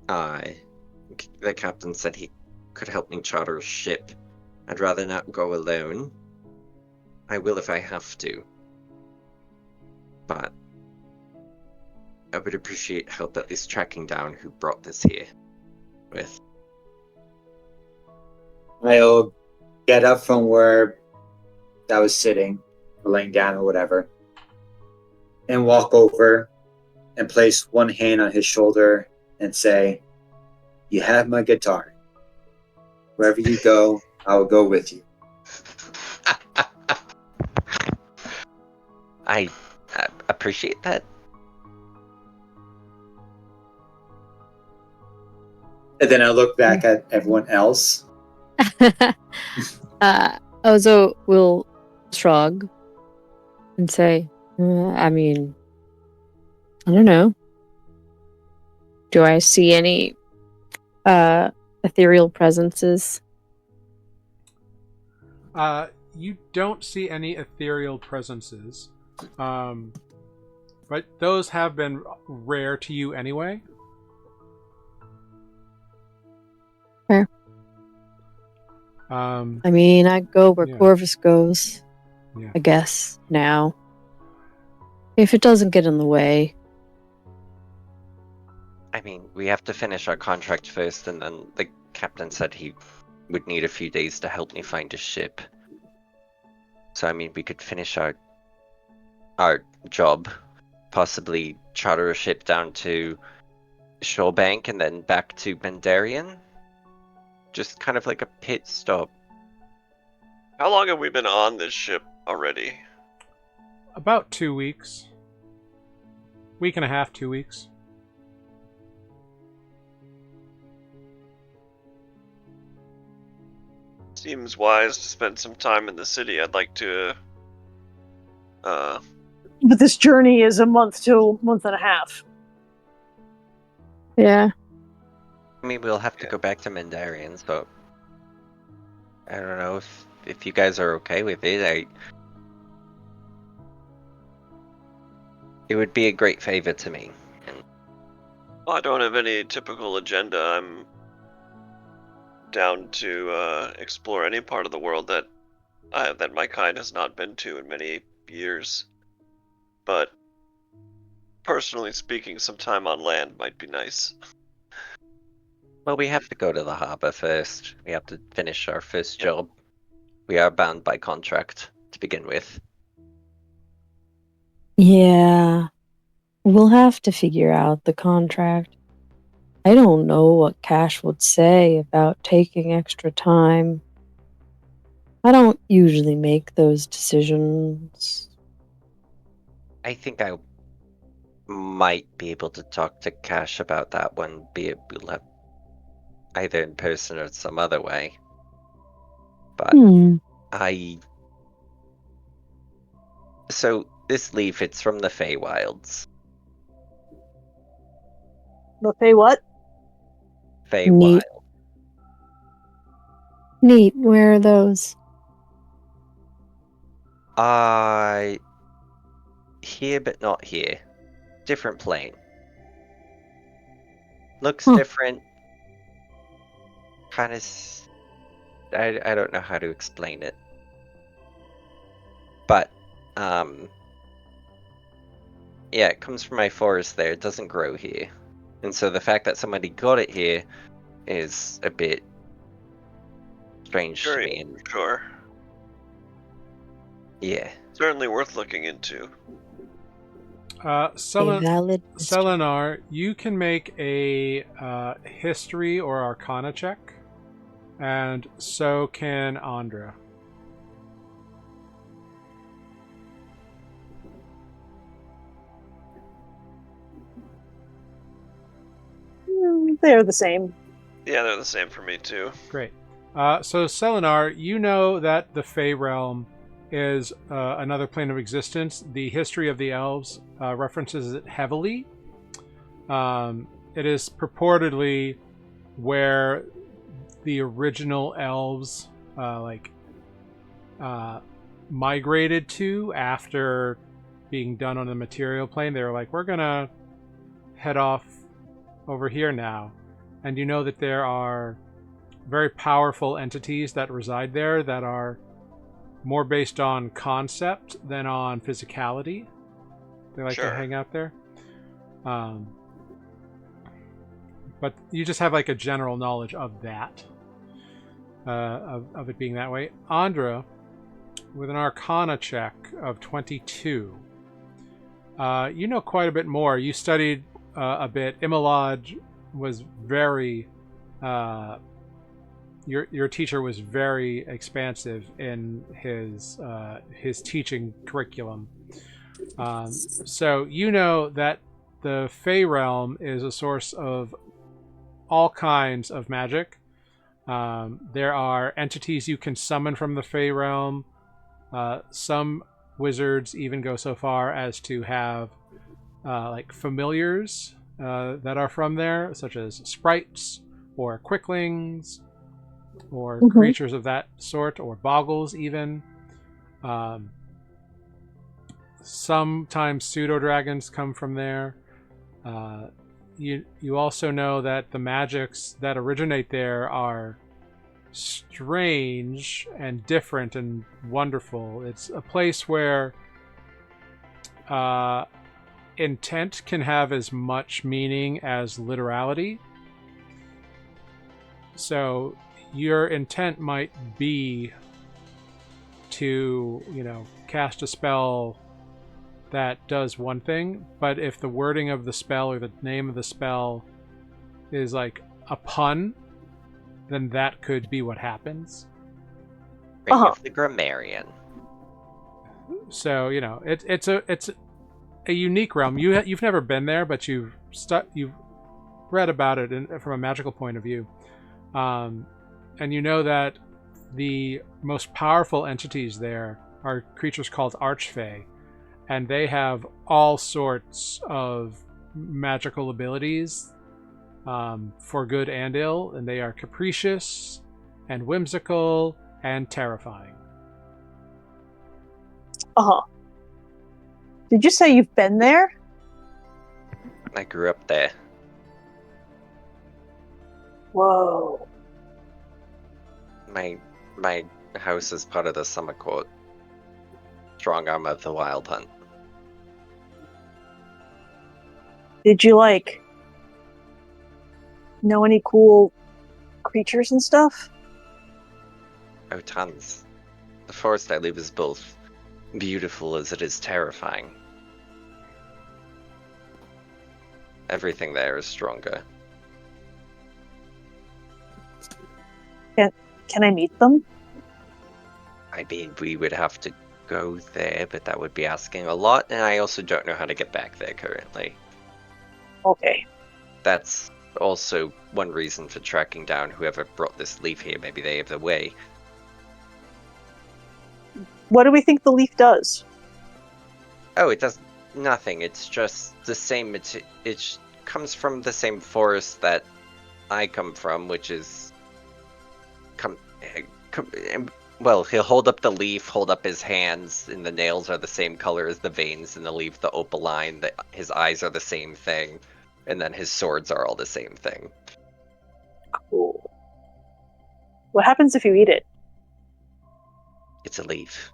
the captain said he could help me charter a ship. I'd rather not go alone. I will if I have to. But I would appreciate help at least tracking down who brought this here with. I'll get up from where I was sitting, or laying down or whatever, and walk over and place one hand on his shoulder and say, "You have my guitar. Wherever you go, I will go with you." I appreciate that. And then I look back at everyone else. Ozo will shrug and say, I mean, I don't know. Do I see any ethereal presences? You don't see any ethereal presences. But those have been rare to you anyway. Fair. I mean, I go where Corvus goes, I guess, now. If it doesn't get in the way. I mean, we have to finish our contract first, and then the captain said he would need a few days to help me find a ship. So, I mean, we could finish our job, possibly charter a ship down to Shorebank and then back to Bendarian. Just kind of like a pit stop. How long have we been on this ship already? About 2 weeks. Week and a half, 2 weeks. Seems wise to spend some time in the city. I'd like to But this journey is a month to a month and a half. Yeah. I mean, we'll have to go back to Mendarians, but I don't know if you guys are okay with it. It would be a great favor to me. Well, I don't have any typical agenda. I'm down to explore any part of the world that my kind has not been to in many years. But personally speaking, some time on land might be nice. Well, we have to go to the harbor first. We have to finish our first job. We are bound by contract to begin with. Yeah. We'll have to figure out the contract. I don't know what Cash would say about taking extra time. I don't usually make those decisions. I think I might be able to talk to Cash about that one, we'll have either in person or some other way. But So this leaf, it's from the Feywilds. The Fey what? Feywild. Neat. Where are those? Here but not here. Different plane. Looks different. Kind of. I don't know how to explain it. But, yeah, it comes from my forest there. It doesn't grow here. And so the fact that somebody got it here is a bit strange to me. Sure. Yeah. Certainly worth looking into. Selenar, you can make a history or arcana check, and so can Andra. They're the same. Yeah, they're the same for me too. Great. So Selenar, you know that the Fey realm is another plane of existence. The history of the elves references it heavily. It is purportedly where the original elves migrated to after being done on the material plane. They were like, we're gonna head off over here now. And you know that there are very powerful entities that reside there that are more based on concept than on physicality. They like to hang out there. But you just have like a general knowledge of that, of it being that way. Andra, with an Arcana check of 22, you know quite a bit more. You studied a bit. Imalaj was very... Your teacher was very expansive in his teaching curriculum. So you know that the Fey realm is a source of all kinds of magic. There are entities you can summon from the Fey realm. Some wizards even go so far as to have like familiars that are from there, such as sprites or quicklings or creatures of that sort, or boggles even. Sometimes pseudo-dragons come from there. You also know that the magics that originate there are strange and different and wonderful. It's a place where intent can have as much meaning as literality. So your intent might be to, cast a spell that does one thing, but if the wording of the spell or the name of the spell is like a pun, then that could be what happens. Ring of the Grammarian. So it's a unique realm. You've never been there, but you've read about it from a magical point of view, and you know that the most powerful entities there are creatures called Archfey. And they have all sorts of magical abilities for good and ill, and they are capricious and whimsical and terrifying. Did you say you've been there? I grew up there. Whoa. My house is part of the summer court. Strong arm of the Wild Hunt. Did you know any cool creatures and stuff? Oh, tons. The forest I live is both beautiful as it is terrifying. Everything there is stronger. Can I meet them? I mean, we would have to go there, but that would be asking a lot, and I also don't know how to get back there currently. Okay. That's also one reason for tracking down whoever brought this leaf here. Maybe they have the way. What do we think the leaf does? Oh, it does nothing. It's just the same. It comes from the same forest that I come from, which is... Well, he'll hold up the leaf, hold up his hands, and the nails are the same color as the veins in the leaf, the opaline, his eyes are the same thing, and then his swords are all the same thing. Cool. What happens if you eat it? It's a leaf.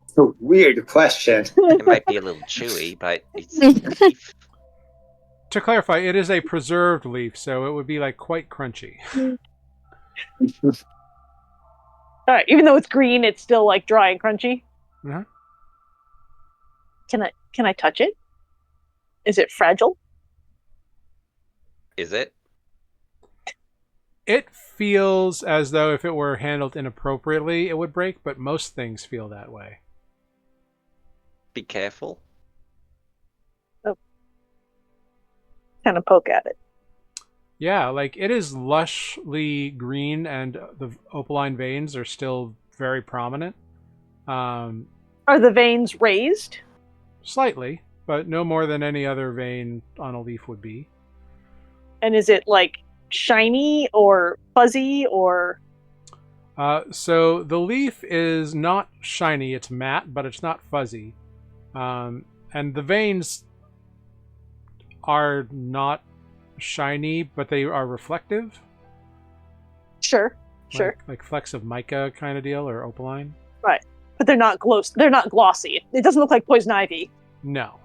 It's a weird question. It might be a little chewy, but it's a leaf. To clarify, it is a preserved leaf, so it would be quite crunchy. Alright, even though it's green, it's still dry and crunchy. Uh-huh. Can I touch it? Is it fragile? Is it? It feels as though if it were handled inappropriately, it would break, but most things feel that way. Be careful. Kind of poke at it. Yeah, like it is lushly green, and the opaline veins are still very prominent. Um, Are the veins raised? Slightly, but no more than any other vein on a leaf would be. And is it like shiny or fuzzy or? So the leaf is not shiny; it's matte, but it's not fuzzy. And the veins are not shiny, but they are reflective. Sure. Like flecks of mica kind of deal, or opaline. Right. But they're not They're not glossy. It doesn't look like poison ivy. No.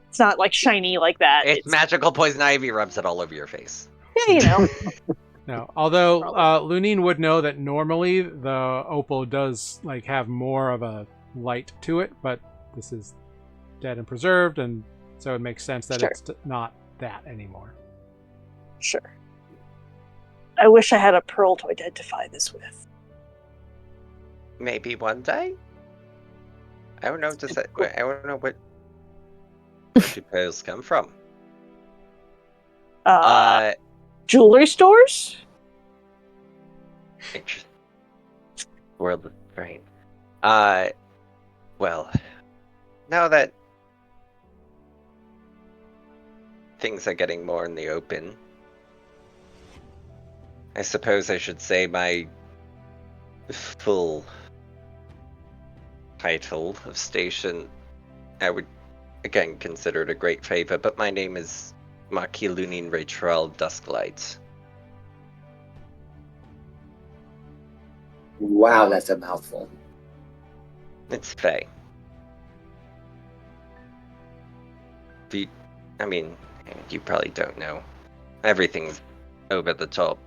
It's not like shiny like that. It's magical poison ivy rubs it all over your face. Yeah, you know. No. Although Probably. Luneine would know that normally the opal does like have more of a light to it, but this is dead and preserved, and so it makes sense that Sure. it's not that anymore. Sure. I wish I had a pearl to identify this with. Maybe one day? I don't know. I don't know where do pearls come from? Jewelry stores? Interesting. World of brain. Well, now that things are getting more in the open, I suppose I should say my full title of station. I would again consider it a great favor, but my name is Marquis Luneine Rachel Dusklight. Wow, that's a mouthful. It's Faye. I mean, you probably don't know. Everything's over the top.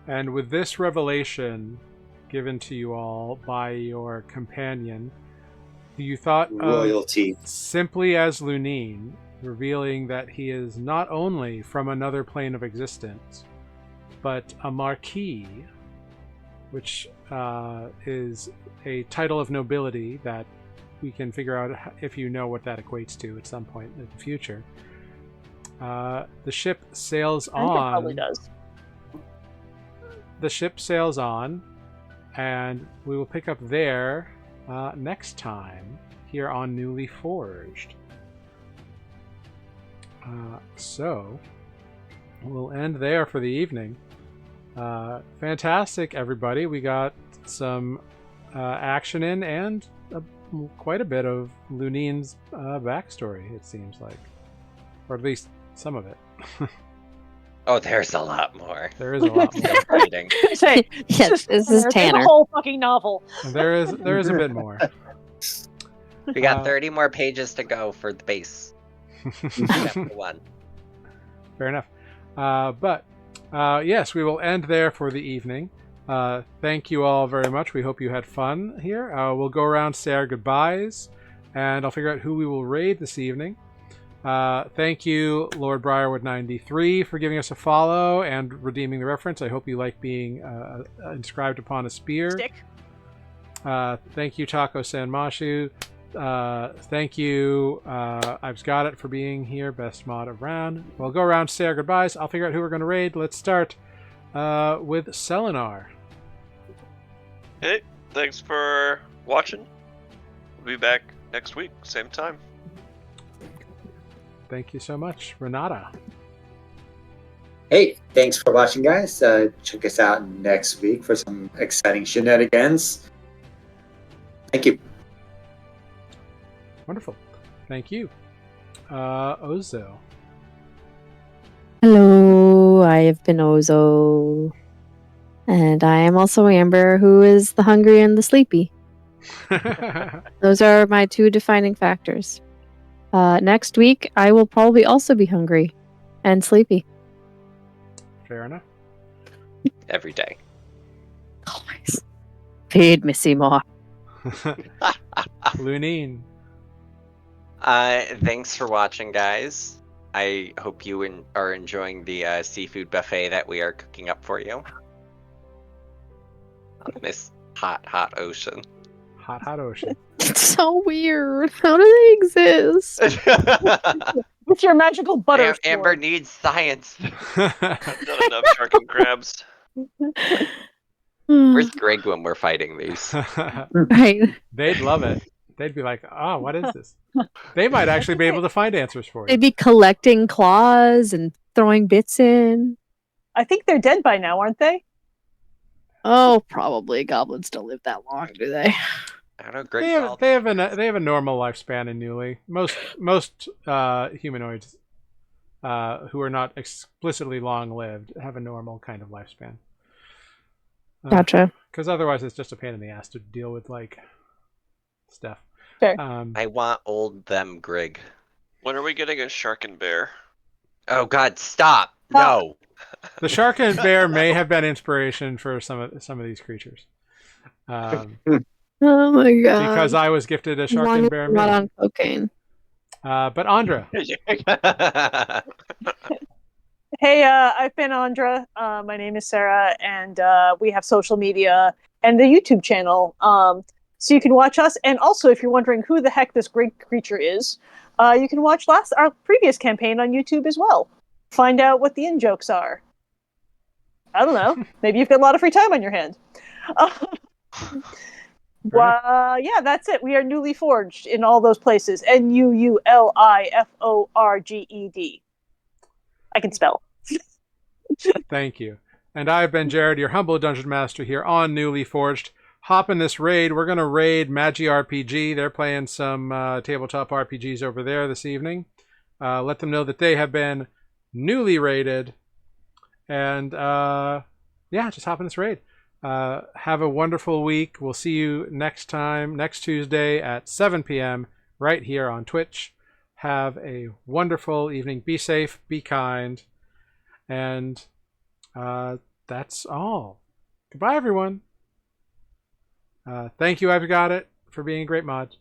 And with this revelation given to you all by your companion, you thought Royalty. of simply as Luneine, revealing that he is not only from another plane of existence, but a marquis, which is a title of nobility that we can figure out if you know what that equates to at some point in the future. The ship sails I think it on. probably does. The ship sails on, and we will pick up there next time here on Nuuli Forged. So we'll end there for the evening. Fantastic, everybody. We got some action in and quite a bit of Luneine's backstory, it seems like. Or at least some of it. Oh, there's a lot more. There is a lot more. Writing. Say, Yes, this is there's Tanner. a whole fucking novel. There is a bit more. We got 30 more pages to go for the base. Chapter 1. Fair enough. But yes, we will end there for the evening. Thank you all very much. We hope you had fun here. We'll go around, say our goodbyes, and I'll figure out who we will raid this evening. Thank you, Lord Briarwood 93, for giving us a follow and redeeming the reference. I hope you like being inscribed upon a spear. Stick. Thank you, Taco Sanmashu. Thank you, I've got it, for being here. Best mod around. We'll go around, say our goodbyes. I'll figure out who we're going to raid. Let's start with Selenar. Hey, thanks for watching. We'll be back next week, same time. Thank you so much. Renata. Hey, thanks for watching, guys. Check us out next week for some exciting shenanigans. Thank you. Wonderful. Thank you. Ozo. Hello, I have been Ozo. And I am also Amber, who is the hungry and the sleepy. Those are my two defining factors. Next week, I will probably also be hungry and sleepy. Fair enough. Every day. Always. Feed me, Seymour. Luneine. Thanks for watching, guys. I hope you are enjoying the seafood buffet that we are cooking up for you on this hot, hot ocean. hot, hot ocean. It's so weird. How do they exist? With your magical butter Amber sword. needs science. Not enough shark and crabs. Where's Greg when we're fighting these? Right. They'd love it. They'd be like, "Oh, what is this?" They might actually be able to find answers for you. They'd be collecting claws and throwing bits in. I think they're dead by now, aren't they? Oh, probably. Goblins don't live that long, do they? I don't know. Greg They have a normal lifespan in Nuuli. Most humanoids who are not explicitly long lived have a normal kind of lifespan. Gotcha. Because otherwise, it's just a pain in the ass to deal with like stuff. Fair. I want old them, Greg. When are we getting a shark and bear? Oh God, stop! No. The shark and bear may have been inspiration for some of these creatures. Oh my god. Because I was gifted a As shark long and as bear I'm not mane. on cocaine. But Andra, Hey, I've been Andra. My name is Sarah, and we have social media and the YouTube channel. So you can watch us. And also, if you're wondering who the heck this great creature is, you can watch our previous campaign on YouTube as well. Find out what the in-jokes are. I don't know. Maybe you've got a lot of free time on your hand. Yeah, that's it. We are Nuuli Forged in all those places. NUULIFORGED. I can spell. thank you. And I've been Jared, your humble dungeon master here on Nuuli Forged. Hop in this raid. We're going to raid Magi RPG. They're playing some tabletop RPGs over there this evening. Let them know that they have been newly raided. And yeah, just hop in this raid. Have a wonderful week. We'll see you next Tuesday at 7 p.m. right here on Twitch. Have a wonderful evening. Be safe, be kind. And that's all. Goodbye, everyone. Thank you, I've Got It, for being a great mod.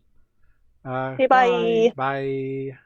Hey, bye. Bye.